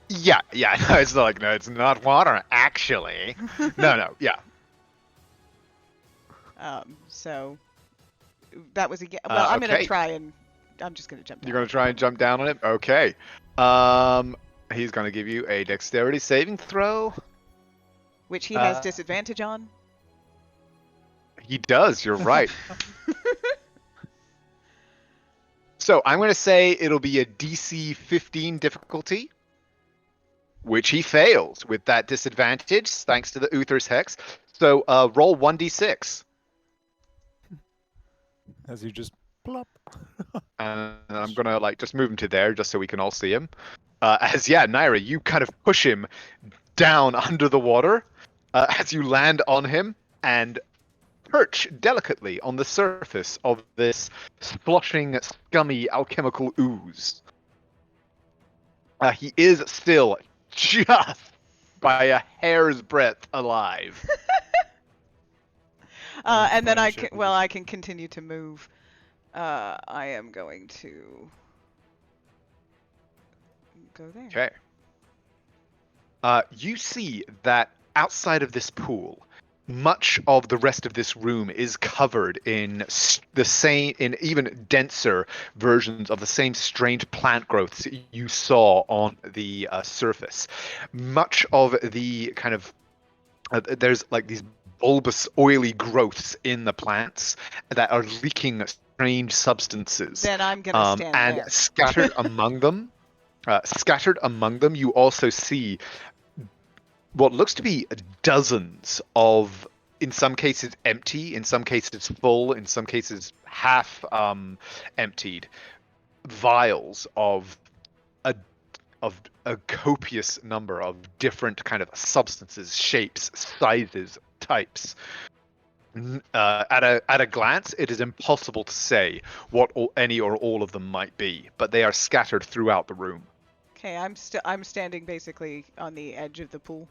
Yeah. No, it's like, no, it's not water, actually. No, yeah. So that was a. Well, I'm okay. gonna try and. I'm just gonna jump down. You're gonna try and jump down on him? Okay. He's gonna give you a dexterity saving throw. Which he has disadvantage on. He does, you're right. So I'm gonna say it'll be a DC 15 difficulty, which he fails with that disadvantage, thanks to the Uther's Hex. So roll 1d6. As you just Plop. And I'm gonna like just move him to there just so we can all see him. Naira, you kind of push him down under the water as you land on him and perch delicately on the surface of this sloshing, scummy alchemical ooze. He is still just by a hair's breadth alive. And then I Friendship can, is- I can continue to move. I am going to go there. Okay. You see that outside of this pool, much of the rest of this room is covered in in even denser versions of the same strange plant growths you saw on the surface. Much of the kind of there's like these bulbous, oily growths in the plants that are leaking strange substances. Then I'm gonna stand and there. scattered among them, you also see what looks to be dozens of, in some cases empty, in some cases full, in some cases half emptied vials of a copious number of different kind of substances, shapes, sizes, types. At a glance, it is impossible to say what any or all of them might be, but they are scattered throughout the room. Okay, I'm standing basically on the edge of the pool.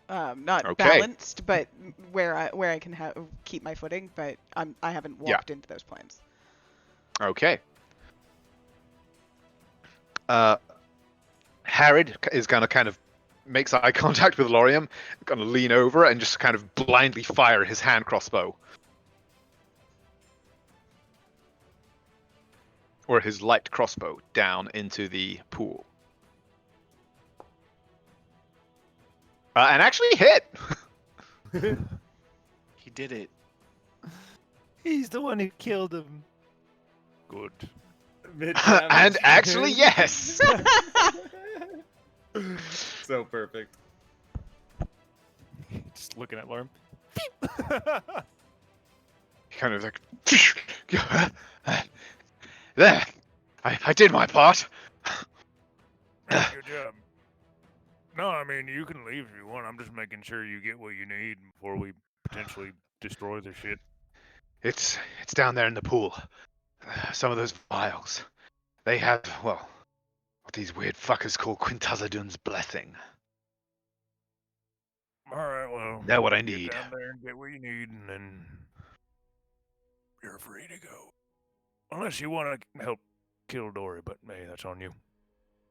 Not Okay. balanced, but where I can keep my footing, but I haven't walked into those plants. Okay. Harrod is gonna kind of makes eye contact with Lorium, gonna lean over and just kind of blindly fire his hand crossbow. Or his light crossbow down into the pool. And actually hit! He did it. He's the one who killed him. Good. And actually, yes! So perfect. Just looking at Lorm. Kind of like, there, I did my part. Good job. No, I mean, you can leave if you want. I'm just making sure you get what you need before we potentially destroy the shit. It's down there in the pool. Some of those vials, they have, well, what these weird fuckers call Quintazadun's blessing. All right, well, They're what I get need. down there and get what you need, and then you're free to go. Unless you want to help kill Dory, but hey, that's on you.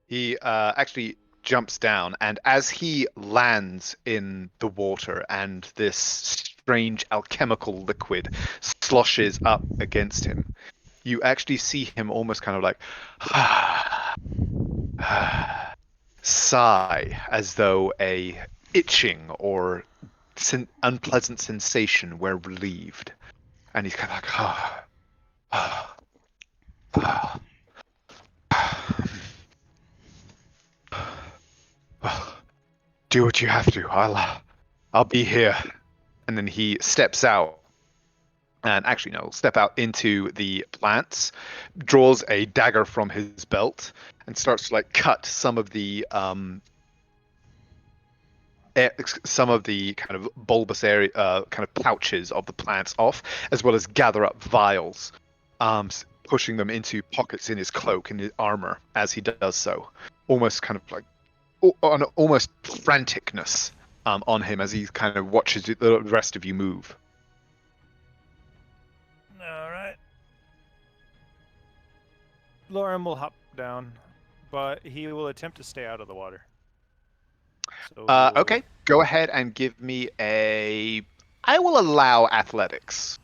He actually jumps down, and as he lands in the water and this strange alchemical liquid sloshes up against him, you actually see him almost kind of like sigh, as though a itching or unpleasant sensation were relieved, and he's kind of like do what you have to. I'll be here. And then he steps out, and actually no, step out into the plants, draws a dagger from his belt, and starts to like cut some of the kind of bulbous area, kind of pouches of the plants off, as well as gather up vials, pushing them into pockets in his cloak and his armor as he does so, almost kind of like on almost franticness on him as he kind of watches the rest of you move. All right. Lorem will hop down, but he will attempt to stay out of the water. So Okay, go ahead and give me a. I will allow athletics.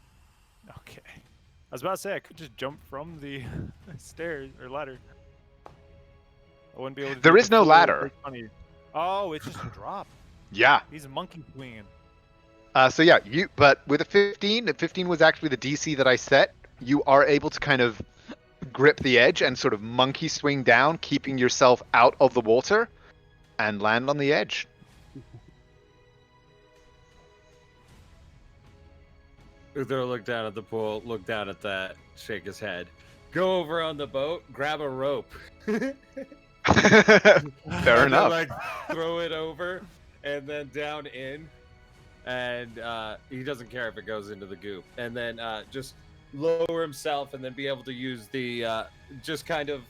Okay. I was about to say I could just jump from the stairs or ladder. I wouldn't be able to. There do is the no full ladder. Oh, it's just a drop. Yeah. He's a monkey queen. So yeah, but with a 15, the 15 was actually the DC that I set. You are able to kind of grip the edge and sort of monkey swing down, keeping yourself out of the water, and land on the edge. Uther look down at the pool, look down at that, shake his head. Go over on the boat, grab a rope. Fair And then, enough. like, throw it over, and then down in. And he doesn't care if it goes into the goop. And then just lower himself and then be able to use the, just kind of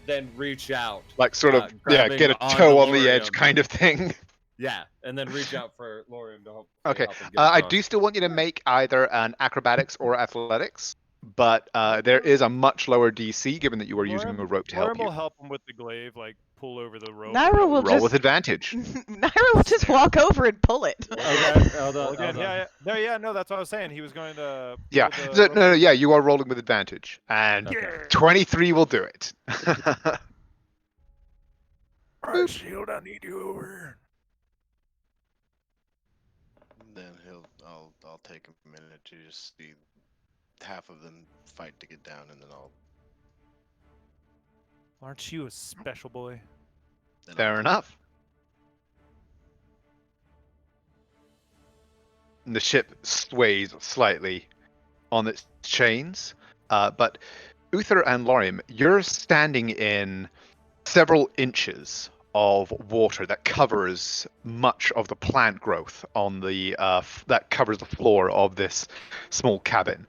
then reach out. Like sort of, grabbing get a onto toe on the edge Lorium. kind of thing. Yeah, and then reach out for Lorium to help. Okay, help him get I across. do still want you to make either an acrobatics or athletics, but there is a much lower DC given that you are using a rope to help Lorium will you. help him with the glaive, like pull over the rope. Naira will Roll just with advantage. Naira will just walk over and pull it. Okay, hold Well, on, again, hold on. yeah, no, that's what I was saying. He was going to. Yeah, pull the so, rope no, over. yeah, you are rolling with advantage, and Okay. 23 will do it. Alright, shield, I need you over. Then I'll take a minute to just see half of them fight to get down, and then I'll. Aren't you a special boy? Then Fair I'll, enough. And the ship sways slightly on its chains, but Uther and Lorium, you're standing in several inches of water that covers much of the plant growth on the that covers the floor of this small cabin.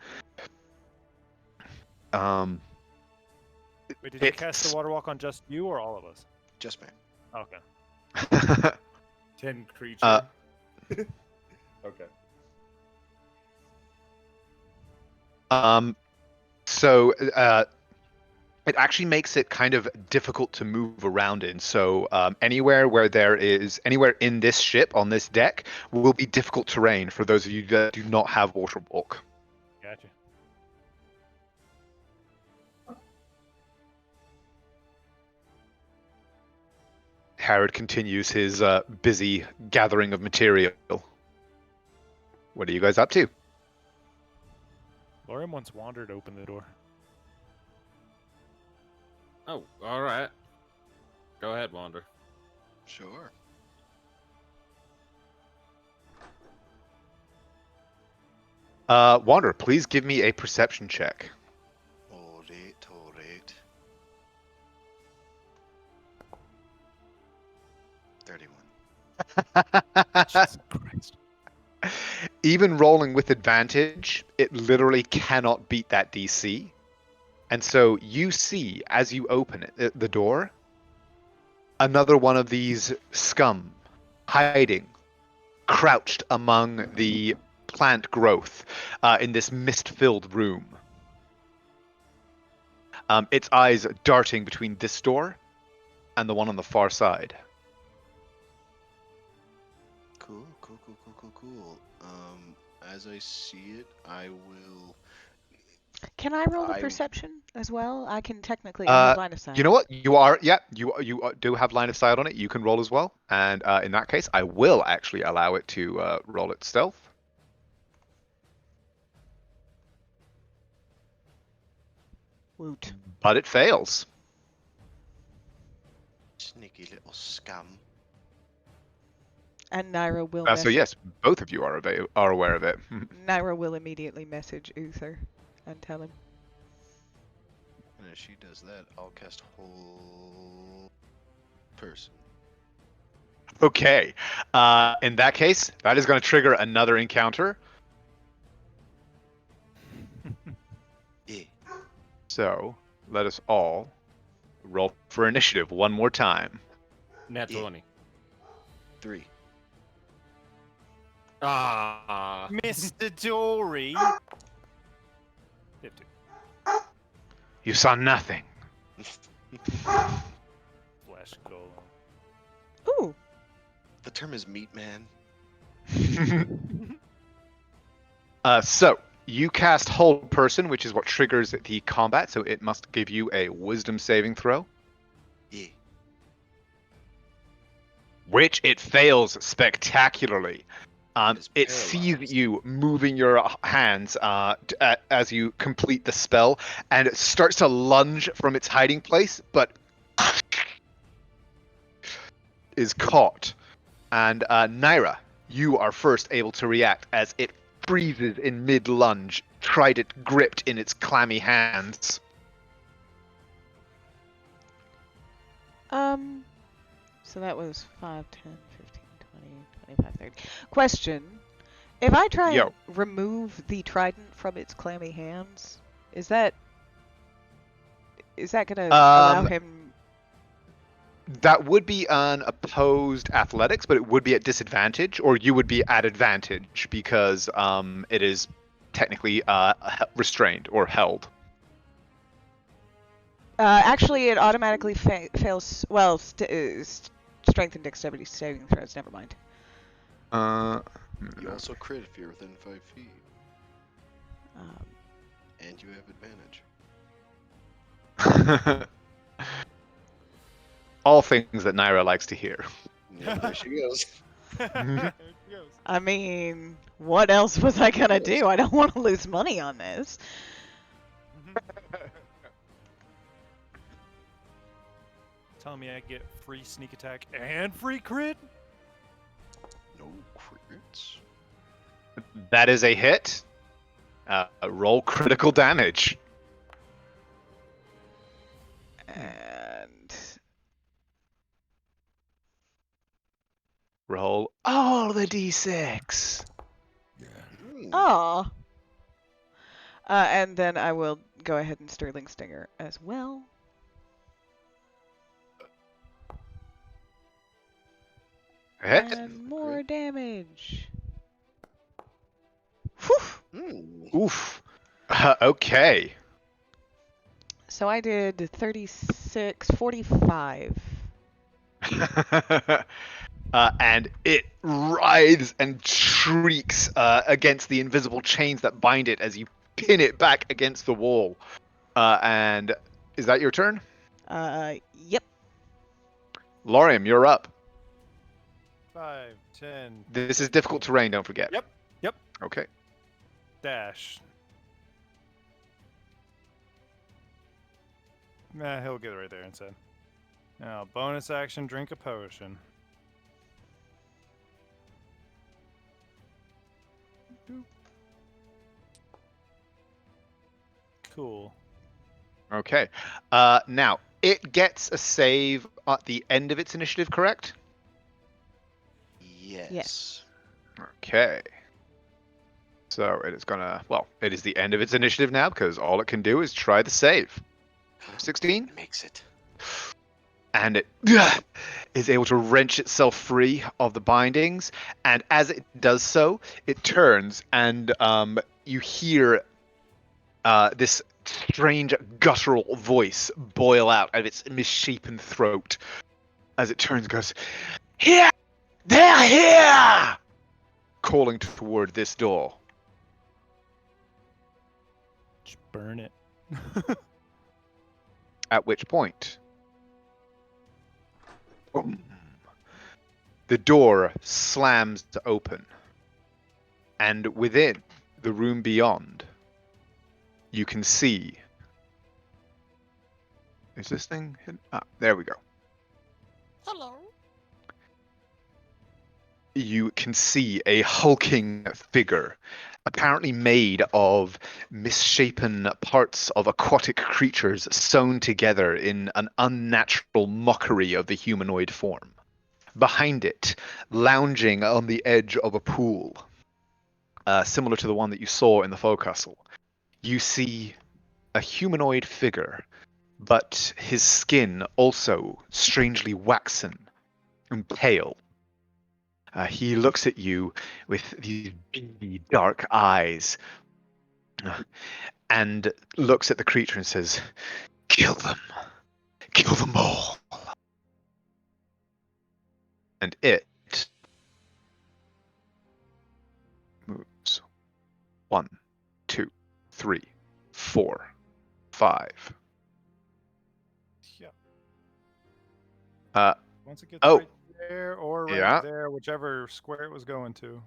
Wait, did you It's- cast the water walk on just you or all of us? Just me. Okay. 10 creature. Okay. So it actually makes it kind of difficult to move around in. So anywhere in this ship on this deck will be difficult terrain for those of you that do not have water walk. Gotcha. Harrod continues his busy gathering of material. What are you guys up to? Lorium once wandered open the door. Oh, all right. Go ahead, Wander. Sure. Wander, please give me a perception check. Alright. 31. Jesus Christ. Even rolling with advantage, it literally cannot beat that DC. And so you see, as you open it, the door, another one of these scum hiding, crouched among the plant growth in this mist-filled room. Its eyes darting between this door and the one on the far side. Cool. As I see it, I will. Can I roll the I- perception as well? I can technically I have line of sight. You know what? You do have line of sight on it. You can roll as well. And in that case, I will actually allow it to roll its stealth. Woot. But it fails. Sneaky little scum. And Naira will So message. yes, both of you are aware of it. Naira will immediately message Uther and tell him. And if she does that, I'll cast whole person. Okay. In that case, that is going to trigger another encounter. Yeah. So let us all roll for initiative one more time. Nat Yeah. 20. 3. Ah. Mr. Dory. 50. You saw nothing. Flesh golem. Ooh. The term is meat man. So you cast Hold Person, which is what triggers the combat. So it must give you a Wisdom saving throw, Yeah. which it fails spectacularly. It's It sees paralyzed. you moving your hands as you complete the spell, and it starts to lunge from its hiding place, but is caught. And Naira, you are first able to react as it freezes in mid-lunge, trident gripped in its clammy hands. So that was 5, 10, 15, 20, 25, 30. Question. If I try Yo. and remove the trident from its clammy hands, is that gonna allow him? That would be an opposed athletics, but it would be at disadvantage, or you would be at advantage because it is technically restrained or held. Actually, it automatically fails. Well, strength and dexterity saving throws. Never mind. You also crit if you're within 5 feet, Um, and you have advantage. All things that Naira likes to hear. Yeah, there she goes. There she goes. I mean, what else was I gonna do? I don't want to lose money on this. Telling me I get free sneak attack and free crit? No crits. That is a hit. Roll critical damage. And Roll all the d6. aw. And then I will go ahead and Sterling Stinger as well. Hit. And more damage. Whew. Oof. Okay. So I did 36, 45. And it writhes and shrieks against the invisible chains that bind it as you pin it back against the wall. And is that your turn? Yep. Lorium, you're up. 5, 10. This is difficult terrain, don't forget. Yep. Okay. Dash. Nah, he'll get it right there instead. Now, bonus action, drink a potion. Boop. Cool. Okay. Now, it gets a save at the end of its initiative, correct? Yes. Okay. So it is gonna, well, it is the end of its initiative now because all it can do is try the save. 16? Makes it. And it is able to wrench itself free of the bindings. And as it does so, it turns and you hear this strange guttural voice boil out of its misshapen throat as it turns and goes, "Here! They're here!" calling toward this door. Just burn it. At which point, boom, the door slams open, and within the room beyond, you can see. Is this thing hidden? Ah, there we go. Hello. You can see a hulking figure, apparently made of misshapen parts of aquatic creatures sewn together in an unnatural mockery of the humanoid form. Behind it, lounging on the edge of a pool, similar to the one that you saw in the forecastle, you see a humanoid figure, but his skin also strangely waxen and pale. He looks at you with these beady, dark eyes and looks at the creature and says, "Kill them. Kill them all." And it moves. 1, 2, 3, 4, 5. Yeah. Once it gets oh. right there or right Yeah. there, whichever square it was going to.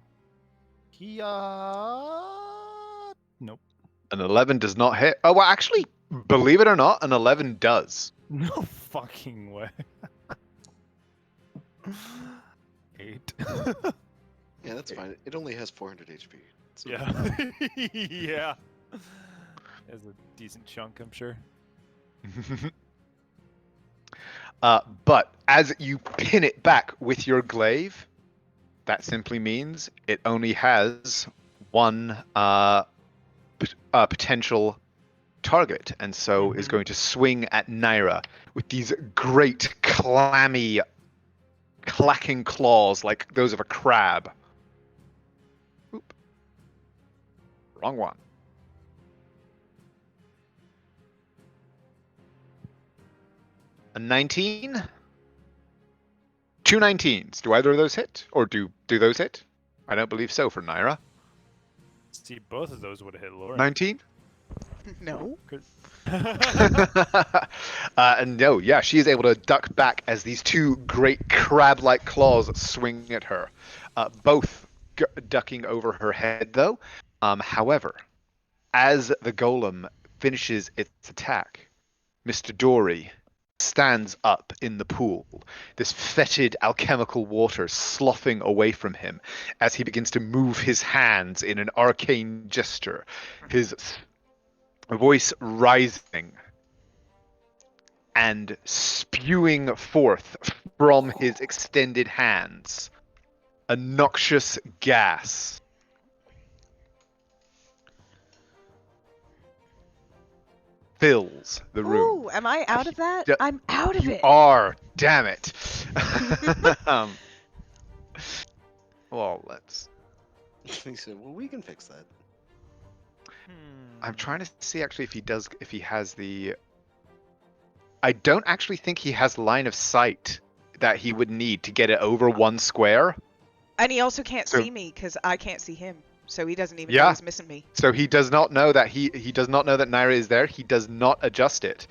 Nope. An 11 does not hit. Oh, well, actually, believe it or not, an 11 does. No fucking way. 8. Yeah, that's fine. It only has 400 HP. Yeah. Yeah. There's a decent chunk, I'm sure. But as you pin it back with your glaive, that simply means it only has one potential target, and so is going to swing at Naira with these great clammy, clacking claws like those of a crab. Oop. Wrong one. A 19? Two 19s. Do either of those hit? Or do those hit? I don't believe so for Naira. See, both of those would have hit Lauren. 19? No. And no, yeah, she is able to duck back as these two great crab-like claws swing at her. Both ducking over her head, though. However, as the golem finishes its attack, Mr. Dory stands up in the pool, this fetid alchemical water sloughing away from him as he begins to move his hands in an arcane gesture, his voice rising and spewing forth from his extended hands a noxious gas. Fills the room. Ooh, am I out of that? Yeah, I'm out of You it. are, damn it. Well, let's. He said, "Well, we can fix that." I'm trying to see actually if he has the. I don't actually think he has line of sight that he would need to get it over one square. And he also can't So- see me because I can't see him, so he doesn't even Yeah. know he's missing me. So he does not know that he does not know that Naira is there. He does not adjust it.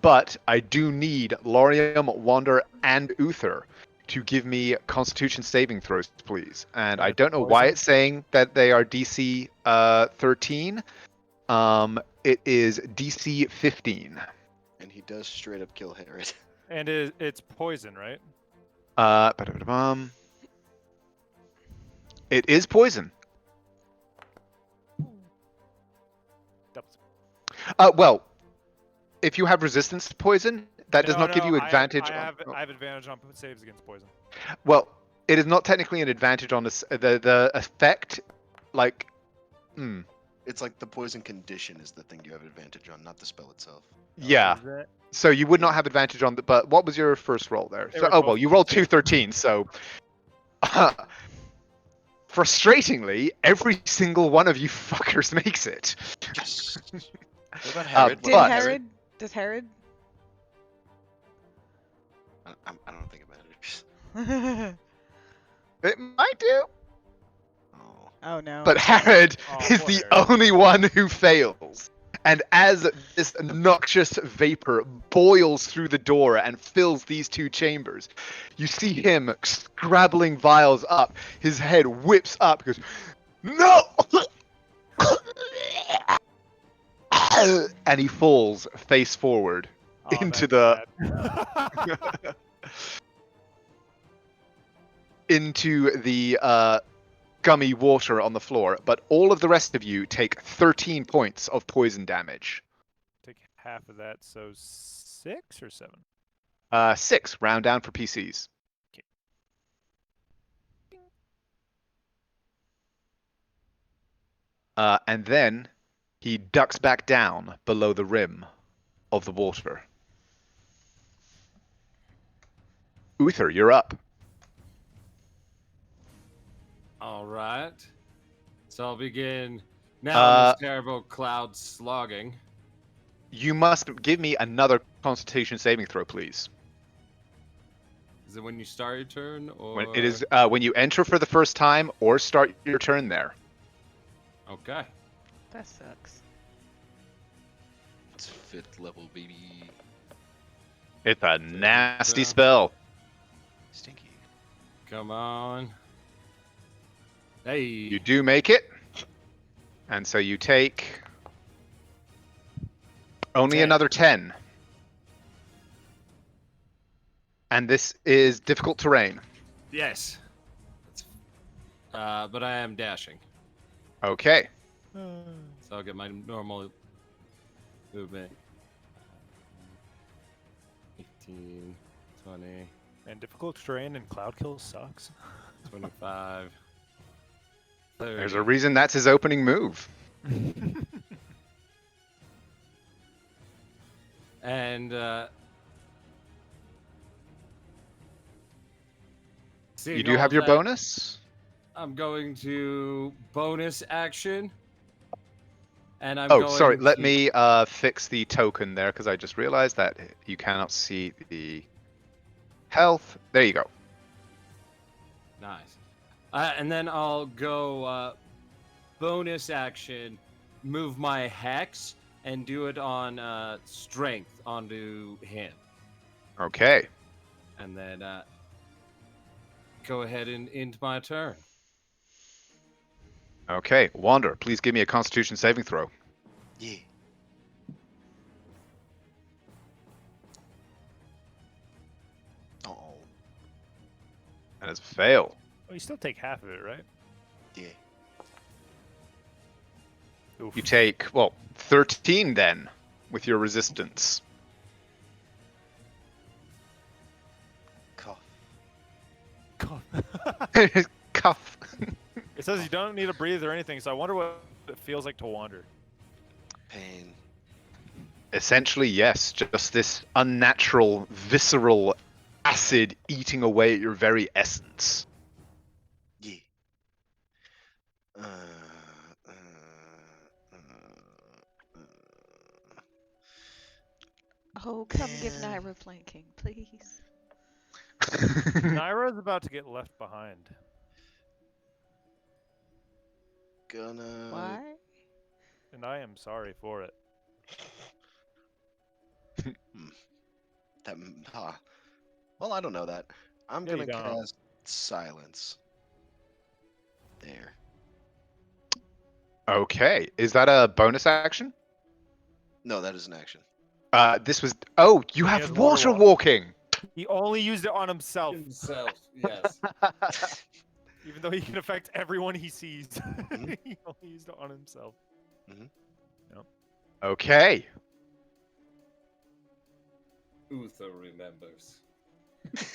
But I do need Laurium, Wander, and Uther to give me Constitution saving throws, please. And I don't know why Poison? it's saying that they are DC 13. It is DC 15. And he does straight up kill Herod. And it's poison, right? Ba-da-ba-da-bum. It is poison. Well, if you have resistance to poison, that does not give you advantage. I have advantage on saves against poison. Well, it is not technically an advantage on the effect. Like, It's like the poison condition is the thing you have advantage on, not the spell itself. yeah. Is that- So you would not have advantage on the. But what was your first roll there? They So, were oh well, both you rolled 13. 2 13s. So, frustratingly, every single one of you fuckers makes it. Yes. What about Herod? Herod? Did But- Herod? Does Herod? I don't think it matters. It might do. Oh. Oh no. But Herod Oh, is poor the Herod. only one who fails. And as this noxious vapor boils through the door and fills these two chambers, you see him scrabbling vials up. His head whips up, goes, "No!" And he falls face forward Oh, into that's the bad. into the gummy water on the floor. But all of the rest of you take 13 points of poison damage. Take half of that, so 6 or 7? 6, round down for PCs. Okay. And then he ducks back down below the rim of the water. Uther, you're up. All right. So I'll begin now on this terrible cloud slogging. You must give me another Constitution saving throw, please. Is it when you start your turn, or When it is when you enter for the first time or start your turn there. Okay. That sucks. It's 5th level, baby. It's a nasty so. spell. Stinky. Come on. Hey. You do make it. And so you take only 10. another 10. And this is difficult terrain. Yes. But I am dashing. Okay. So I'll get my normal movement. 15, 20, And difficult terrain and cloud kill sucks. 25, 30. There's a reason that's his opening move. And You seeing do all have your that, bonus? I'm going to bonus action. And I'm Oh, going sorry. Let to- me fix the token there because I just realized that you cannot see the health. There you go. Nice. And then I'll go bonus action, move my hex, and do it on strength onto him. Okay. And then go ahead and into my turn. Okay. Wander, please give me a Constitution saving throw. Yeah. Oh. That is a fail. Well, you still take half of it, right? Yeah. Oof. You take, well, 13 then with your resistance. Cough. Cuff. It says you don't need to breathe or anything, so I wonder what it feels like to wander. Pain. Essentially, yes. Just this unnatural, visceral acid eating away at your very essence. Yeah. Uh, Oh, come give Yeah. Naira flanking, please. Naira's about to get left behind. Gonna. Why? And I am sorry for it. That. Well, I don't know that. I'm Yeah, you gonna don't. cast silence. There. Okay. Is that a bonus action? No, that is an action. This was. Oh, you He have has water water walking. He only used it on himself, Himself, yes. even though he can affect everyone he sees. Mhm. He only used it on himself. Okay. Uther remembers. Is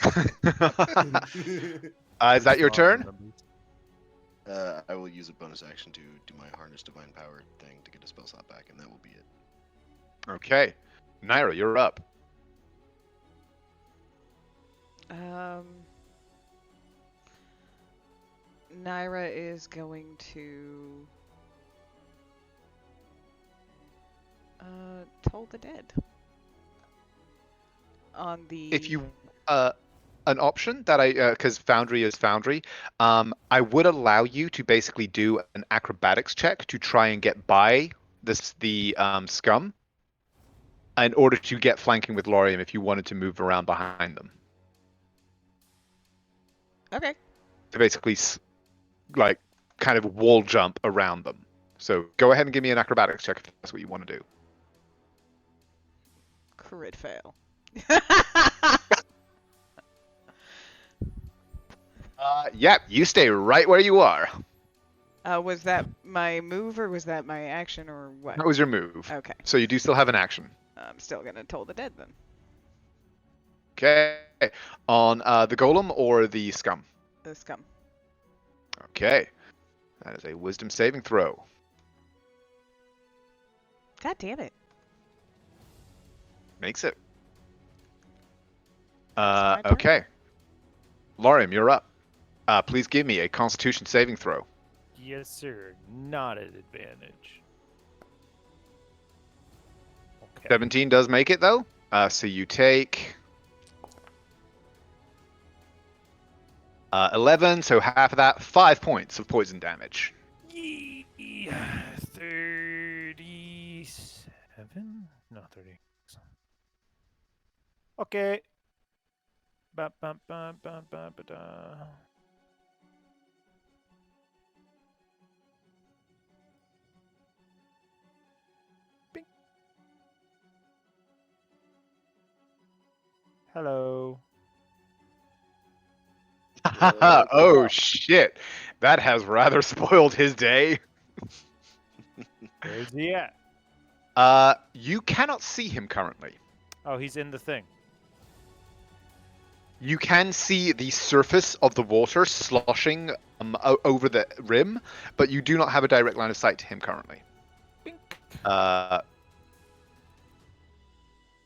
that your Strong turn? remembers. I will use a bonus action to do my Harness Divine Power thing to get a spell slot back, and that will be it. Okay. Naira, you're up. Naira is going to toll the dead. On the If you an option that because Foundry is Foundry, I would allow you to basically do an acrobatics check to try and get by the scum in order to get flanking with Lorium if you wanted to move around behind them. Okay. To basically like kind of wall jump around them. So go ahead and give me an acrobatics check if that's what you want to do. Crit fail. Yep, you stay right where you are. Was that my move or was that my action or what? That was your move. Okay. So you do still have an action. I'm still gonna toll the dead then. Okay. On the golem or the scum? The scum. Okay. That is a wisdom saving throw. God damn it. Makes it. my turn. Okay. Lorium, you're up. Please give me a Constitution saving throw. Yes, sir. Not at advantage. Okay. 17 does make it though. So you take 11, so half of that, 5 points of poison damage. 37? No, 30. Okay. Ba, ba, ba, ba, ba, ba, da. Bing. Hello. Oh shit. That has rather spoiled his day. Where's he at? You cannot see him currently. Oh, he's in the thing. You can see the surface of the water sloshing over the rim, but you do not have a direct line of sight to him currently.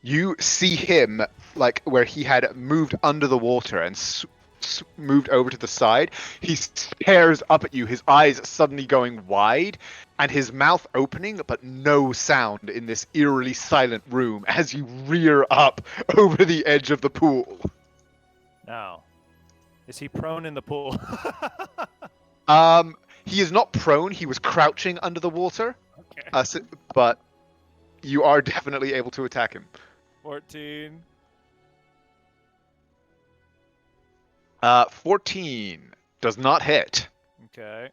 You see him like where he had moved under the water and moved over to the side. He stares up at you, his eyes suddenly going wide, and his mouth opening, but no sound in this eerily silent room as you rear up over the edge of the pool. Now, is he prone in the pool? He is not prone. He was crouching under the water. Okay. But you are definitely able to attack him. 14. 14 does not hit. Okay.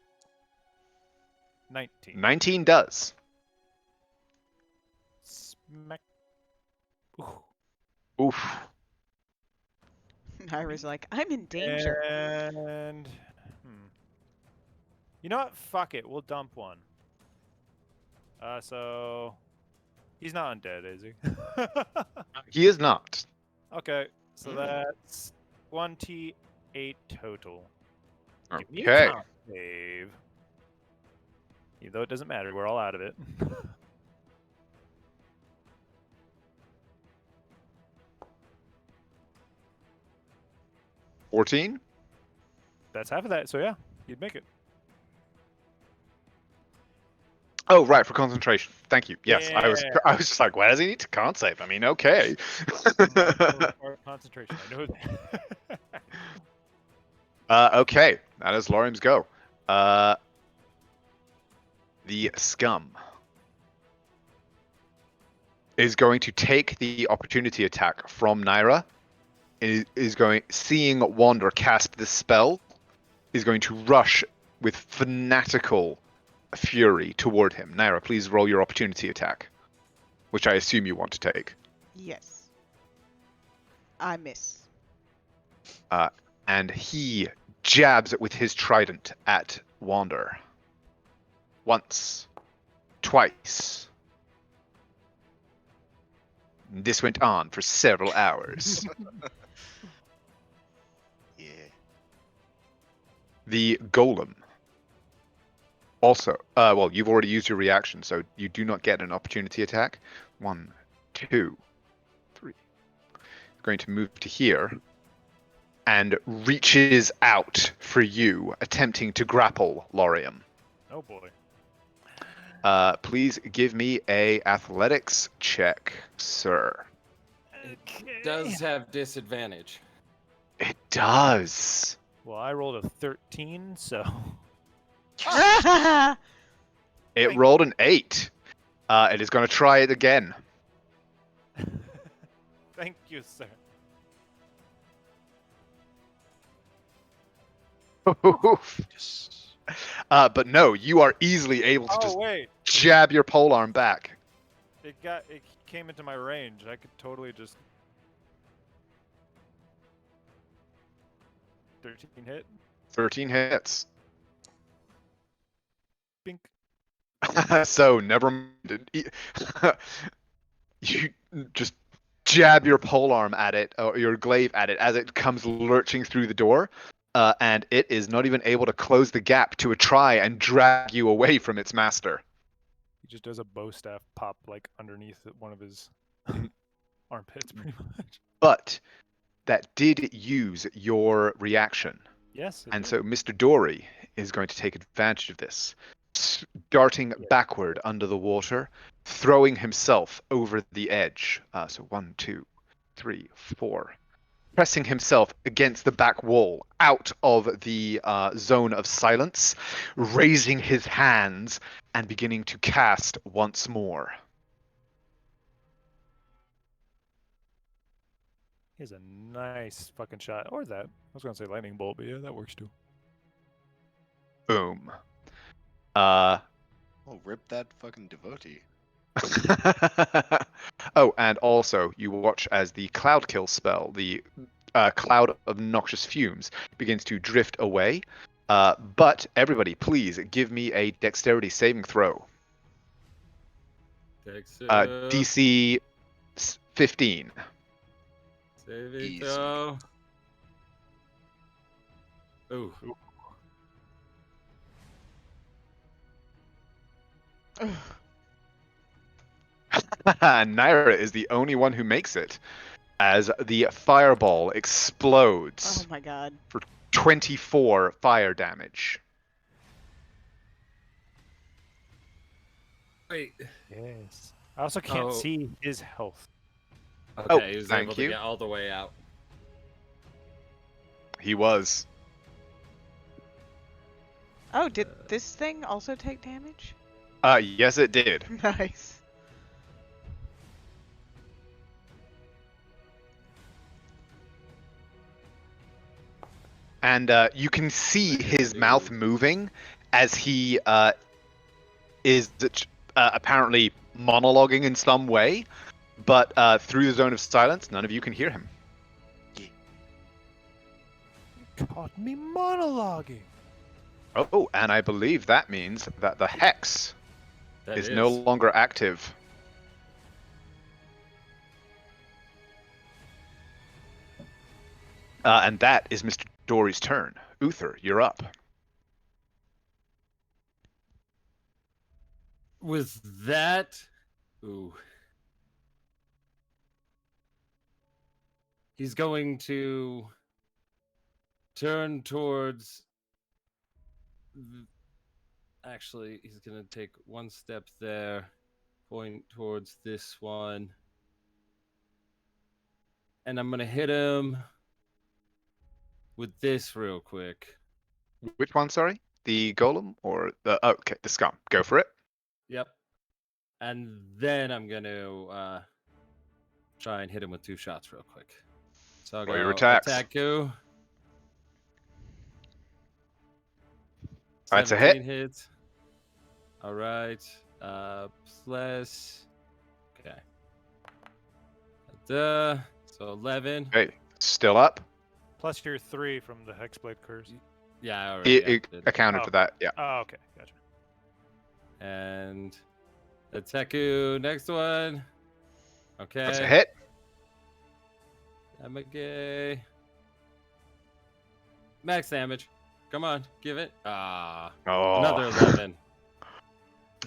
19. 19 does. Smack. Ooh. Oof. Naira's like, I'm in danger. And you know what? Fuck it. We'll dump one. So he's not undead, is he? He is not. Okay. So that's 28 total. Give me a Okay. con save. Even though it doesn't matter, we're all out of it. 14? That's half of that, so yeah, you'd make it. Oh, right, for concentration. Thank you. Yes, Yeah. I was just like, why does he need to con save? I mean, okay. Concentration. I know that. Okay, that is Lorium's go. The scum is going to take the opportunity attack from Naira. Seeing Wander cast this spell, is going to rush with fanatical fury toward him. Naira, please roll your opportunity attack, which I assume you want to take. Yes. I miss. And he jabs with his trident at Wander. Once. Twice. This went on for several hours. Yeah. The golem. Also, well, you've already used your reaction, so you do not get an opportunity attack. 1, 2, 3. Going to move to here and reaches out for you, attempting to grapple Lorium. Oh boy. Please give me a athletics check, sir. It does have disadvantage. It does. Well, I rolled a 13, so. It rolled an 8. It is going to try it again. Thank you, sir. But no, you are easily able to just Wait. jab your polearm back. It came into my range. I could totally just 13 hit. 13 hits. Bink. So never mind. You just jab your polearm at it, or your glaive at it, as it comes lurching through the door, and it is not even able to close the gap to try and drag you away from its master. He just does a bow staff pop like underneath one of his armpits, pretty much. But that did use your reaction. Yes. And so Mr. Dory is going to take advantage of this, darting backward under the water, throwing himself over the edge. So 1, 2, 3, 4. Pressing himself against the back wall, out of the zone of silence, raising his hands and beginning to cast once more. He has a nice fucking shot. Or that. I was going to say lightning bolt, but yeah, that works too. Boom. Oh, rip that fucking devotee. Oh, and also you watch as the cloud kill spell, the cloud of noxious fumes, begins to drift away. But everybody, please give me a dexterity saving throw. Takes DC 15. Saving Easy. throw. Ooh. Naira is the only one who makes it, as the fireball Oh explodes my god. for 24 fire damage. Wait. Yes. I also can't Oh. see his health. Okay, he was thank able to you. get all the way out. He was. Oh, did this thing also take damage? Yes, it did. Nice. And you can see his mouth moving as he is apparently monologuing in some way, but through the zone of silence, none of you can hear him. Caught me monologuing. Oh, and I believe that means that the hex That is no longer active. And that is Mr. Dory's turn. Uther, you're up. With that, ooh. He's going to turn towards. Actually, he's going to take one step there, point towards this one. And I'm going to hit him with this real quick. Which one, sorry? The golem or the... Oh, okay, the scum. Go for it. Yep. And then I'm going to try and hit him with 2 shots real quick. So I'll Roll your go attacks. attack you. That's a hit. 17 hits. All right. Plus. Okay. So 11. Hey, still up. Plus your 3 from the Hexblade curse. Yeah, I already It did. accounted for that, yeah. Oh, okay. Gotcha. And attack you. Next one. Okay. That's a hit. I'm a gay. Max damage. Come on, give it. Oh. Another 11.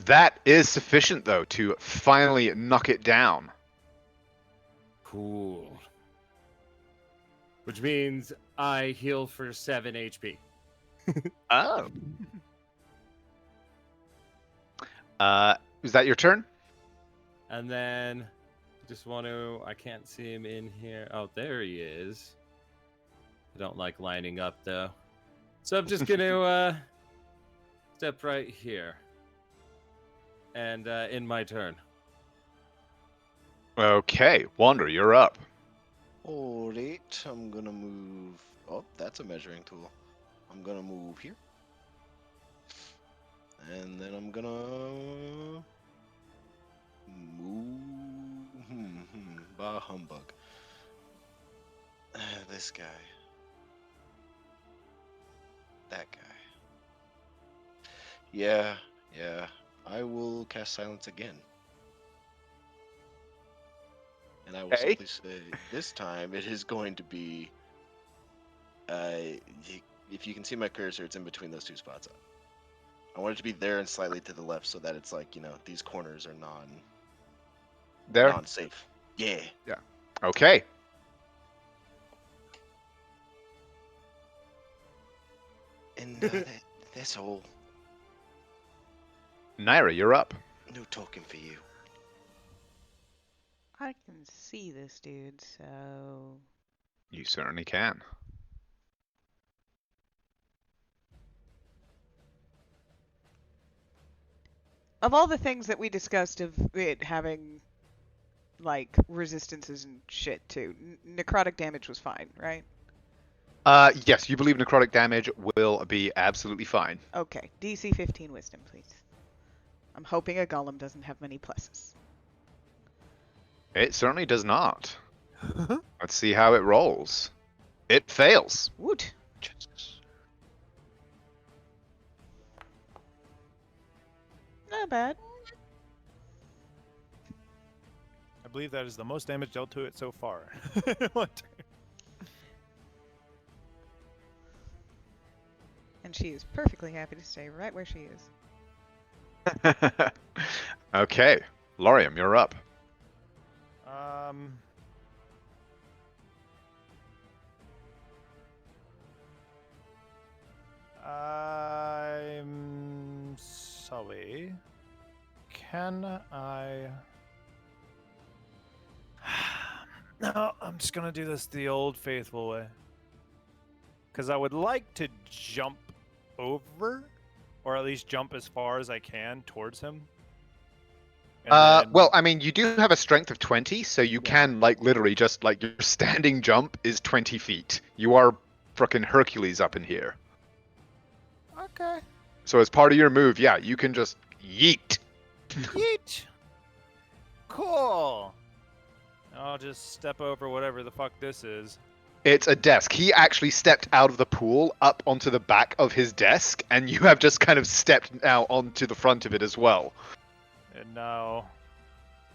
That is sufficient, though, to finally knock it down. Cool. Which means I heal for 7 HP. Oh. Is that your turn? And then just want to. I can't see him in here. Oh, there he is. I don't like lining up though. So I'm just gonna step right here. And in my turn. Okay, Wander, you're up. Alright, I'm gonna move. Oh, that's a measuring tool. I'm gonna move here. And then I'm gonna move. Bah humbug. This guy. That guy. Yeah. I will cast silence again. And I will Okay. simply say, this time it is going to be. If you can see my cursor, it's in between those 2 spots. I want it to be there and slightly to the left, so that it's like, these corners are There? non-safe. Yeah. Okay. And that's all. Naira, you're up. No talking for you. I can see this dude, so You certainly can. of all the things that we discussed of it having like resistances and shit too, necrotic damage was fine, right? Yes, you believe necrotic damage will be absolutely fine. Okay, DC 15 wisdom, please. I'm hoping a golem doesn't have many pluses. It certainly does not. Let's see how it rolls. It fails. Woot. Jesus. Not bad. believe that is the most damage dealt to it so far. One turn. And she is perfectly happy to stay right where she is. Okay, Lorium, you're up. I'm sorry. Can I? No, I'm just gonna do this the old faithful way. Because I would like to jump over, or at least jump as far as I can towards him. And then- Well, I mean, you do have a strength of 20, so you Yeah. can, like, literally just, like, your standing jump is 20 feet. You are frickin' Hercules up in here. Okay. So as part of your move, yeah, you can just yeet. Yeet. Cool. I'll just step over whatever the fuck this is. It's a desk. He actually stepped out of the pool up onto the back of his desk, and you have just kind of stepped now onto the front of it as well, And now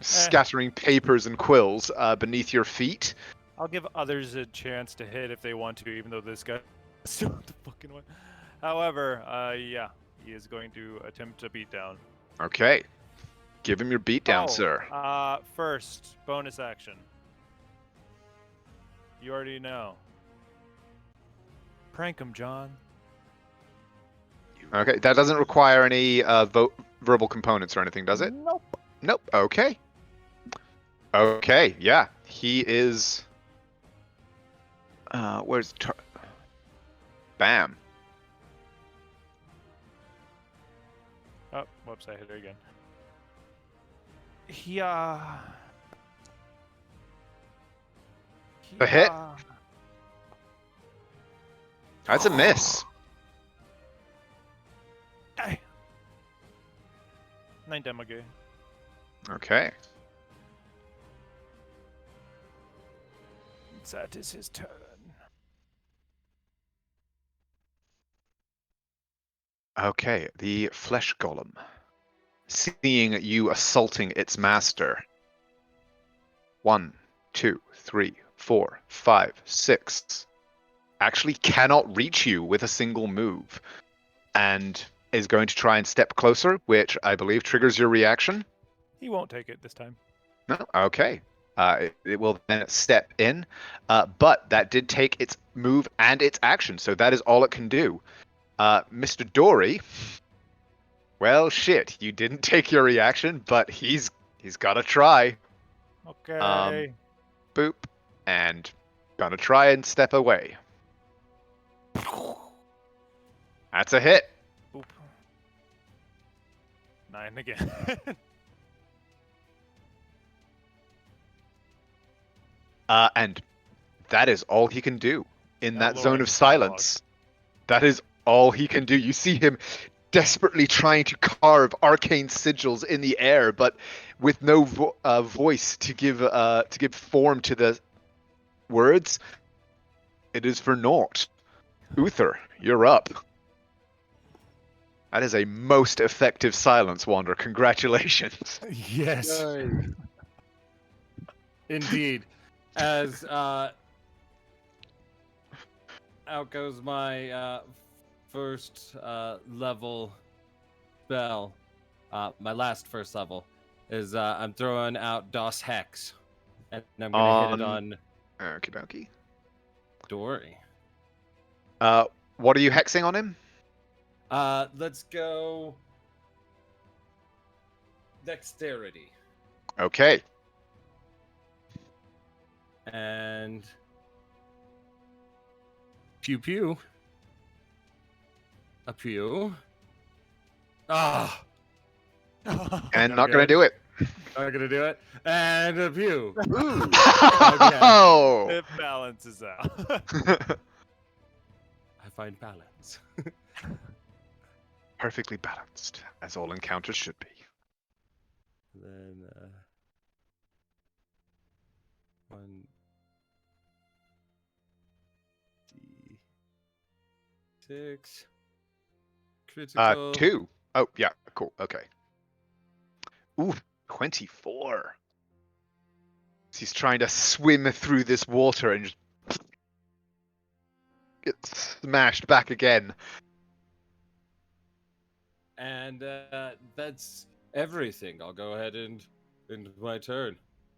scattering papers and quills beneath your feet. I'll give others a chance to hit if they want to, even though this guy still the fucking one. However, yeah, he is going to attempt to beat down. Okay. Give him your beatdown, sir. First, bonus action. You already know. Prank him, John. Okay, that doesn't require any verbal components or anything, does it? Nope. Nope. Okay. Okay, yeah. He is... where's... Bam. Oh, whoops, I hit her again. A hit? That's a miss. 9 damage. Okay. That is his turn. Okay, the flesh golem. Seeing you assaulting its master. 1, 2, 3, 4, 5, 6. Actually cannot reach you with a single move. And is going to try and step closer, which I believe triggers your reaction. He won't take it this time. No? Okay. It will then step in. But that did take its move and its action, so that is all it can do. Mr. Dory, well, shit, you didn't take your reaction, but he's got to try. Okay. Boop, and gonna try and step away. That's a hit. Boop. 9 again. And that is all he can do in Now that zone of Lorium's silence. That is all he can do. You see him desperately trying to carve arcane sigils in the air, but with no voice to give form to the words. It is for naught. Uther, you're up. That is a most effective silence, Wander. Congratulations. Yes, Yay. indeed. As out goes my first level spell. My last first level is I'm throwing out DOS Hex, and I'm gonna hit it on Okie dokie. Dory. What are you hexing on him? Let's go Dexterity. Okay. And pew pew. A pew. Ah. And not gonna do it. Not gonna do it. And a pew. Oh! It balances out. I find balance. Perfectly balanced, as all encounters should be. Then 1d6 critical. 2. Oh, yeah, cool. Okay. Ooh, 24. He's trying to swim through this water and just gets smashed back again. And that's everything. I'll go ahead and end my turn.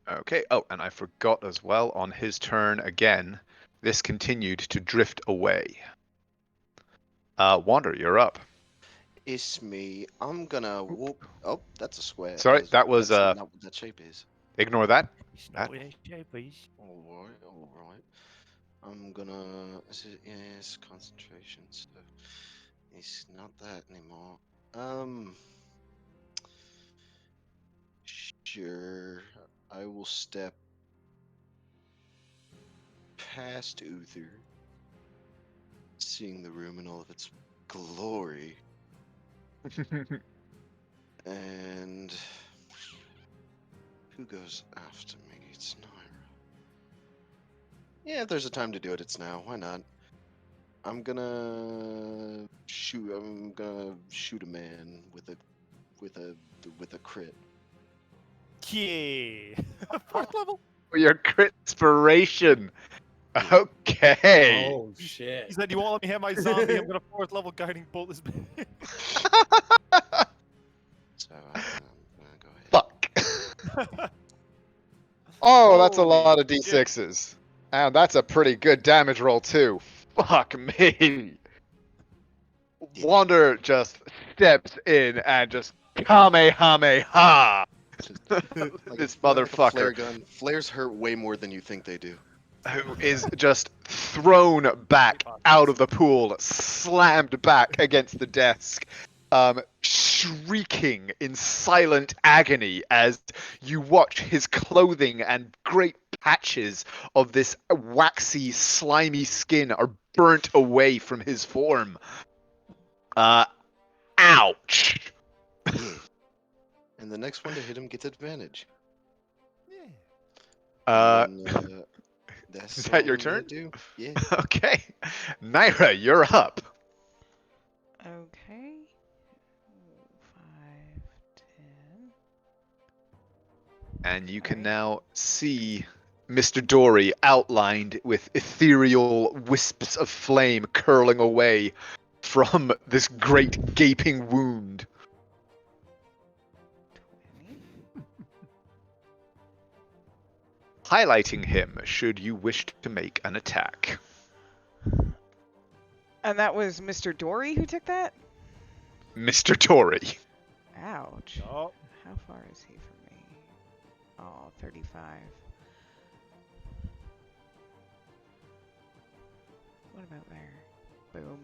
Okay. Oh, and I forgot as well, on his turn again, this continued to drift away. Wander, you're up. It's me. I'm gonna whoop. Oh, that's a square. Sorry, that was That's not what that shape is. ignore that. It's not what it shape is. All right, all right. I'm gonna. Yes, concentration. So it's not that anymore. Sure. I will step past Uther, seeing the room in all of its glory, and who goes after me? It's Naira. Yeah, if there's a time to do it, it's now. Why not? I'm gonna shoot. I'm gonna shoot a man with a crit. Yeah. 4th level. Your crit inspiration. Okay. Oh shit! He said, "You won't let me hit my zombie. I'm gonna 4th level guiding bolt this bitch." So I'm gonna go ahead. Fuck. Oh, that's a Holy lot of shit. d6s. And that's a pretty good damage roll, too. Fuck me. Wander just steps in and just Kamehameha Like this a, like a flare motherfucker, gun. Flares hurt way more than you think they do. who is just thrown back out of the pool, slammed back against the desk, shrieking in silent agony as you watch his clothing and great patches of this waxy, slimy skin are burnt away from his form. Ouch! Yeah. And the next one to hit him gets advantage. Uh, And then, that's is that all your I'm gonna turn? do. Yeah. Okay. Naira, you're up. Okay. 5, 10. And you can Alright. now see Mr. Dory outlined with ethereal wisps of flame curling away from this great gaping wound. 20. Highlighting him should you wish to make an attack. And that was Mr. Dory who took that? Mr. Dory. Ouch. Oh, How far is he from me? Oh, 35. What about there? Boom.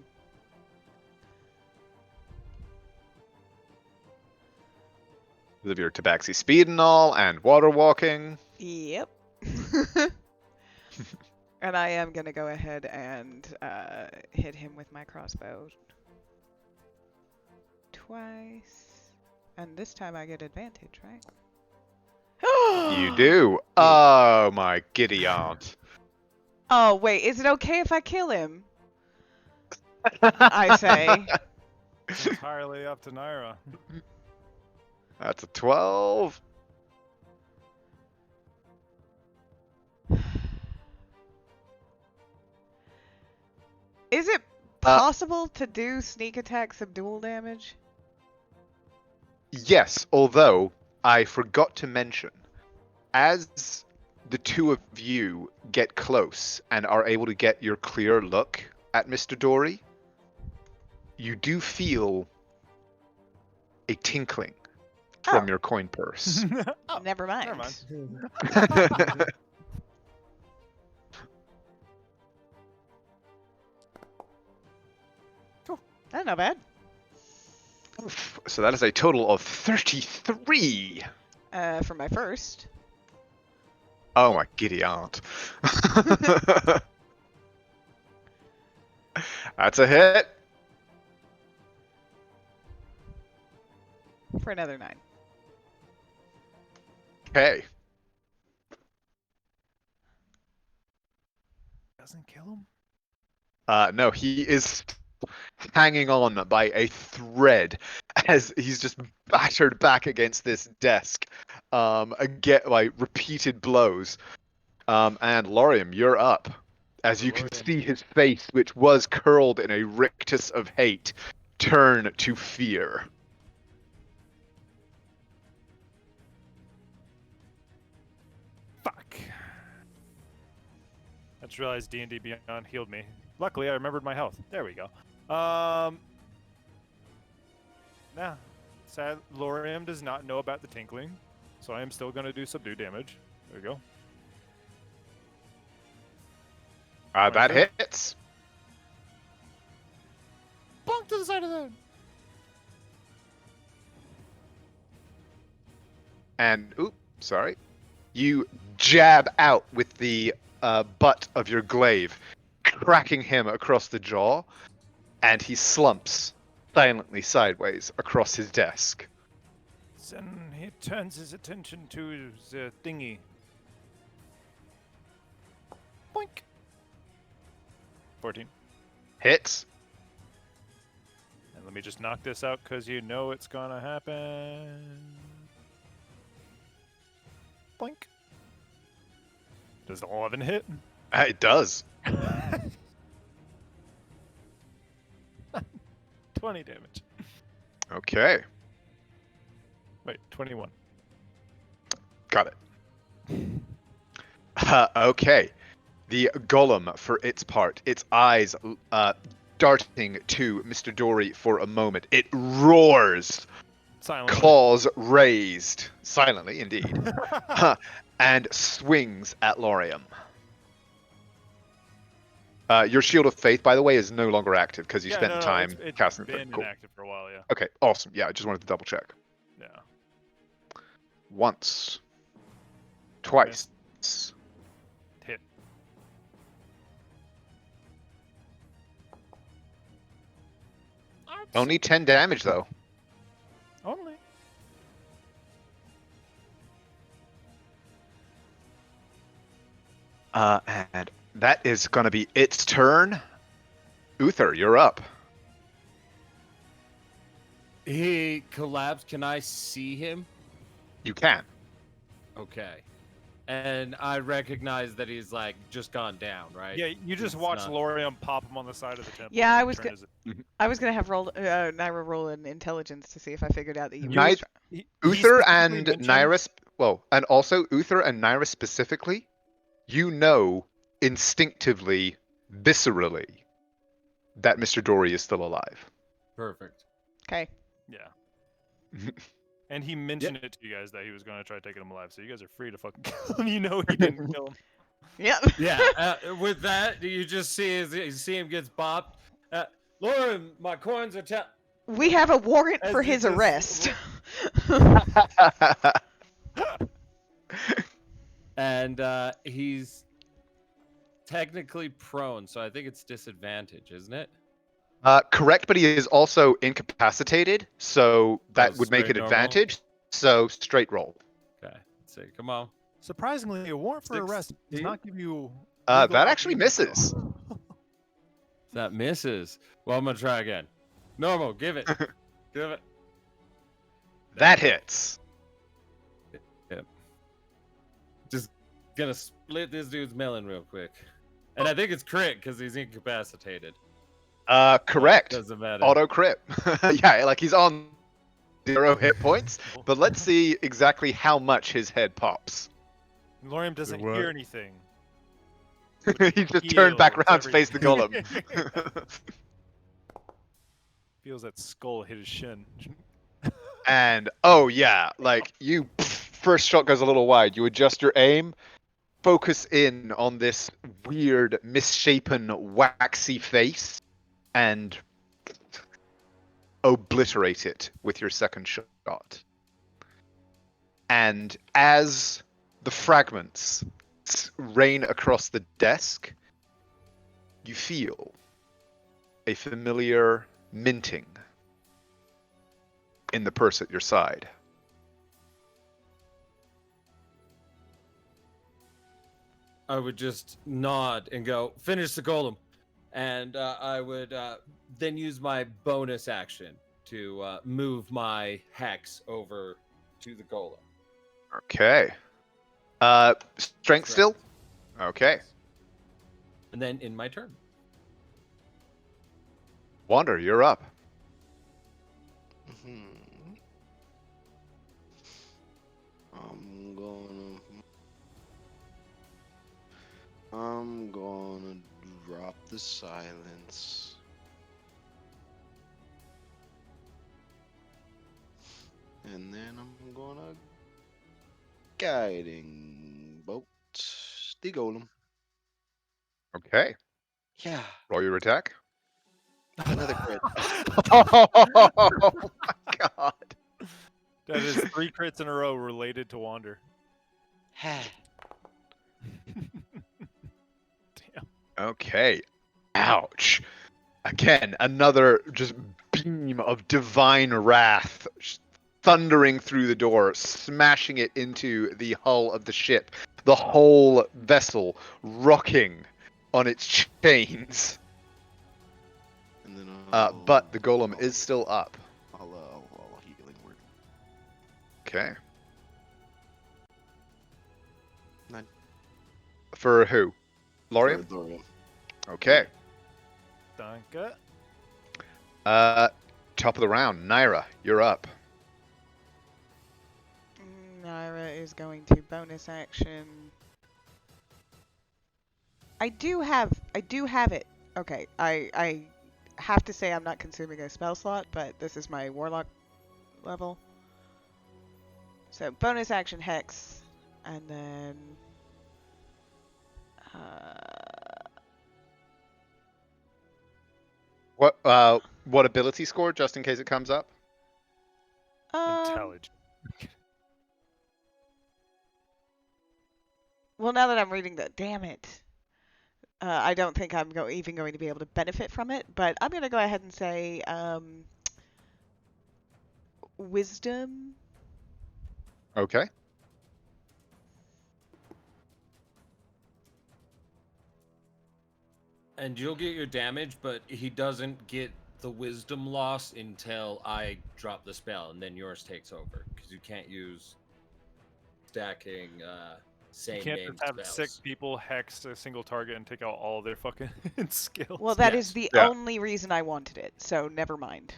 Of your tabaxi speed and all, and water walking. Yep. And I am going to go ahead and hit him with my crossbow. Twice. And this time I get advantage, right? You do. Oh my giddy aunt. Oh, wait. Is it okay if I kill him? I say. it's entirely up to Naira. That's a 12. Is it possible to do sneak attack subdual damage? Yes, although I forgot to mention, as the two of you get close and are able to get your clear look at Mr. Dory, you do feel a tinkling from your coin purse. Oh, Never mind. never mind. That's not bad. So that is a total of 33. For my first. Oh my giddy aunt. That's a hit. For another 9. Okay. Doesn't kill him. No, he is hanging on by a thread as he's just battered back against this desk. Get like repeated blows. And Lorium, you're up. As you can Lorium. see his face, which was curled in a rictus of hate, turn to fear. Fuck. I just realized D&D Beyond healed me. Luckily, I remembered my health. There we go. Nah. Sad. Lorium does not know about the tinkling, so I am still going to do subdue damage. There we go. That 22. hits. Bonk to the side of the head. And, sorry. You jab out with the butt of your glaive, cracking him across the jaw, and he slumps silently sideways across his desk. Then he turns his attention to the thingy. Boink. 14. Hits. And let me just knock this out because you know it's gonna happen. Boink. Does the 11 hit? It does. 20 damage. Okay. Wait, 21. Got it. Okay. The golem, for its part, its eyes darting to Mr. Dory for a moment. It roars, Silently. claws raised, silently indeed, and swings at Lorium. Your Shield of Faith, by the way, is no longer active because you spent the time it's casting it. been Cool. inactive for a while, yeah. Okay, awesome. Yeah, I just wanted to double check. Yeah. Once. Twice. Hit. Only 10 damage, though. Only. And that is going to be its turn. Uther, you're up. He collapsed. Can I see him? You can. Okay. And I recognize that he's like just gone down, right? Yeah, you just It's watch not- Lorium pop him on the side of the temple. Yeah, and I was turn go- his- I was gonna have Naira roll an intelligence to see if I figured out that you. Ni- he Uther specifically and mentioned- Naira, and also Uther and Naira specifically, you know instinctively, viscerally, that Mr. Dory is still alive. Perfect. Okay. Yeah. And he mentioned it to you guys that he was going to try taking him alive, so you guys are free to fucking kill him. You know he didn't kill him. Yep. Yeah. With that, you just see him gets bopped. Lauren, my coins are We have a warrant As for he his just- arrest. and he's technically prone, so I think it's disadvantage, isn't it? Correct, but he is also incapacitated, so that would make straight it normal? advantage. So straight roll. Okay. Let's see. Come on. Surprisingly, a warrant for arrest does 16? not give you. That legal actually option. misses. That misses. Well, I'm gonna try again. Normal. Give it. Give it. That hits. Just gonna split this dude's melon real quick. And I think it's crit because he's incapacitated. Correct. Doesn't matter. Auto crit. Yeah, like he's on 0 hit points, but let's see exactly how much his head pops. Lorium doesn't What? hear anything. He just turned back Feels around to face the golem. everything. Feels that skull hit his shin. And oh yeah, like you first shot goes a little wide. You adjust your aim, focus in on this weird, misshapen, waxy face, and obliterate it with your second shot. And as the fragments rain across the desk, you feel a familiar minting in the purse at your side. I would just nod and go, finish the golem. and I would then use my bonus action to move my hex over to the golem. Okay. Strength still? Okay. And then in my turn. Wander, you're up. Hmm. I'm gonna drop the silence. And then I'm gonna guiding bolt the golem. Okay. Yeah, Roll your attack. another crit. Oh my god. That is 3 crits in a row related to Wander. Ha. Damn. Okay. Ouch. Again, another just beam of divine wrath thundering through the door, smashing it into the hull of the ship. The whole vessel rocking on its chains. And then But the golem is still up. I'll healing word. Okay. 9. For who? Lorian? For Lorian. Okay. Danke. Top of the round. Naira, you're up. Naira is going to bonus action. I do have it. Okay, I have to say I'm not consuming a spell slot, but this is my warlock level. So bonus action hex, and then What ability score, just in case it comes up? Intelligent. Well, now that I'm reading that, damn it. I don't think I'm even going to be able to benefit from it, but I'm going to go ahead and say wisdom. Okay. And you'll get your damage, but he doesn't get the wisdom loss until I drop the spell, and then yours takes over because you can't use stacking same You can't name just have spells. 6 people hex a single target and take out all of their fucking skills. Well, that is Yes. the Yeah. only reason I wanted it, so never mind.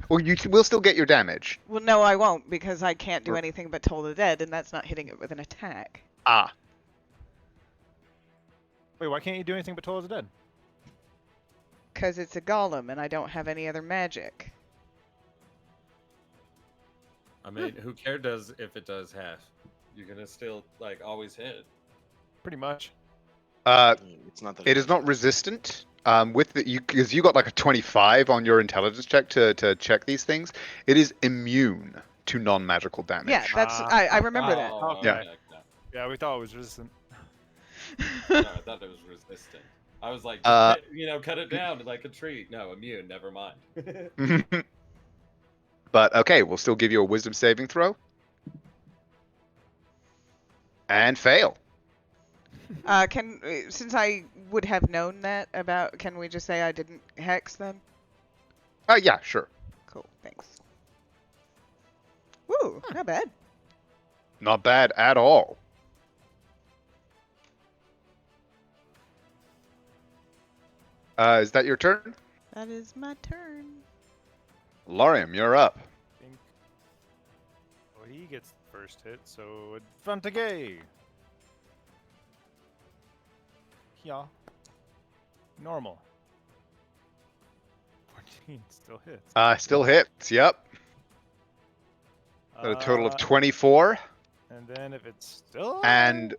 Well, you will still get your damage. Well, no, I won't, because I can't do Or- anything but Toll the Dead, and that's not hitting it with an attack. Ah. Wait, why can't you do anything but Toll of the Dead? Because it's a golem, and I don't have any other magic. I mean, who cares if it does half? You're gonna still like always hit. Pretty much. It's not that It is not resistant. With the because you got like a 25 on your intelligence check to check these things. It is immune to non-magical damage. Yeah, that's I remember that. Oh, Okay. okay. Yeah, we thought it was resistant. No, I thought it was resistant. I was like, Uh, cut it down like a tree. No, immune. Never mind. But okay, we'll still give you a wisdom saving throw. And fail. Since I would have known that about, can we just say I didn't hex then? Yeah, sure. Cool, thanks. Woo, not bad. Not bad at all. Is that your turn? That is my turn. Lorium, you're up. I think. Oh, he gets the first hit, so advantage. Yeah. Normal. 14 still hits. Still hits. Yep. At a total of 24. And then if it's still And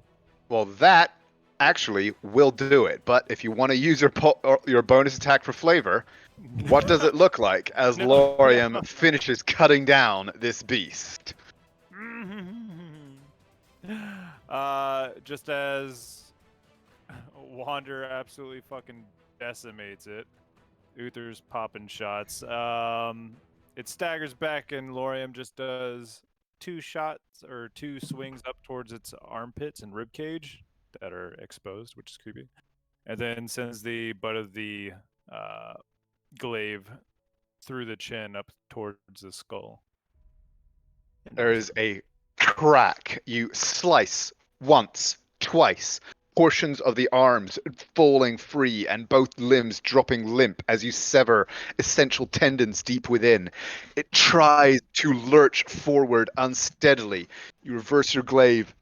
well, that actually will do it. But if you want to use your bonus attack for flavor, what does it look like as No. Lorium finishes cutting down this beast? Just as Wander absolutely fucking decimates it, Uther's popping shots. It staggers back, and Lorium just does 2 shots or 2 swings up towards its armpits and rib cage that are exposed, which is creepy. and then sends the butt of the glaive through the chin up towards the skull. There is a crack. You slice once, twice. Portions of the arms falling free and both limbs dropping limp as you sever essential tendons deep within. It tries to lurch forward unsteadily. You reverse your glaive,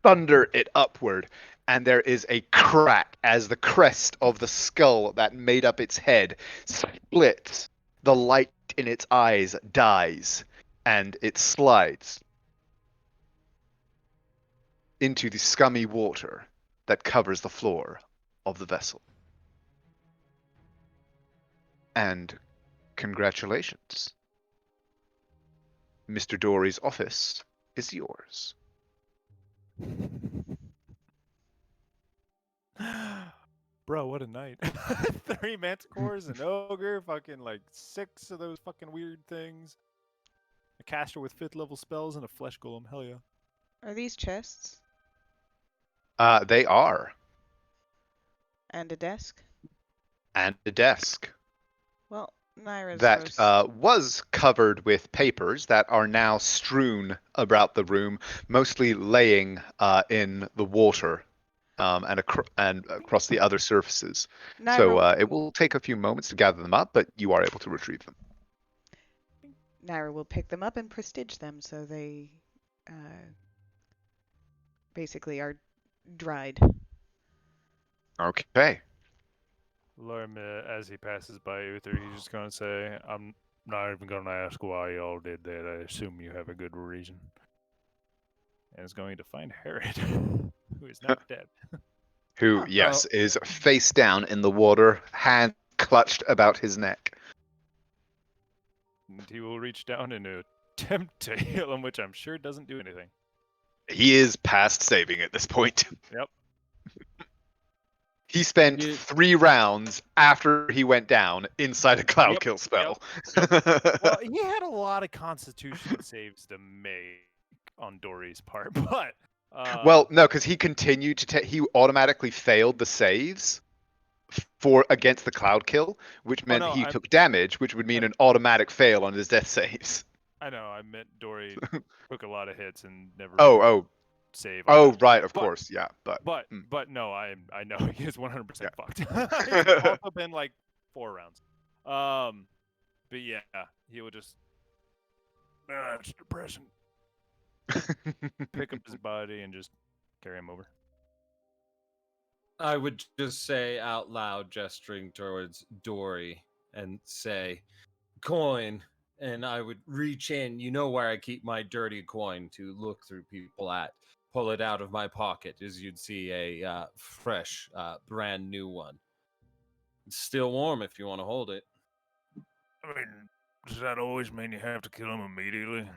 thunder it upward, and there is a crack as the crest of the skull that made up its head splits. The light in its eyes dies, and it slides into the scummy water that covers the floor of the vessel. And congratulations. Mr. Dory's office is yours. Bro, what a night. 3 manticores, an ogre, fucking like 6 of those fucking weird things. A caster with 5th level spells and a flesh golem. Hell yeah. Are these chests? They are. And a desk? And a desk Well, Naira's that most... was covered with papers that are now strewn about the room, mostly laying in the water and across the other surfaces. So Naira, it will take a few moments to gather them up, but you are able to retrieve them. Naira will pick them up and prestige them so they basically are dried. Okay. Lorm, as he passes by Uther, he's just going to say, I'm not even going to ask why y'all did that. I assume you have a good reason. And is going to find Herod, who is not dead. Who, Huh. yes, is face down in the water, hand clutched about his neck. And he will reach down and attempt to heal him, which I'm sure doesn't do anything. He is past saving at this point. Yep. He spent You- 3 rounds after he went down inside a cloud Yep, kill spell. Well, he had a lot of constitution saves to make on Dory's part, but... Well, no, because he continued to he automatically failed the saves for against the cloud kill, which meant he took damage, which would mean an automatic fail on his death saves. I know, I meant Dory took a lot of hits and never save. Right, of course, yeah, but no, I know he is 100% Yeah. fucked. It's also been like 4 rounds. But yeah, he will just. It's depressing. Pick up his body and just carry him over. I would just say out loud, gesturing towards Dory, and say, coin. And I would reach in, you know where I keep my dirty coin to look through people at. Pull it out of my pocket as you'd see a fresh, brand new one. It's still warm if you want to hold it. I mean, does that always mean you have to kill him immediately?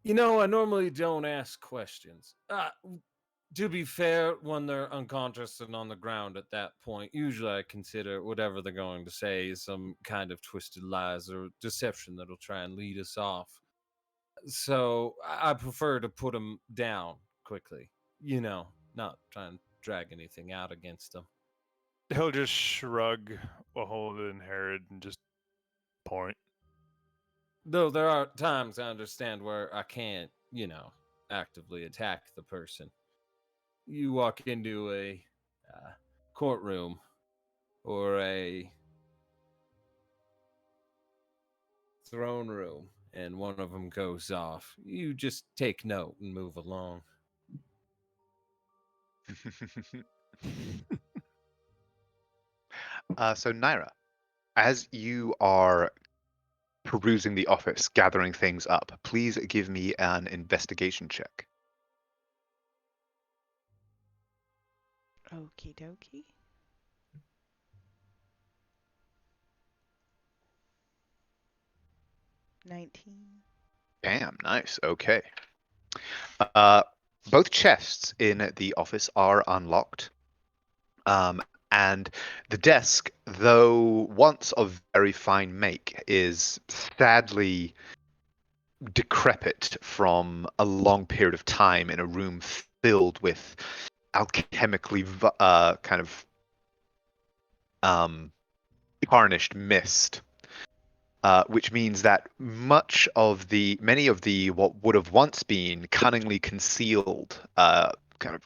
You know, I normally don't ask questions. To be fair, when they're unconscious and on the ground at that point, usually I consider whatever they're going to say is some kind of twisted lies or deception that'll try and lead us off. So I prefer to put them down quickly. You know, not try and drag anything out against them. He'll just shrug a hold in Herod and just point. Though there are times I understand where I can't, you know, actively attack the person. You walk into a courtroom or a throne room and one of them goes off. You just take note and move along. So Naira, as you are perusing the office, gathering things up, please give me an investigation check. Okie dokie. Bam, nice. Okay. Both chests in the office are unlocked. And the desk, though once of very fine make, is sadly decrepit from a long period of time in a room filled with alchemically kind of tarnished mist, which means that many of the what would have once been cunningly concealed kind of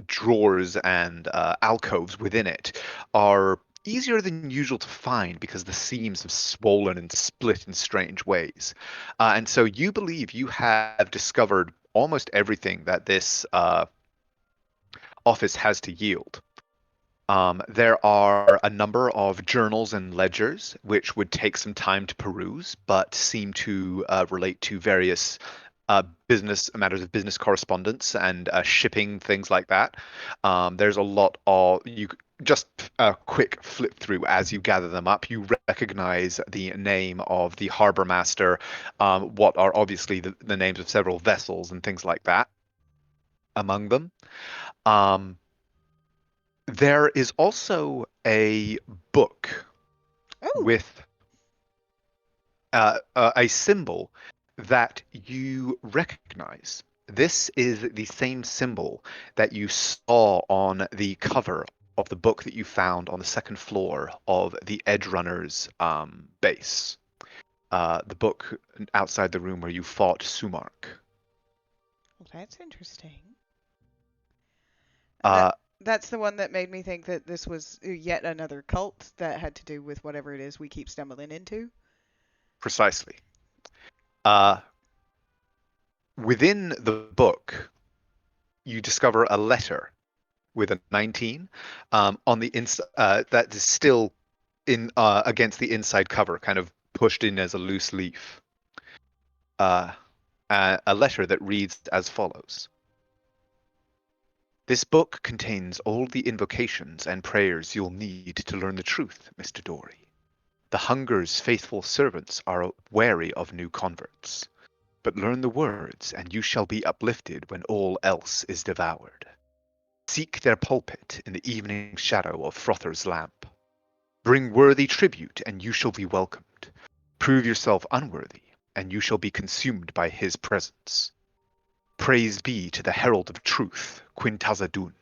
drawers and alcoves within it are easier than usual to find because the seams have swollen and split in strange ways. And so you believe you have discovered almost everything that this office has to yield. There are a number of journals and ledgers which would take some time to peruse, but seem to relate to various business matters of business correspondence and shipping, things like that. There's a lot of just a quick flip through as you gather them up. You recognize the name of the harbor master, what are obviously the names of several vessels and things like that among them. There is also a book Oh, with a symbol that you recognize. This is the same symbol that you saw on the cover of the book that you found on the second floor of the Edge Runners base. The book outside the room where you fought Sumark. well, that's interesting. Uh, That's the one that made me think that this was yet another cult that had to do with whatever it is we keep stumbling into. Precisely. Within the book, you discover a letter with a 19 on the inside that is still in against the inside cover, kind of pushed in as a loose leaf. A letter that reads as follows. This book contains all the invocations and prayers you'll need to learn the truth, Mr. Dory. The Hunger's faithful servants are wary of new converts. But learn the words, and you shall be uplifted when all else is devoured. Seek their pulpit in the evening shadow of Frother's lamp. Bring worthy tribute, and you shall be welcomed. Prove yourself unworthy, and you shall be consumed by his presence. Praise be to the herald of truth, Quintazadun.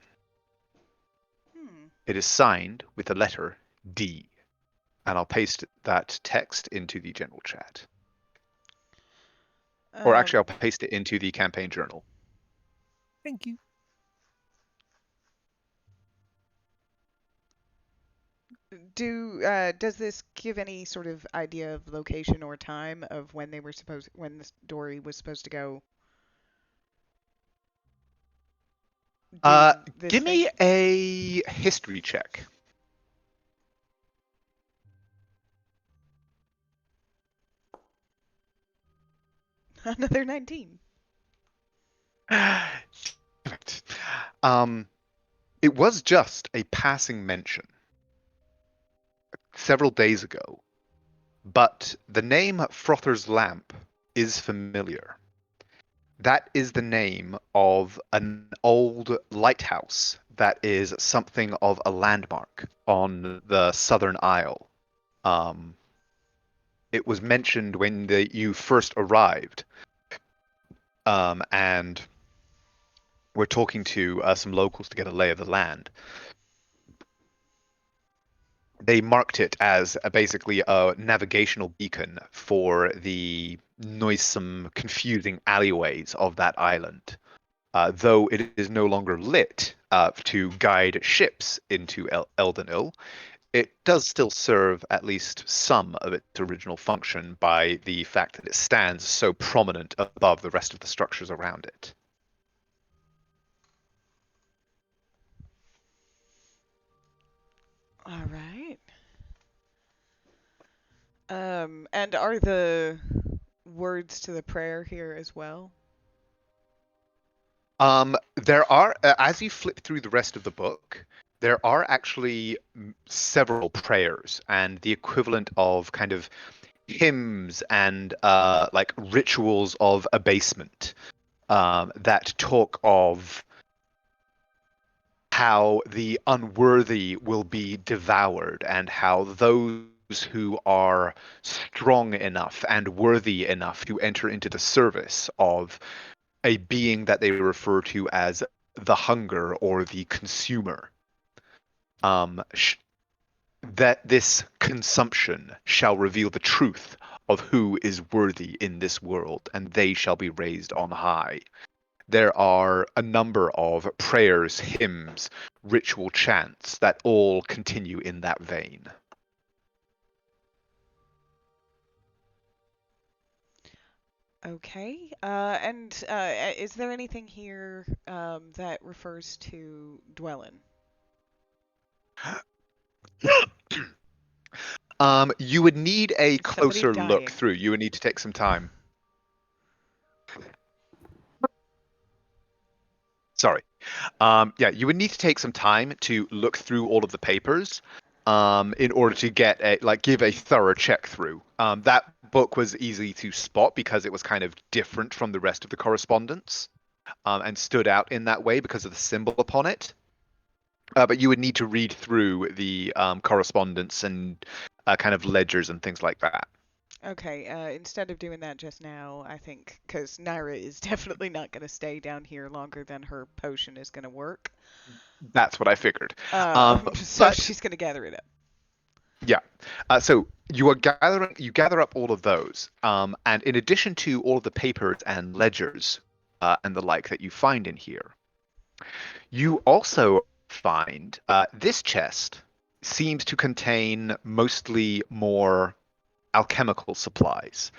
Hmm. It is signed with the letter D. And I'll paste that text into the general chat. Or actually, I'll paste it into the campaign journal. Thank you. Does this give any sort of idea of location or time of when when the story was supposed to go? Do this Give thing? me a history check. Another 19. It was just a passing mention several days ago, but the name Frother's Lamp is familiar. That is the name of an old lighthouse that is something of a landmark on the Southern Isle. It was mentioned when you first arrived, and we're talking to some locals to get a lay of the land. They marked it as basically a navigational beacon for the noisome, confusing alleyways of that island. Though it is no longer lit to guide ships into Eldenil, it does still serve at least some of its original function by the fact that it stands so prominent above the rest of the structures around it. All right. And are the words to the prayer here as well? There are, as you flip through the rest of the book, there are actually several prayers and the equivalent of kind of hymns and like rituals of abasement that talk of how the unworthy will be devoured and how those who are strong enough and worthy enough to enter into the service of a being that they refer to as the hunger or the consumer, that this consumption shall reveal the truth of who is worthy in this world, and they shall be raised on high. There are a number of prayers, hymns, ritual chants that all continue in that vein. Okay. And is there anything here that refers to Dwellin? You would need a Is somebody closer look dying? through. You would need to take some time. Sorry. Yeah, you would need to take some time to look through all of the papers, in order to give a thorough check through. That book was easy to spot because it was kind of different from the rest of the correspondence, and stood out in that way because of the symbol upon it. But you would need to read through the correspondence and kind of ledgers and things like that. Okay, instead of doing that just now, I think, because Naira is definitely not going to stay down here longer than her potion is going to work. That's what I figured. So But she's going to gather it up. yeah, so you gather up all of those, and in addition to all of the papers and ledgers and the like that you find in here, you also find this chest seems to contain mostly more alchemical supplies.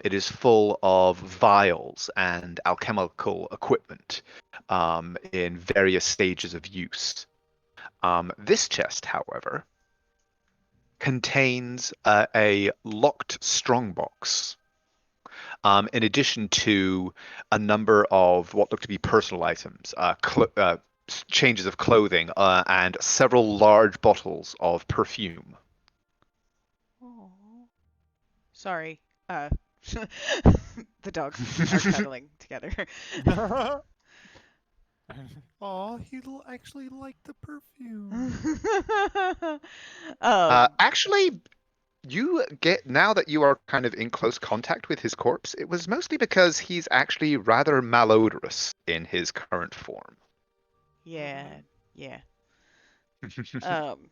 It is full of vials and alchemical equipment in various stages of use. This chest, however, contains a locked strongbox, in addition to a number of what look to be personal items, changes of clothing, and several large bottles of perfume. Oh. Sorry. The dogs are cuddling together. Aw, actually like the perfume. Actually, you get now that you are kind of in close contact with his corpse, it was mostly because he's actually rather malodorous in his current form. Yeah, yeah. Um,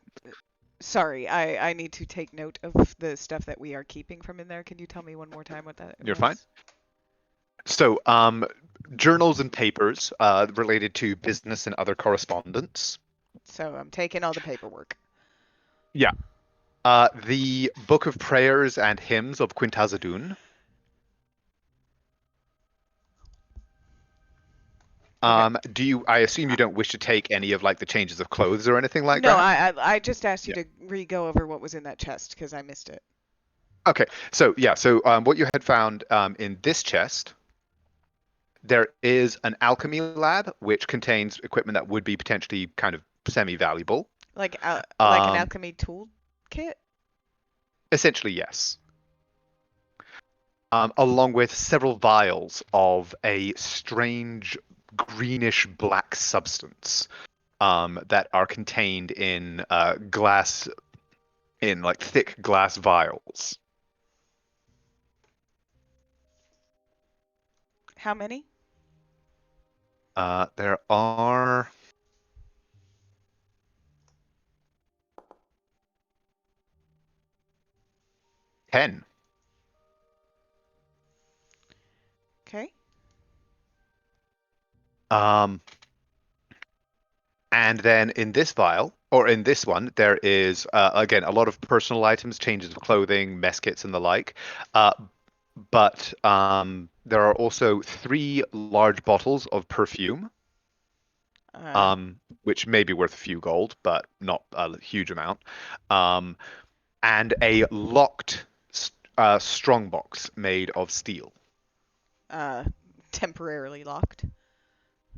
Sorry, I need to take note of the stuff that we are keeping from in there. Can you tell me one more time what that You're fine. was? So, journals and papers related to business and other correspondence. So I'm taking all the paperwork. Yeah. The Book of Prayers and Hymns of Quintazadun. Okay. I assume you don't wish to take any of like the changes of clothes or anything like No, that? I just asked you Yeah. to re-go over what was in that chest because I missed it. Okay. So yeah. So what you had found in this chest, there is an alchemy lab which contains equipment that would be potentially kind of semi-valuable. Like an Um, alchemy tool kit? Essentially, yes. Along with several vials of a strange greenish black substance that are contained in glass, in like thick glass vials. How many? There are 10. Okay. Um, and then in this vial, or in this one, there is again a lot of personal items, changes of clothing, mess kits, and the like. Uh, but there are also 3 large bottles of perfume, Uh, which may be worth a few gold, but not a huge amount, um, and a locked strongbox made of steel. uh, Temporarily locked.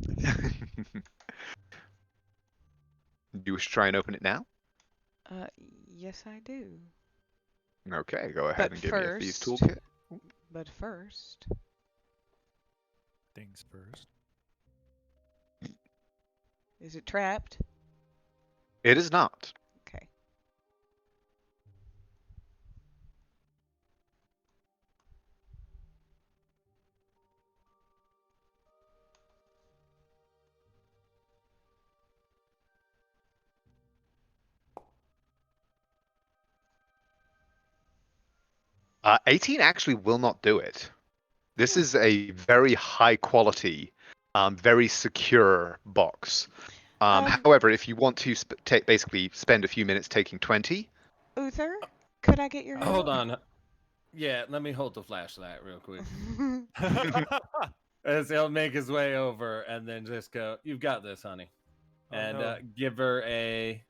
Do you wish to try and open it now? Uh, yes, I do. Okay, go ahead But and give me a thieves first, toolkit. but first, Things first. is it trapped? It is not. Okay. 18 actually will not do it. This is a very high quality, very secure box. However, if you want to basically spend a few minutes taking 20, Uther, could I get your help? Hold on. Yeah, let me hold the flashlight real quick. As he'll make his way over and then just go, "You've got this, honey," Oh, and no. give her a.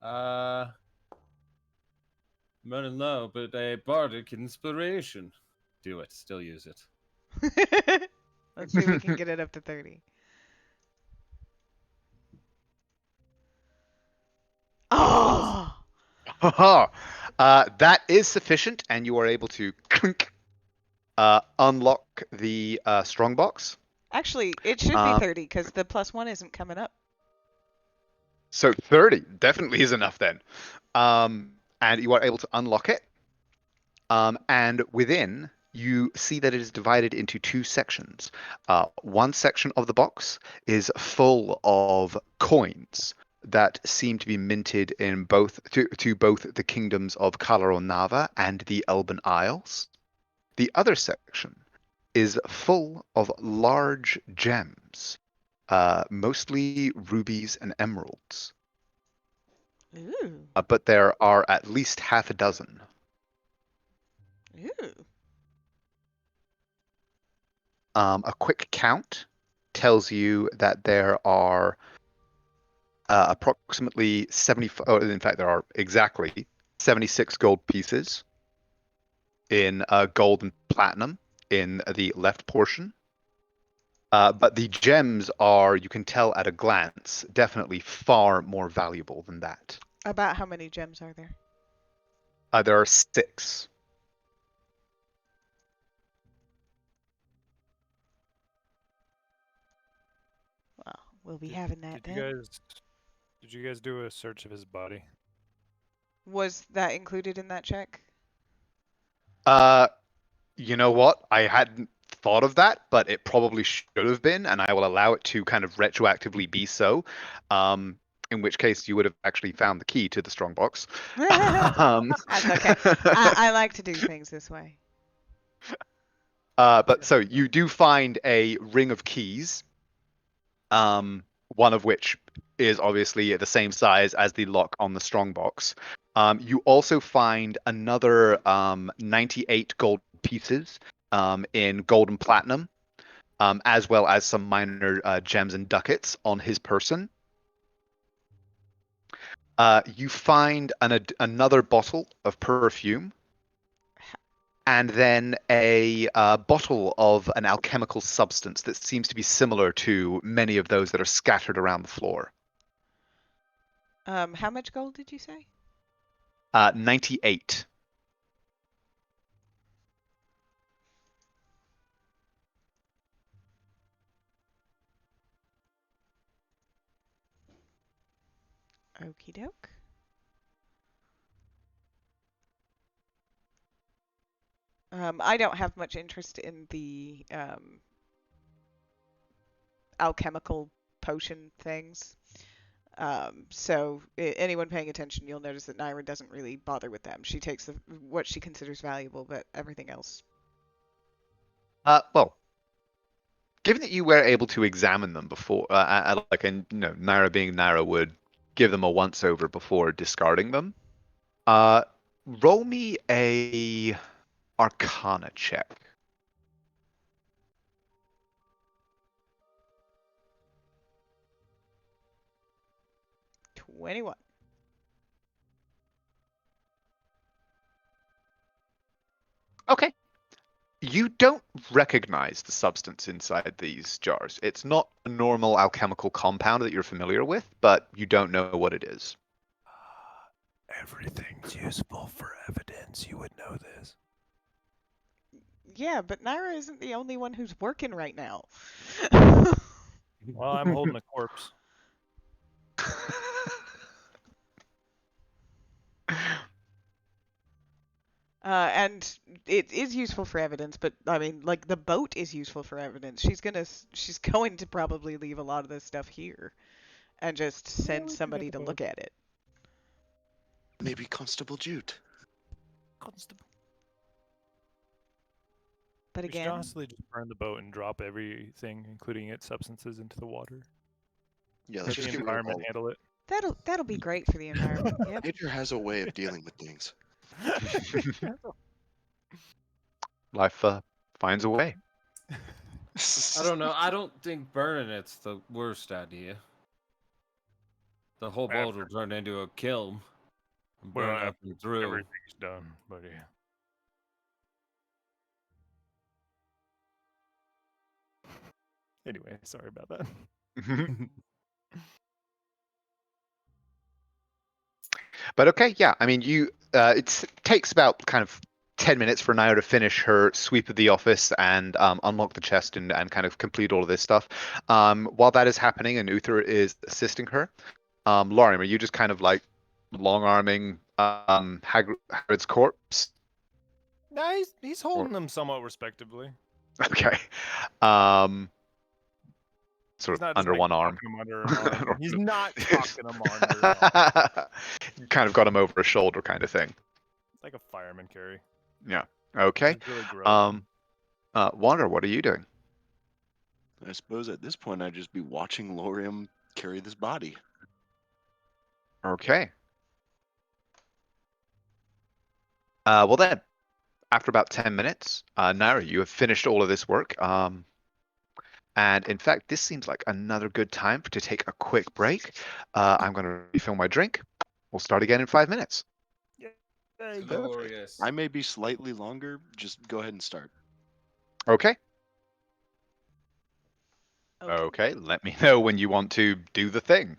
I'm running low, but a bardic inspiration. Do it. Still use it. Let's see if we can get it up to 30. Oh! that is sufficient, and you are able to unlock the strongbox. Actually, it should be 30 because the +1 isn't coming up. So 30 definitely is enough then. And you are able to unlock it. And within, you see that it is divided into two sections. One section of the box is full of coins that seem to be minted in both to both the kingdoms of Kalaronava and the Elban Isles. The other section is full of large gems, mostly rubies and emeralds. Ooh. But there are at least half a dozen. Ooh. A quick count tells you that there are approximately 75, oh, in fact, there are exactly 76 gold pieces in gold and platinum in the left portion. But the gems are, you can tell at a glance, definitely far more valuable than that. About how many gems are there? There are 6. Well, we'll be having that Did then. you guys do a search of his body? Was that included in that check? You know what? I hadn't thought of that, but it probably should have been, and I will allow it to kind of retroactively be so. In which case, you would have actually found the key to the strongbox. That's okay. I like to do things this way. But so you do find a ring of keys, one of which is obviously the same size as the lock on the strongbox. You also find another 98 gold pieces in gold and platinum, as well as some minor gems and ducats on his person. You find another bottle of perfume, and then a bottle of an alchemical substance that seems to be similar to many of those that are scattered around the floor. How much gold did you say? 98. Okie doke. I don't have much interest in the alchemical potion things. So anyone paying attention, you'll notice that Naira doesn't really bother with them. She takes what she considers valuable, but everything else. Well, given that you were able to examine them before, Naira being Naira would give them a once over before discarding them. Roll me a Arcana check. $21. Okay. You don't recognize the substance inside these jars. It's not a normal alchemical compound that you're familiar with, but you don't know what it is. Everything's useful for evidence. You would know this. Yeah, but Naira isn't the only one who's working right now. Well, I'm holding a corpse. And it is useful for evidence, but I mean, like the boat is useful for evidence. She's going to probably leave a lot of this stuff here, and just send we can get somebody the to boat. look at it. Maybe Constable Jute. Constable. But We should again, honestly just burn the boat and drop everything, including its substances, into the water. Yeah, Let let's the just get rid of environment all of handle it. that'll be great for the environment. it. Yep. Nature has a way of dealing with things. Life finds a way. I don't know. I don't think burning it's the worst idea. The whole boat will turn into a kiln and burn Well, up and through. everything's done, but yeah. Anyway, sorry about that. But okay, yeah. I mean, it takes about kind of 10 minutes for Naira to finish her sweep of the office and unlock the chest and kind of complete all of this stuff. While that is happening and Uther is assisting her, Lorian, are you just kind of like long arming Hagrid's corpse? Nah, he's holding them somewhat respectably. Okay. Sort He's of not just under like one arm. tucking him under an arm. He's not tucking him under an arm. Kind of got him over a shoulder kind of thing. It's like a fireman carry. Yeah. Okay. It's really gross. Wander, what are you doing? I suppose at this point I'd just be watching Lorium carry this body. Okay. Well then, after about 10 minutes, Naira, you have finished all of this work. And in fact, this seems like another good time to take a quick break. I'm going to refill my drink. We'll start again in 5 minutes. Yay. Glorious. I may be slightly longer. Just go ahead and start. Okay. Okay. Okay. Let me know when you want to do the thing.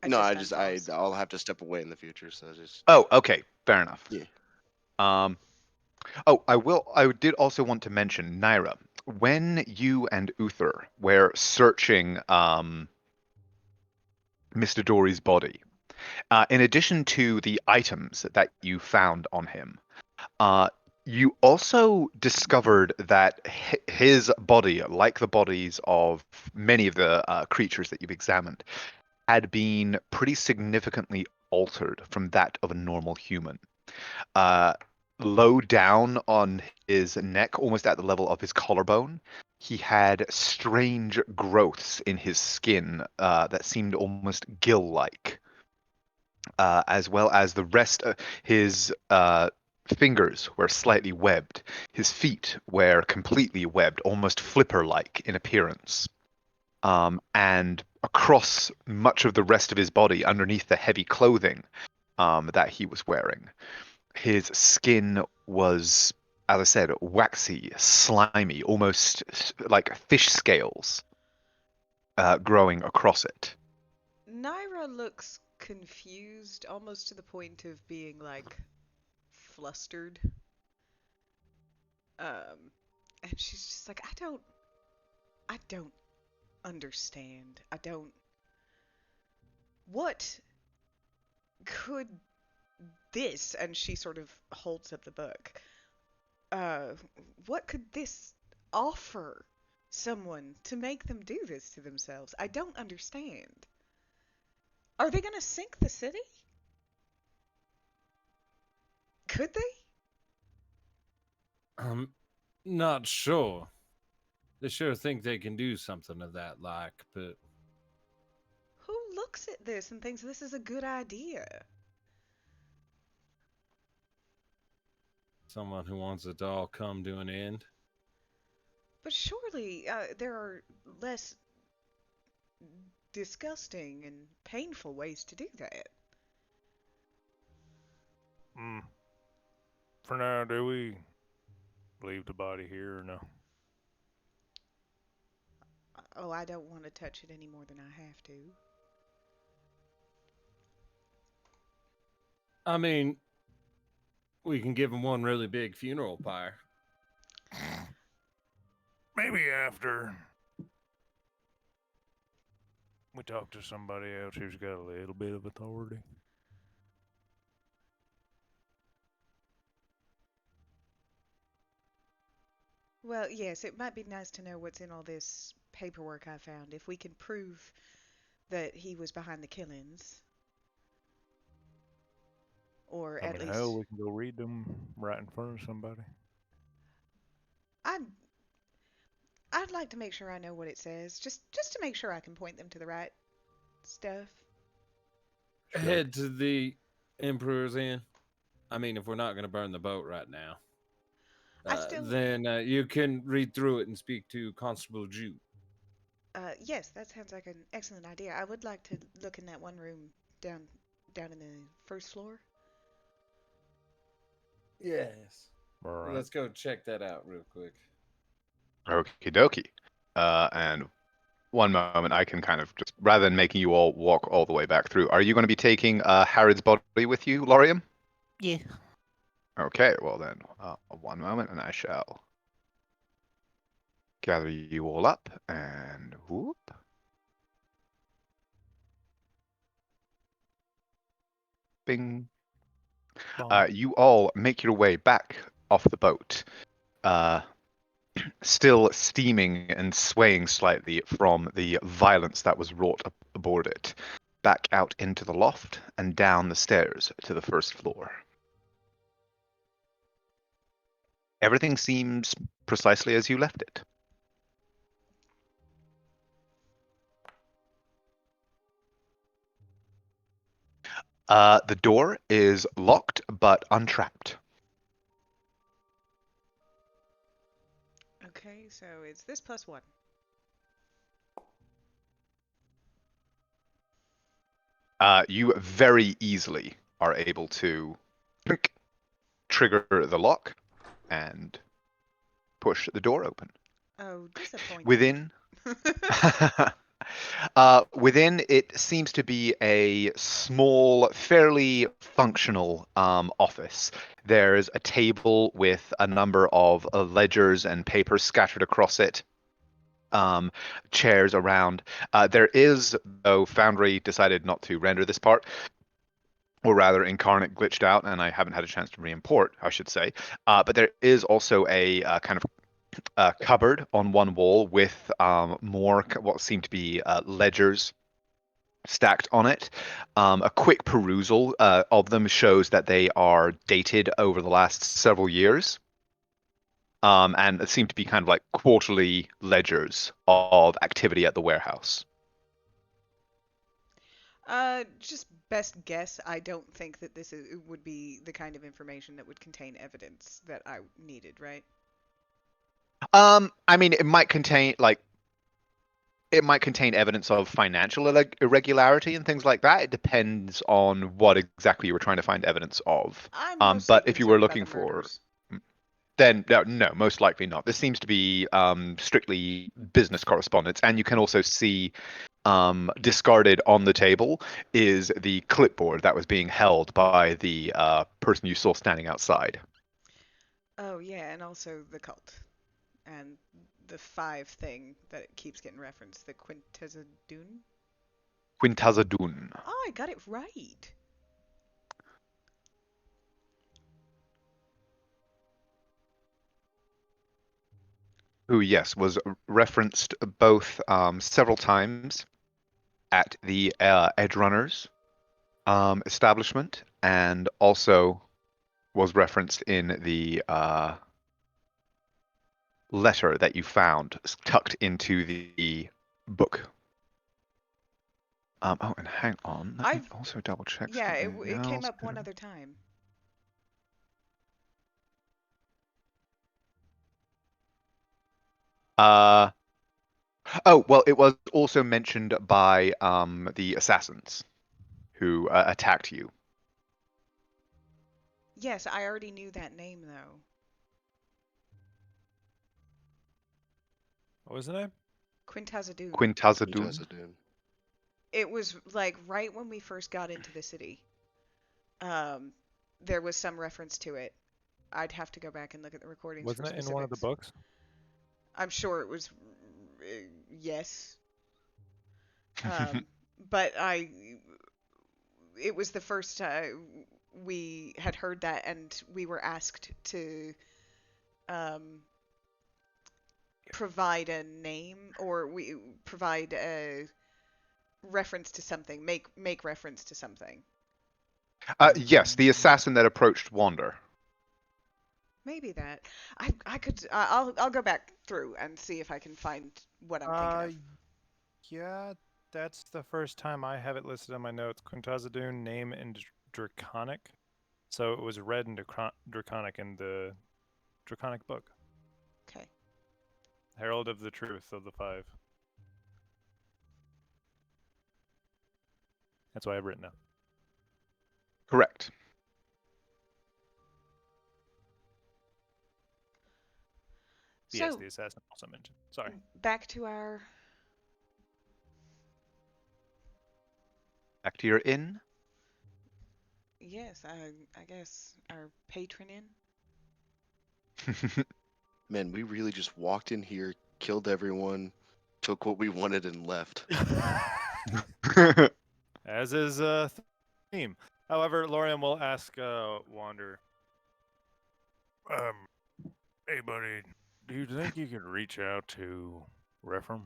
No, unpause. I'll have to step away in the future. So just Oh, okay. Fair enough. Yeah. Oh, I did also want to mention, Naira, when you and Uther were searching Mr. Dory's body, in addition to the items that you found on him, you also discovered that his body, like the bodies of many of the creatures that you've examined, had been pretty significantly altered from that of a normal human. Uh, Low down on his neck, almost at the level of his collarbone, he had strange growths in his skin that seemed almost gill-like, as well as the rest of his fingers were slightly webbed. His feet were completely webbed, almost flipper-like in appearance. And across much of the rest of his body, underneath the heavy clothing that he was wearing, his skin was, as I said, waxy, slimy, almost like fish scales growing across it. Naira looks confused, almost to the point of being like flustered. And she's just like, I don't understand. What could this, and she sort of holds up the book, uh, what could this offer someone to make them do this to themselves? I don't understand. Are they gonna sink the city? Could they? Not sure. They sure think they can do something of that like, but Who looks at this and thinks this is a good idea? someone who wants it to all come to an end. But surely there are less disgusting and painful ways to do that. For now, do we leave the body here or no? Oh, I don't want to touch it any more than I have to. I mean, we can give him one really big funeral pyre. Maybe after we talk to somebody else who's got a little bit of authority. Well, yes, it might be nice to know what's in all this paperwork I found. If we can prove that he was behind the killings, or I at mean, least hell, we can go read them right in front of somebody. I'd I'd like to make sure I know what it says, just to make sure I can point them to the right stuff. Sure. Head to the Emperor's Inn. I mean, if we're not going to burn the boat right now, I still then you can read through it and speak to Constable Jude. yes, that sounds like an excellent idea. I would like to look in that one room down down in the first floor. Yes. All right. Let's go check that out real quick. Okie dokie. And one moment, I can kind of just, rather than making you all walk all the way back through, are you going to be taking Harrod's body with you, Lorium? Yeah. Okay, well then, one moment, and I shall gather you all up, and whoop. Bing. You all make your way back off the boat, still steaming and swaying slightly from the violence that was wrought aboard it, back out into the loft and down the stairs to the first floor. Everything seems precisely as you left it. The door is locked but untrapped. Okay, so it's this plus one. You very easily are able to trigger the lock and push the door open. Oh, disappointing. Within, within it seems to be a small, fairly functional office. There's a table with a number of ledgers and papers scattered across it. Chairs around. There is, though Foundry decided not to render this part, or rather Incarnate glitched out, and I haven't had a chance to re-import, I should say. But there is also a kind of cupboard on one wall with more what seem to be ledgers stacked on it. A quick perusal of them shows that they are dated over the last several years. And it seem to be kind of like quarterly ledgers of activity at the warehouse. Just best guess. I don't think that would be the kind of information that would contain evidence that I needed, right? I mean, it might contain evidence of financial irregularity and things like that. It depends on what exactly you were trying to find evidence of. I'm mostly But if you were concerned about looking the for, murders. then no, most likely not. This seems to be strictly business correspondence, and you can also see discarded on the table is the clipboard that was being held by the person you saw standing outside. Oh yeah, and also the cult, and the 5 thing that keeps getting referenced, the Quintezadune. Quintazadun, Oh, I got it right. who, yes, was referenced both several times at the Edge Runners establishment, and also was referenced in the letter that you found tucked into the book. Oh, and hang on. Let me I've also double check yeah, something it came else. up one other time. Uh, oh, well, it was also mentioned by the assassins who attacked you. Yes, I already knew that name though. What was the name? Quintazadune. Quintazadun. It was like right when we first got into the city. Um, there was some reference to it. I'd have to go back and look at the recordings Wasn't for it in one of the specifics. books? I'm sure it was yes. Um, but it was the first we had heard that, and we were asked to um, provide a name, or we provide a reference to something, make reference to something. Yes, the assassin that approached Wander. Maybe that. I could. I'll go back through and see if I can find what I'm thinking of. Yeah, that's the first time I have it listed on my notes. Quintazadun, name in Draconic. So it was read in Draconic in the Draconic book. Okay. Herald of the Truth of the Five. That's why I've written it. Correct. Yes, So the assassin also mentioned. Sorry. back to our. Back to your inn. Yes, I guess our patron in. Man, we really just walked in here, killed everyone, took what we wanted, and left. As is theme. However, Lorian will ask Wander. Hey buddy, do you think you could reach out to Rephram?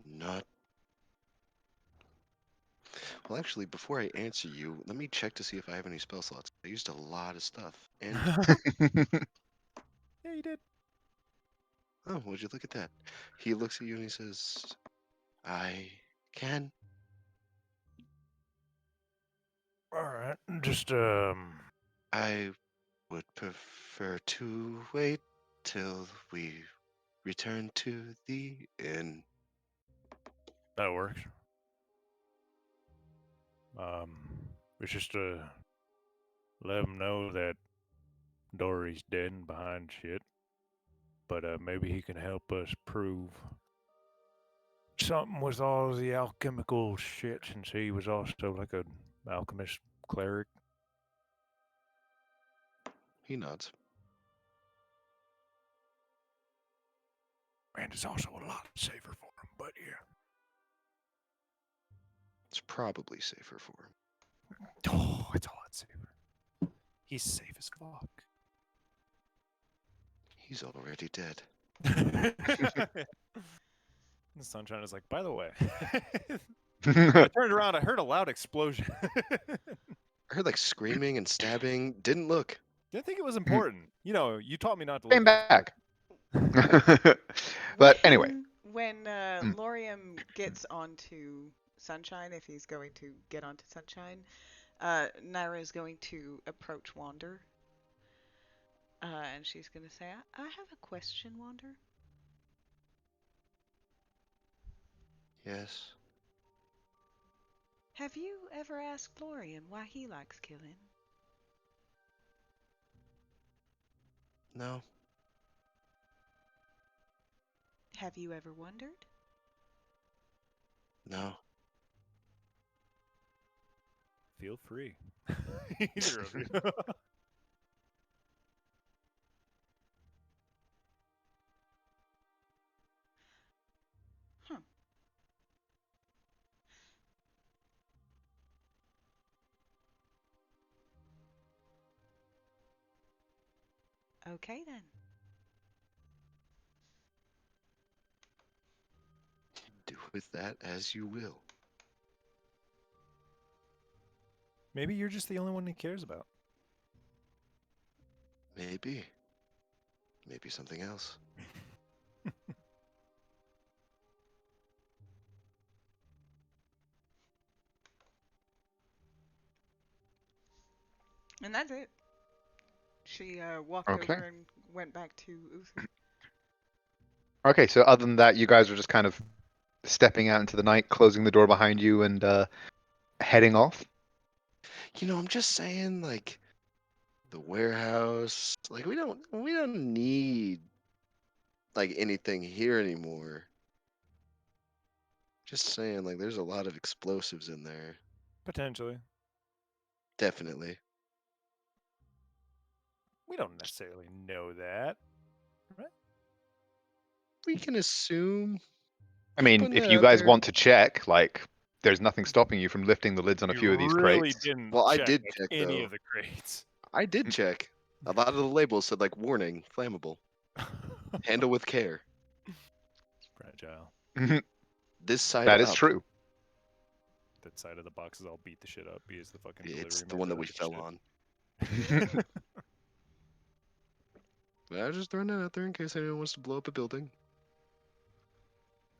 Not. Well, actually, before I answer you, let me check to see if I have any spell slots. I used a lot of stuff. And Yeah, you did. oh, would you look at that? He looks at you and he says, "I can." All right, just I would prefer to wait till we return to the inn. that works. It's just let him know that Dory's dead and behind shit, but maybe he can help us prove something with all the alchemical shit, since he was also like an alchemist cleric. He nods. And it's also a lot safer for him, but yeah. It's probably safer for him. Oh, it's a lot safer. He's safe as fuck. He's already dead. The Sunshine is like, by the way. I turned around, I heard a loud explosion. I heard like screaming and stabbing. Didn't look. Didn't think it was important. You know, you taught me not to Came look at back. But anyway. When Mm. Lorium gets onto Sunshine, if he's going to get onto Sunshine, Naira is going to approach Wander. And she's going to say, I have a question, Wander. Yes. Have you ever asked Lorium why he likes killing? No. Have you ever wondered? No. Feel free. Either of you. Huh. Okay then. Do with that as you will. Maybe you're just the only one he cares about. Maybe. Maybe something else. And that's it. She walked Okay. over and went back to Uther. Okay, so other than that, you guys are just kind of stepping out into the night, closing the door behind you, and heading off. You know, I'm just saying, like, the warehouse. Like, we don't need like anything here anymore. Just saying, like, there's a lot of explosives in there. Potentially. Definitely. We don't necessarily know that. We can assume. I mean, Putting if that you out guys there. want to check, like, there's nothing stopping you from lifting the lids on a few of these really crates. didn't Well, I check did like, check, any though. of the crates. I did check. A lot of the labels said like warning, flammable, handle with care. Fragile. This side That is up. true. that side of the box is all beat the shit up. He is the fucking It's delivery the man one for that we shit. fell on. But I was just throwing that out there in case anyone wants to blow up a building.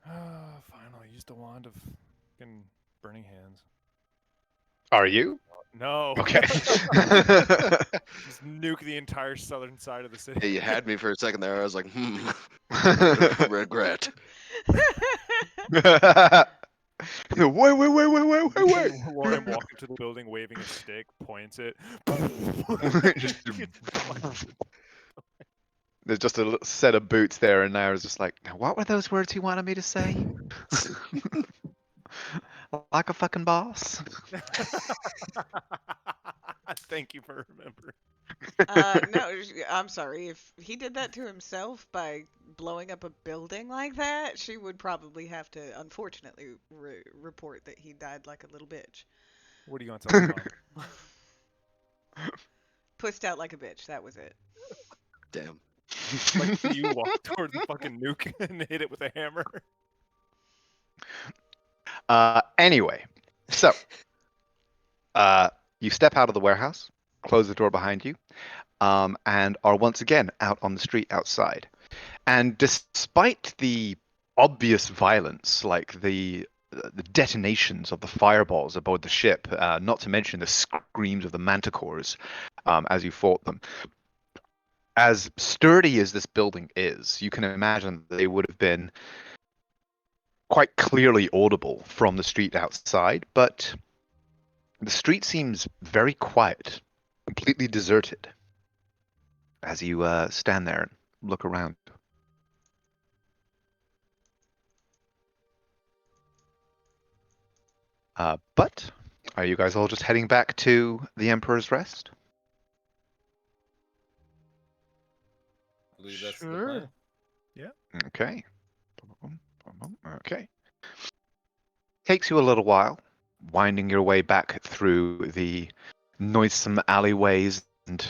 Finally, use the wand of fucking burning hands. Are you? No. Okay. Just nuke the entire southern side of the city. Hey, you had me for a second there. I was like, regret. Wait. Lorian walked into the building waving a stick, points it. There's just a little set of boots there, and Naira's just like, now what were those words you wanted me to say? Like a fucking boss. Thank you for remembering. No, I'm sorry. If he did that to himself by blowing up a building like that, she would probably have to, unfortunately, report that he died like a little bitch. What are you gonna tell his mom? Pussed out like a bitch. That was it. Damn. Like you walk towards the fucking nuke and hit it with a hammer. Anyway, so you step out of the warehouse, close the door behind you, and are once again out on the street outside. And despite the obvious violence, like the detonations of the fireballs aboard the ship, not to mention the screams of the manticores as you fought them, as sturdy as this building is, you can imagine they would have been quite clearly audible from the street outside, but the street seems very quiet, completely deserted as you stand there and look around. But are you guys all just heading back to the Emperor's Rest? I believe that's the Sure. plan. Okay. Okay. Takes you a little while, winding your way back through the noisome alleyways and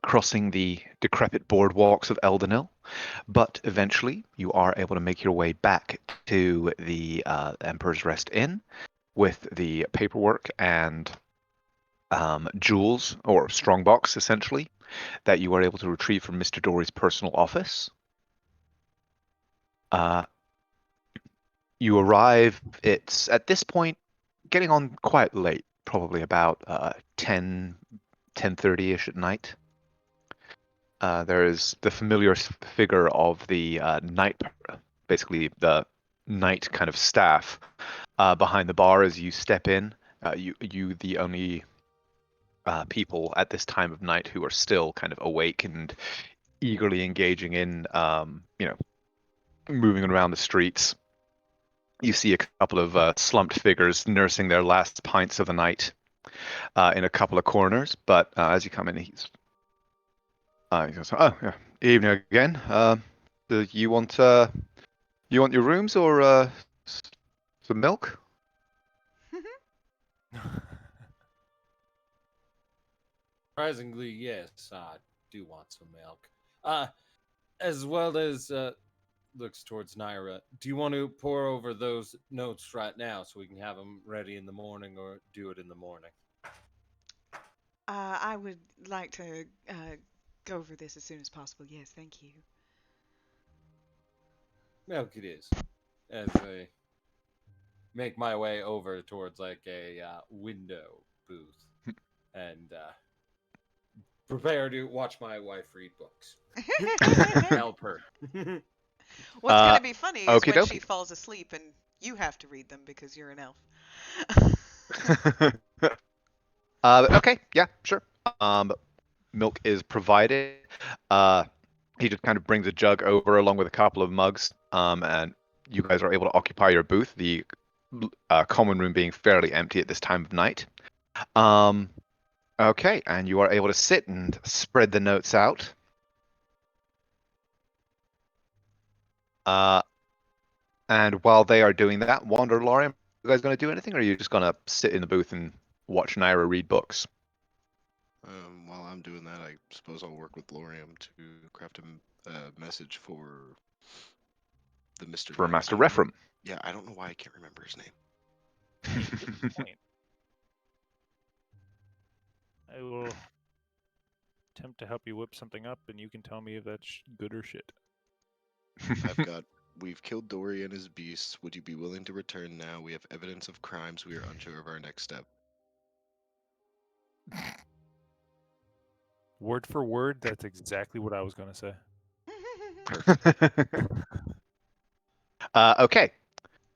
crossing the decrepit boardwalks of Eldenil, but eventually you are able to make your way back to the Emperor's Rest Inn with the paperwork and jewels, or strongbox essentially, that you are able to retrieve from Mr. Dory's personal office. You arrive, it's at this point getting on quite late, probably about 10:30ish at night. There is the familiar figure of the night, basically the night kind of staff behind the bar as you step in. You the only people at this time of night who are still kind of awake and eagerly engaging in, moving around the streets. You see a couple of slumped figures nursing their last pints of the night in a couple of corners. But as you come in, he goes, "Oh, yeah. Evening again. Do you want your rooms or some milk?" Surprisingly, yes, I do want some milk. As well as looks towards Naira. Do you want to pour over those notes right now so we can have them ready in the morning, or do it in the morning? I would like to go over this as soon as possible. Yes, thank you. Milk it is. As I make my way over towards like a window booth and prepare to watch my wife read books. Help her. What's going to be funny is okie when she dokie. falls asleep and you have to read them because you're an elf. Okay, yeah, sure. Milk is provided. He just kind of brings a jug over along with a couple of mugs, and you guys are able to occupy your booth, the common room being fairly empty at this time of night. Okay, and you are able to sit and spread the notes out. And while they are doing that, Wander, Lorian, you guys going to do anything, or are you just going to sit in the booth and watch Naira read books? While I'm doing that, I suppose I'll work with Lorium to craft a message for the Mr. For Knight. Master I don't know- Rephram. Yeah, I don't know why I can't remember his name. Good point. I will attempt to help you whip something up, and you can tell me if that's good or shit. We've killed Dory and his beasts. Would you be willing to return now? We have evidence of crimes. We are unsure of our next step. Word for word, that's exactly what I was going to say. Okay.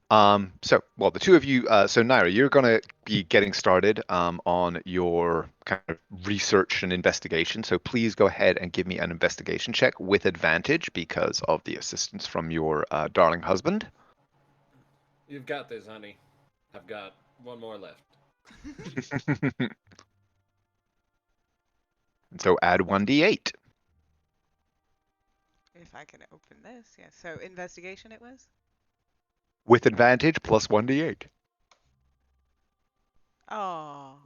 The two of you, so Naira, you're going to be getting started on your kind of research and investigation. So please go ahead and give me an investigation check with advantage because of the assistance from your darling husband. You've got this, honey. I've got one more left. And so add 1d8. If I can open this, yeah. So investigation it was? With advantage plus 1d8. Oh,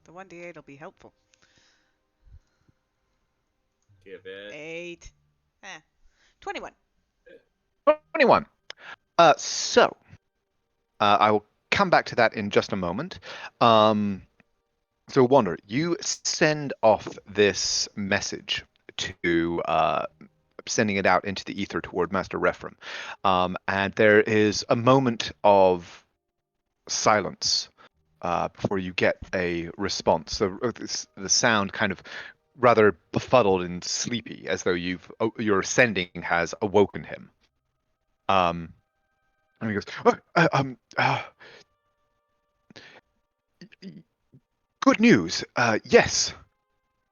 the 1d8 will be helpful. Give it. 8. 21. 21. I will come back to that in just a moment. So, Wander, you send off this message to sending it out into the ether toward Master Rephram. And there is a moment of silence before you get a response. The sound kind of rather befuddled and sleepy, as though your sending has awoken him. And he goes, good news. Yes,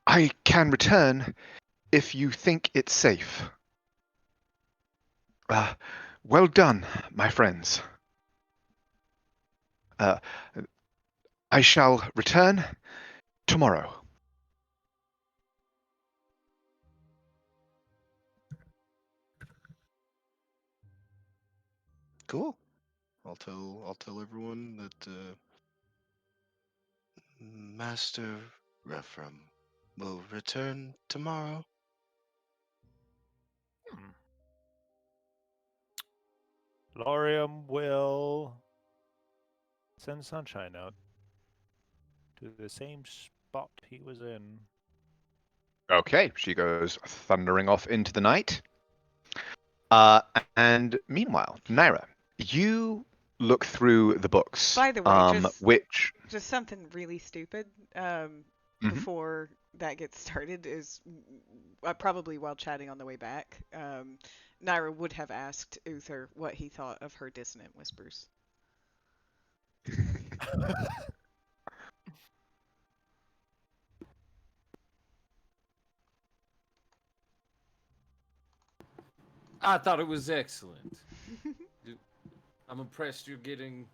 I can return if you think it's safe. Well done, my friends. I shall return tomorrow. Cool. I'll tell everyone that Master Rephram will return tomorrow. Lorium will send Sunshine out to the same spot he was in. Okay, she goes thundering off into the night. And meanwhile, Naira, you look through the books. By the way, which just something really stupid before that gets started is probably while chatting on the way back, Naira would have asked Uther what he thought of her dissonant whispers. I thought it was excellent. I'm impressed you're getting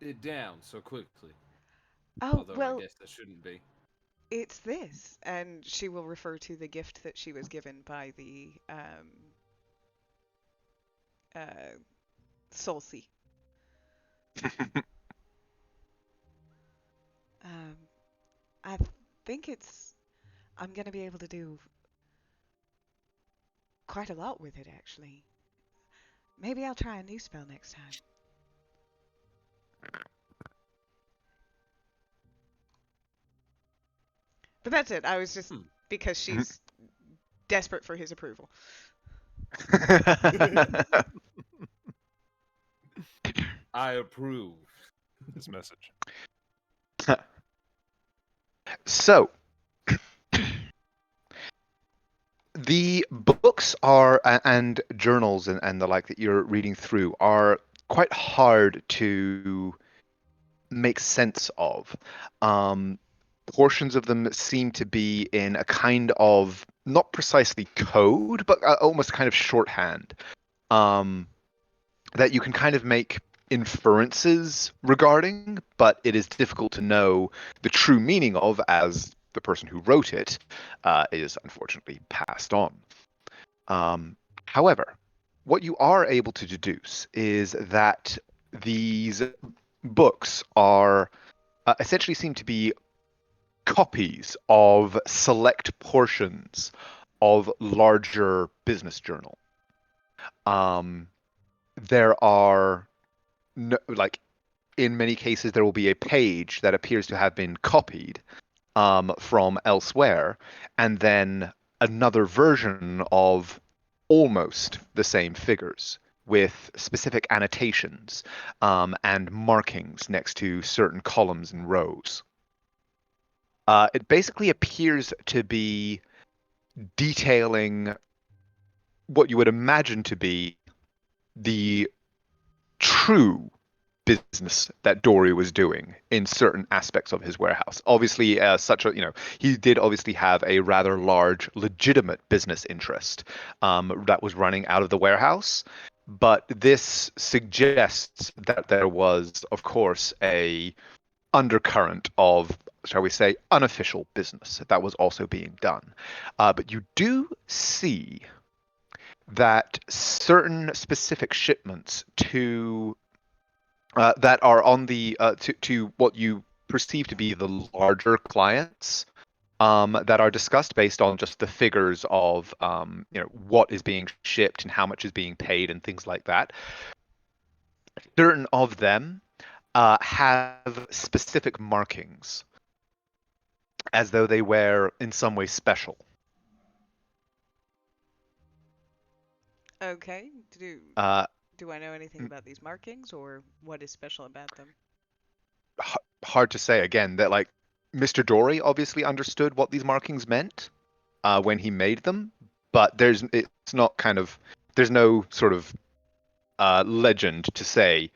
it down so quickly. Oh, Although well, I guess that shouldn't be. it's this. And she will refer to the gift that she was given by the LoSC. I think I'm going to be able to do quite a lot with it, actually. Maybe I'll try a new spell next time. But that's it. I was just because she's desperate for his approval. I approve this message. So, the books are and journals and the like that you're reading through are quite hard to make sense of. Portions of them seem to be in a kind of not precisely code, but almost kind of shorthand that you can kind of make inferences regarding, but it is difficult to know the true meaning of, as the person who wrote it is unfortunately passed on. However, what you are able to deduce is that these books are essentially seem to be copies of select portions of larger business journal. There are in many cases there will be a page that appears to have been copied from elsewhere, and then another version of almost the same figures with specific annotations and markings next to certain columns and rows. It basically appears to be detailing what you would imagine to be the true business that Dory was doing in certain aspects of his warehouse. Obviously, he did obviously have a rather large legitimate business interest that was running out of the warehouse. But this suggests that there was, of course, a undercurrent of, shall we say, unofficial business that was also being done. But you do see that certain specific shipments to that are on the to what you perceive to be the larger clients that are discussed based on just the figures of what is being shipped and how much is being paid and things like that. Certain of them have specific markings as though they were in some way special. Okay. Uh, Do I know anything about these markings, or what is special about them? Hard to say again that like Mr. Dory obviously understood what these markings meant when he made them, but there's no sort of legend to say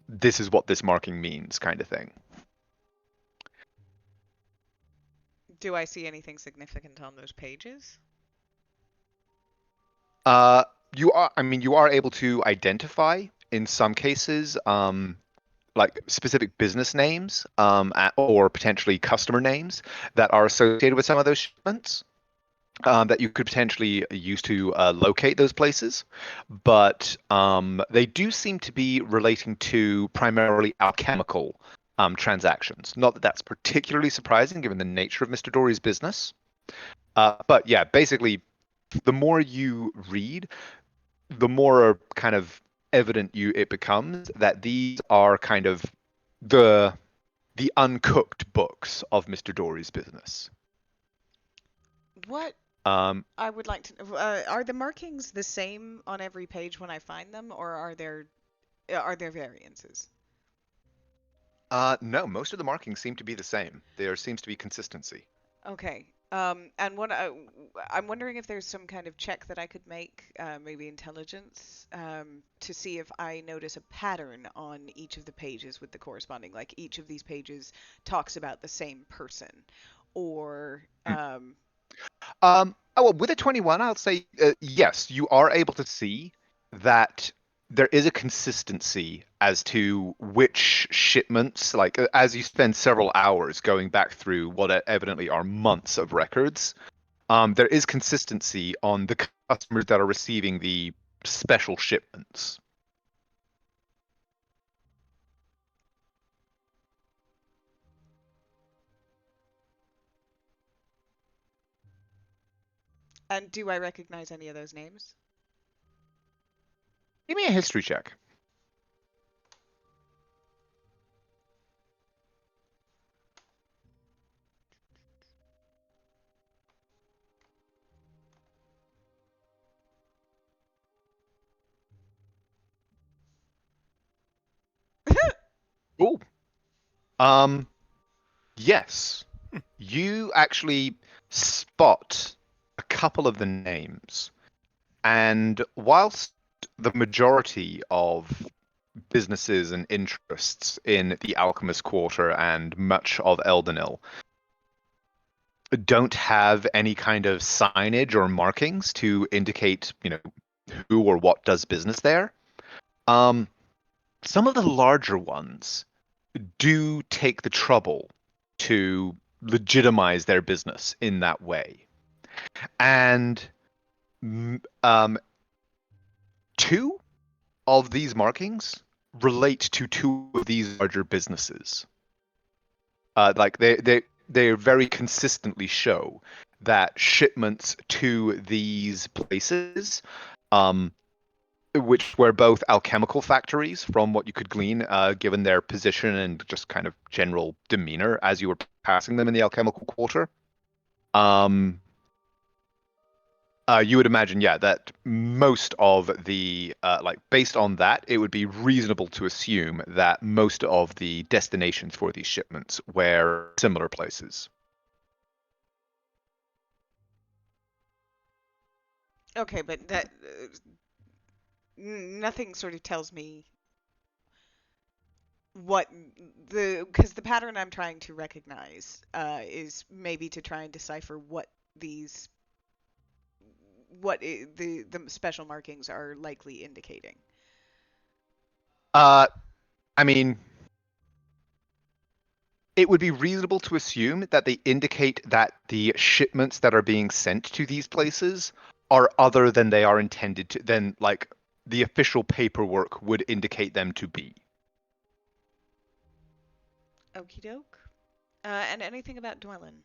this is what this marking means kind of thing. Do I see anything significant on those pages? You are able to identify in some cases like specific business names or potentially customer names that are associated with some of those shipments that you could potentially use to locate those places. But they do seem to be relating to primarily alchemical transactions. Not that that's particularly surprising given the nature of Mr. Dory's business. But yeah, basically, the more you read, the more kind of evident it becomes that these are kind of the uncooked books of Mr. Dory's business. What Um, I would like to know, are the markings the same on every page when I find them, or are there variances? no, most of the markings seem to be the same. There seems to be consistency. Okay. And I'm wondering if there's some kind of check that I could make, maybe intelligence, to see if I notice a pattern on each of the pages with the corresponding, like each of these pages talks about the same person, or Well, with a 21, I'll say yes, you are able to see that there is a consistency as to which shipments, like as you spend several hours going back through what evidently are months of records, there is consistency on the customers that are receiving the special shipments. and do I recognize any of those names? Give me a history check. Cool. Yes, you actually spot a couple of the names, and whilst the majority of businesses and interests in the Alchemist Quarter and much of Eldenil don't have any kind of signage or markings to indicate, who or what does business there. Some of the larger ones do take the trouble to legitimize their business in that way. And two of these markings relate to two of these larger businesses. Like they very consistently show that shipments to these places which were both alchemical factories from what you could glean, given their position and just kind of general demeanor as you were passing them in the alchemical quarter. Um, you would imagine, yeah, that most of the, like, based on that, it would be reasonable to assume that most of the destinations for these shipments were similar places. Okay, but that nothing sort of tells me what because the pattern I'm trying to recognize is maybe to try and decipher what these the special markings are likely indicating. I mean, it would be reasonable to assume that they indicate that the shipments that are being sent to these places are other than they are intended to, than like the official paperwork would indicate them to be. Okie doke. And anything about Dwellin?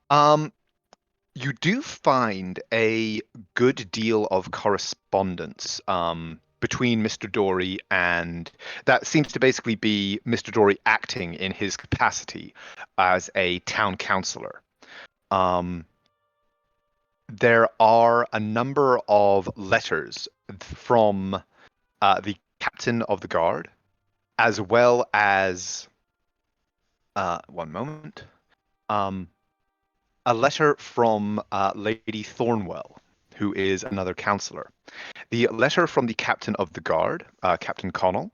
Um, you do find a good deal of correspondence between Mr. Dory and that seems to basically be Mr. Dory acting in his capacity as a town councillor. Um, there are a number of letters from the captain of the guard, as well as one moment, a letter from Lady Thornwell, who is another counselor. The letter from the captain of the guard, Captain Connell,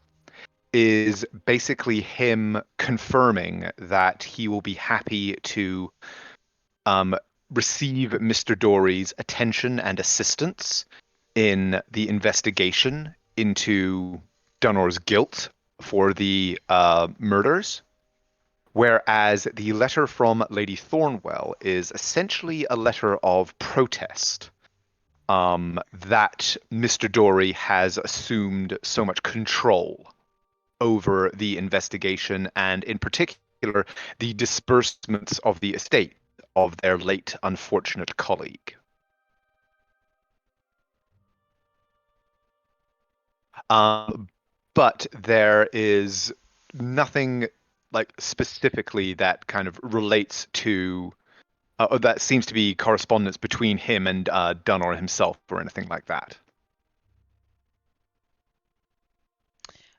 is basically him confirming that he will be happy to um, receive Mr. Dory's attention and assistance in the investigation into Dunnor's guilt for the murders. Whereas the letter from Lady Thornwell is essentially a letter of protest that Mr. Dory has assumed so much control over the investigation and, in particular, the disbursements of the estate of their late unfortunate colleague. But there is nothing like specifically that kind of relates to that seems to be correspondence between him and Dunor himself or anything like that.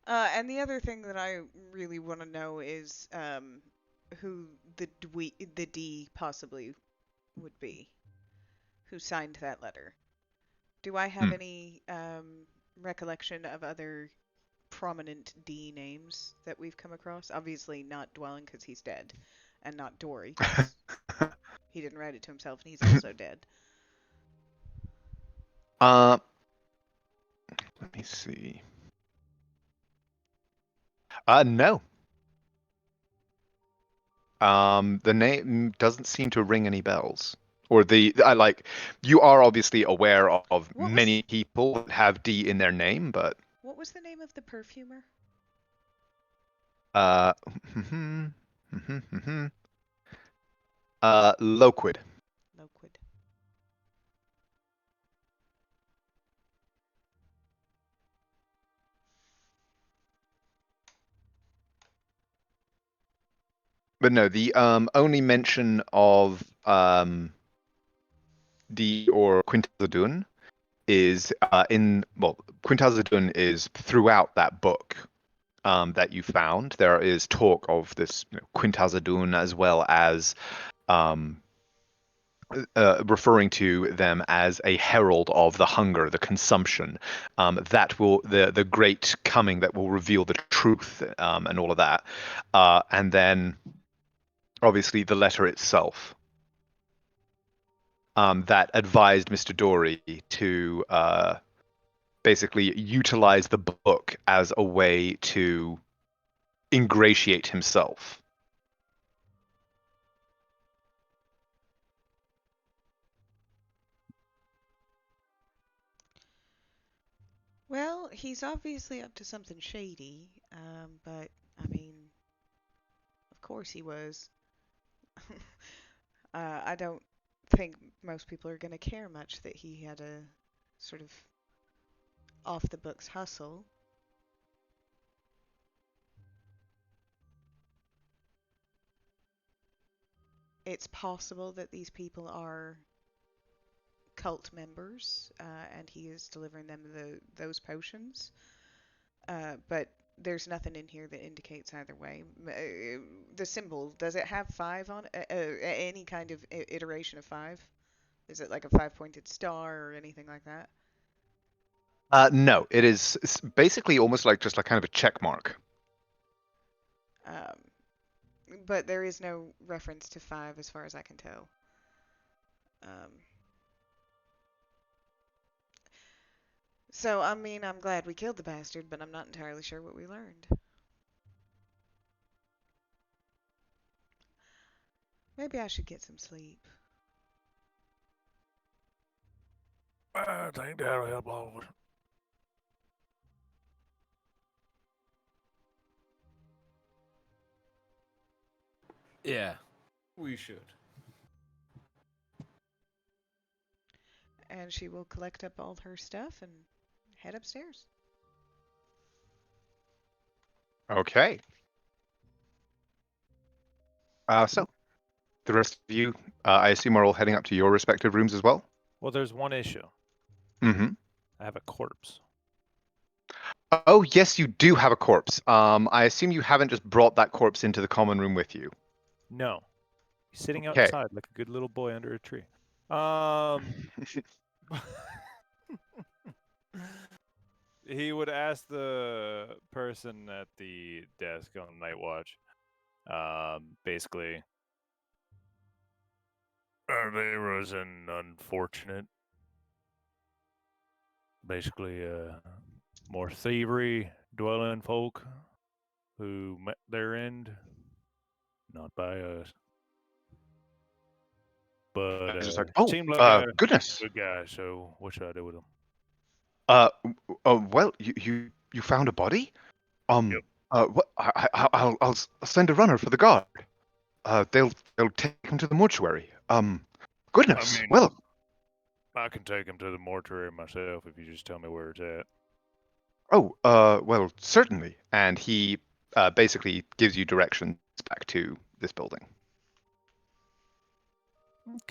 And the other thing that I really want to know is who the D possibly would be, who signed that letter. Do I have Hmm. any recollection of other prominent D names that we've come across? Obviously not Dwelling because he's dead, and not Dory because he didn't write it to himself and he's also dead. Let me see. No. The name doesn't seem to ring any bells. Or I like, you are obviously aware of What was many people that have D in their name, but what was the name of the perfumer? uh, Loquid. Loquid. But no, the only mention of D or Quintazadun is Quintazadun is throughout that book that you found. There is talk of this Quintazadun as well as um, referring to them as a herald of the hunger, the consumption, that will the great coming that will reveal the truth and all of that, and then obviously the letter itself that advised Mr. Dory to basically utilize the book as a way to ingratiate himself. Well, he's obviously up to something shady, but I mean, of course he was. I don't think most people are going to care much that he had a sort of off the books hustle. It's possible that these people are cult members, and he is delivering them those potions. But there's nothing in here that indicates either way. The symbol, does it have 5 on it? Any kind of iteration of 5? Is it like a 5-pointed star or anything like that? No, it's basically almost like just like kind of a check mark. But there is no reference to 5 as far as I can tell. So, I mean, I'm glad we killed the bastard, but I'm not entirely sure what we learned. Maybe I should get some sleep. I think that'll help all of us. Yeah, we should. And she will collect up all her stuff and head upstairs. Okay. So the rest of you, I assume, are all heading up to your respective rooms as well. Well, there's one issue. Mm-hmm. I have a corpse. Oh, yes, you do have a corpse. I assume you haven't just brought that corpse into the common room with you. No. He's sitting Okay. outside like a good little boy under a tree. He would ask the person at the desk on night watch, basically, there was an unfortunate, basically, more thievery dwelling folk who met their end, not by us. But It's just like, oh, seemed like a goodness. good guy, so what should I do with him? Well, you found a body? Yep. What? I'll send a runner for the guard. They'll take him to the mortuary. Goodness. I mean, Well, I can take him to the mortuary myself if you just tell me where it's at. oh, well, certainly. And he basically gives you directions back to this building.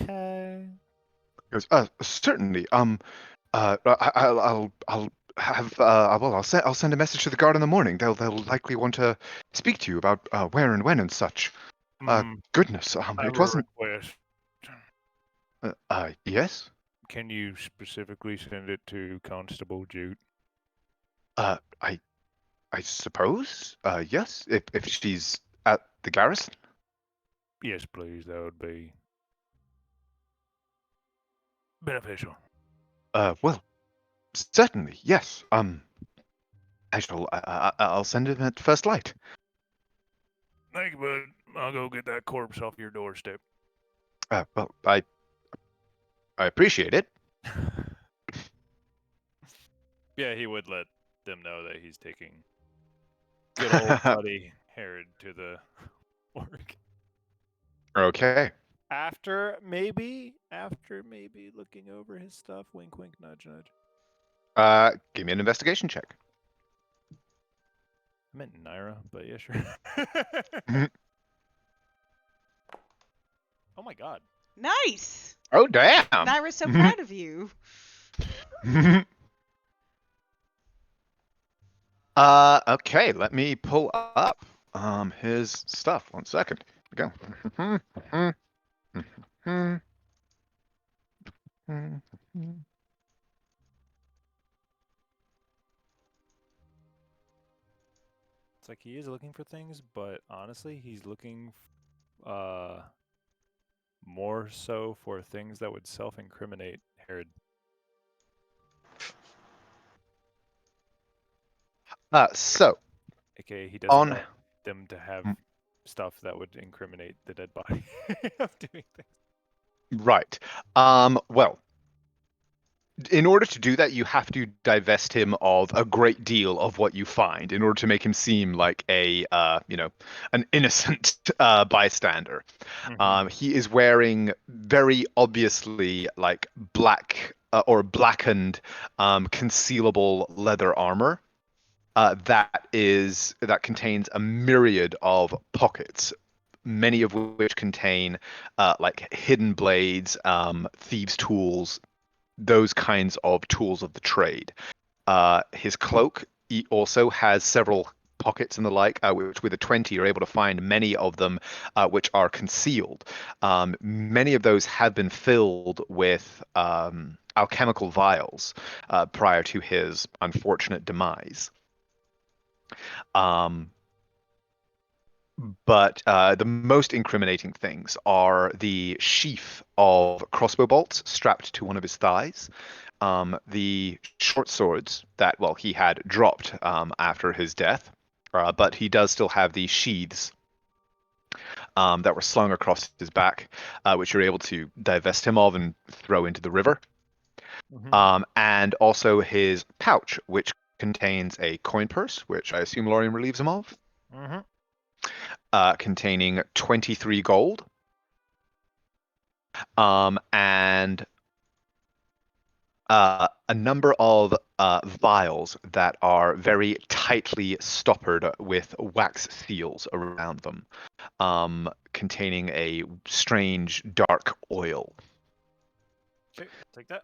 Okay. He goes, certainly. I'll have well, I'll send a message to the guard in the morning. They'll likely want to speak to you about where and when and such. Goodness, I have it a wasn't. request. Yes. Can you specifically send it to Constable Jute? I suppose. Yes. If she's at the garrison. Yes, please. That would be beneficial. Well, certainly. Yes. I'll send him at first light. Thank you, bud. I'll go get that corpse off your doorstep. Well, I appreciate it. Yeah, he would let them know that he's taking good old buddy Herod to the org. Okay. After maybe looking over his stuff. Wink, wink, nudge, nudge. Give me an investigation check. I meant Naira, but yeah, sure. Oh my god. Nice! Oh, damn! Naira's so proud of you. Okay, let me pull up his stuff. 1 second. Here we go. It's like he is looking for things, but honestly, he's looking more so for things that would self-incriminate Herod. So AKA, he doesn't on want them to have stuff that would incriminate the dead body of doing things. right. Well, in order to do that, you have to divest him of a great deal of what you find in order to make him seem like a, an innocent bystander. He is wearing very obviously like black or blackened concealable leather armor that contains a myriad of pockets, many of which contain like hidden blades, thieves' tools, those kinds of tools of the trade. His cloak also has several pockets and the like, which with a 20 you're able to find many of them which are concealed. Many of those have been filled with alchemical vials prior to his unfortunate demise. Um, but the most incriminating things are the sheath of crossbow bolts strapped to one of his thighs, the short swords that, well, he had dropped after his death, but he does still have these sheaths that were slung across his back, which you're able to divest him of and throw into the river. And also his pouch, which contains a coin purse, which I assume Lorian relieves him of, containing 23 gold, and a number of vials that are very tightly stoppered with wax seals around them, containing a strange dark oil. Okay, take that.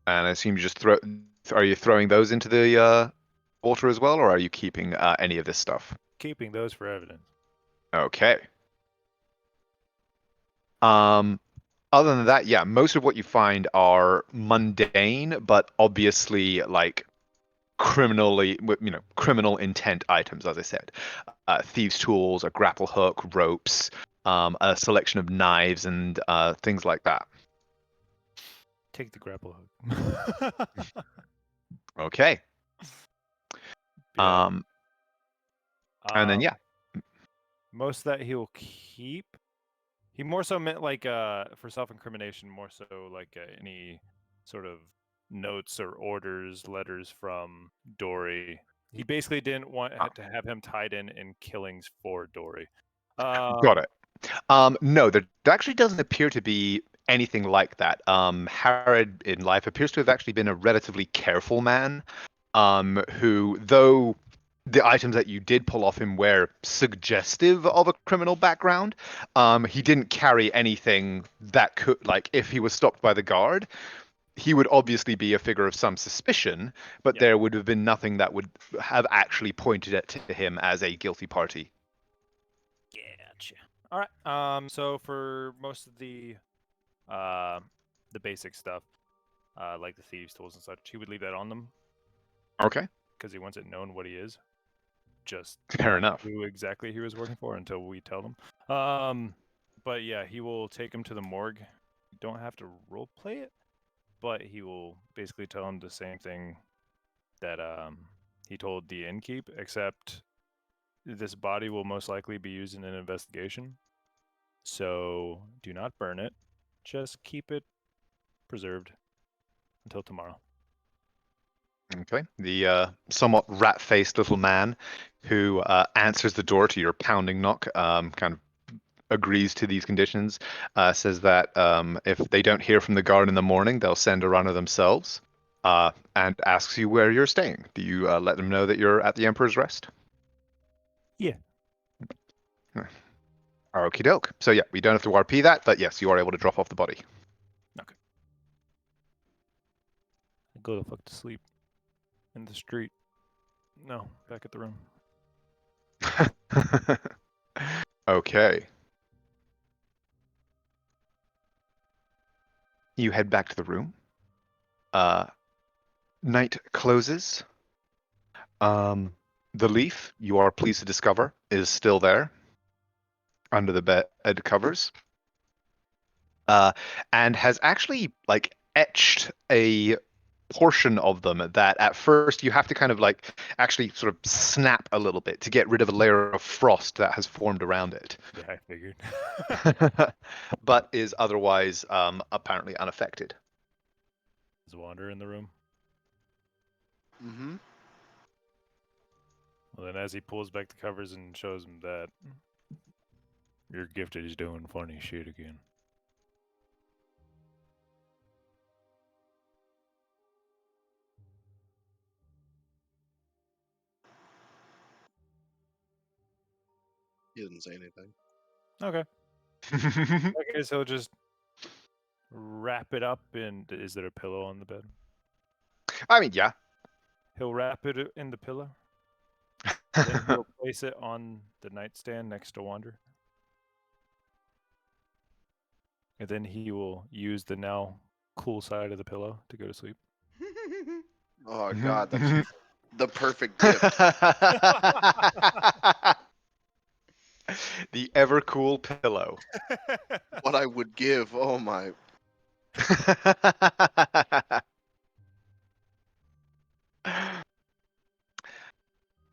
And I assume you just throw. Are you throwing those into the water as well, or are you keeping any of this stuff? Keeping those for evidence. Okay. Other than that, yeah, most of what you find are mundane, but obviously like criminal intent items, as I said. Thieves' tools, a grapple hook, ropes, a selection of knives, and things like that. Take the grapple hook. Okay. Yeah. And then, yeah. Most of that he'll keep. He more so meant like for self-incrimination, more so like any sort of notes or orders, letters from Dory. He basically didn't want to have him tied in killings for Dory. Got it. No, there actually doesn't appear to be anything like that. Harrod in life appears to have actually been a relatively careful man, who, though the items that you did pull off him were suggestive of a criminal background, he didn't carry anything that could, like, if he was stopped by the guard, he would obviously be a figure of some suspicion, but Yep. there would have been nothing that would have actually pointed it to him as a guilty party. Gotcha. All right. So for most of the basic stuff, like the thieves' tools and such, he would leave that on them Okay, because he wants it known what he is. Just fair enough. who exactly he was working for until we tell them. But yeah, he will take him to the morgue. You don't have to role play it, but he will basically tell him the same thing that he told the innkeep, except this body will most likely be used in an investigation. So do not burn it. Just keep it preserved until tomorrow. Okay. The somewhat rat-faced little man who answers the door to your pounding knock kind of agrees to these conditions, says that if they don't hear from the guard in the morning, they'll send a runner themselves, and asks you where you're staying. Do you let them know that you're at the Emperor's Rest? Yeah. Okie doke. So yeah, we don't have to RP that, but yes, you are able to drop off the body. Okay. Go the fuck to sleep. In the street. No, back at the room. Okay. You head back to the room. Night closes. The leaf, you are pleased to discover, is still there under the bed covers, and has actually like etched a portion of them that at first you have to kind of like actually sort of snap a little bit to get rid of a layer of frost that has formed around it. Yeah, I figured. But is otherwise apparently unaffected. Is Wander in the room? Mm-hmm. Well, then as he pulls back the covers and shows him that, your gifted is doing funny shit again. He didn't say anything. Okay. I guess he'll just wrap it up in. Is there a pillow on the bed? I mean, yeah. He'll wrap it in the pillow. Then he'll place it on the nightstand next to Wander. And then he will use the now cool side of the pillow to go to sleep. Oh God, that's the perfect gift. The ever cool pillow. What I would give. Oh my.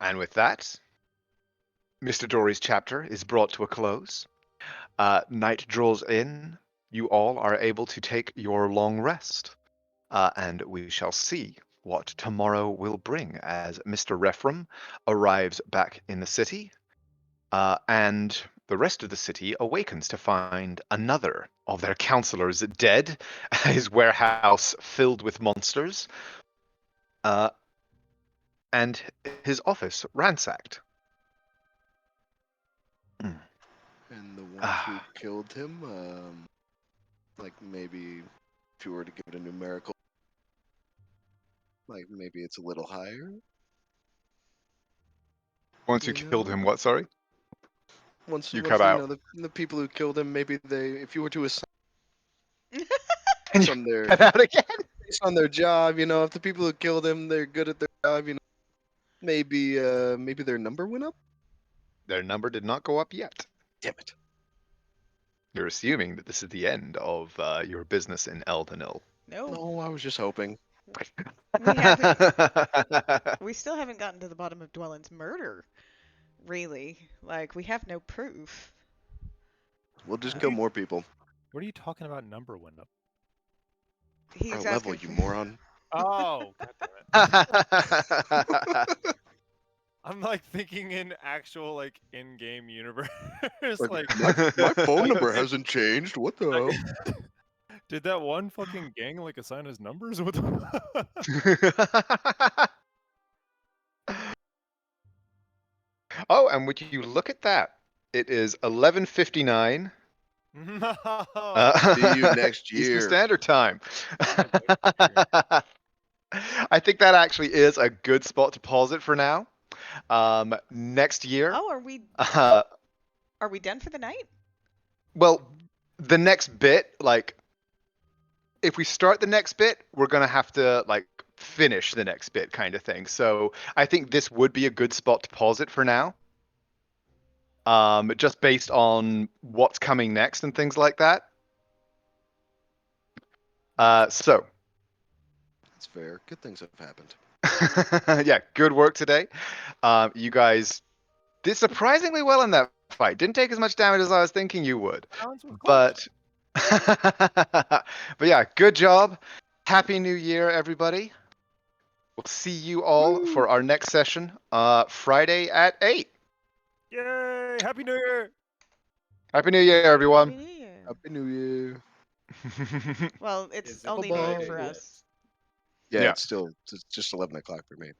And with that, Mr. Dory's chapter is brought to a close. Night draws in. You all are able to take your long rest. And we shall see what tomorrow will bring as Mr. Rephram arrives back in the city. And the rest of the city awakens to find another of their counselors dead, his warehouse filled with monsters, and his office ransacked. And the ones who killed him, like maybe if you were to give it a numerical, like maybe it's a little higher. Once you killed him, what, sorry? Once You once cut you out. know the people who killed him, maybe they, if you were to assign Can on you their cut out again? based on their job, if the people who killed him, they're good at their job, maybe maybe their number went up. Their number did not go up yet. Damn it. You're assuming that this is the end of your business in Eldenil. No, No, I was just hoping. we haven't. We still haven't gotten to the bottom of Dwellin's murder. Really, like we have no proof. We'll just kill more people. What are you talking about? Number went up. He's Our level, asking you for- moron. Oh, goddammit. I'm like thinking in actual like in-game universe. like my phone number hasn't changed. What the hell? did that one fucking gang like assign us numbers? What the Oh, and would you look at that? It is 11:59. No. See you next Eastern year. Standard Time. I think that actually is a good spot to pause it for now. Next year. Oh, are we done for the night? Well, the next bit, like, if we start the next bit, we're gonna have to like finish the next bit, kind of thing. So I think this would be a good spot to pause it for now. Just based on what's coming next and things like that. So. That's fair. Good things have happened. Yeah, good work today. You guys did surprisingly well in that fight. Didn't take as much damage as I was thinking you would. But yeah, good job. Happy New Year, everybody. We'll see you all for our next session, Friday at 8. Yay! Happy New Year! Happy New Year, everyone. Happy New Year. Happy New Year. Well, Is it's it only Bye-bye. noon for us. Yeah, Yeah. it's just 11 o'clock for me.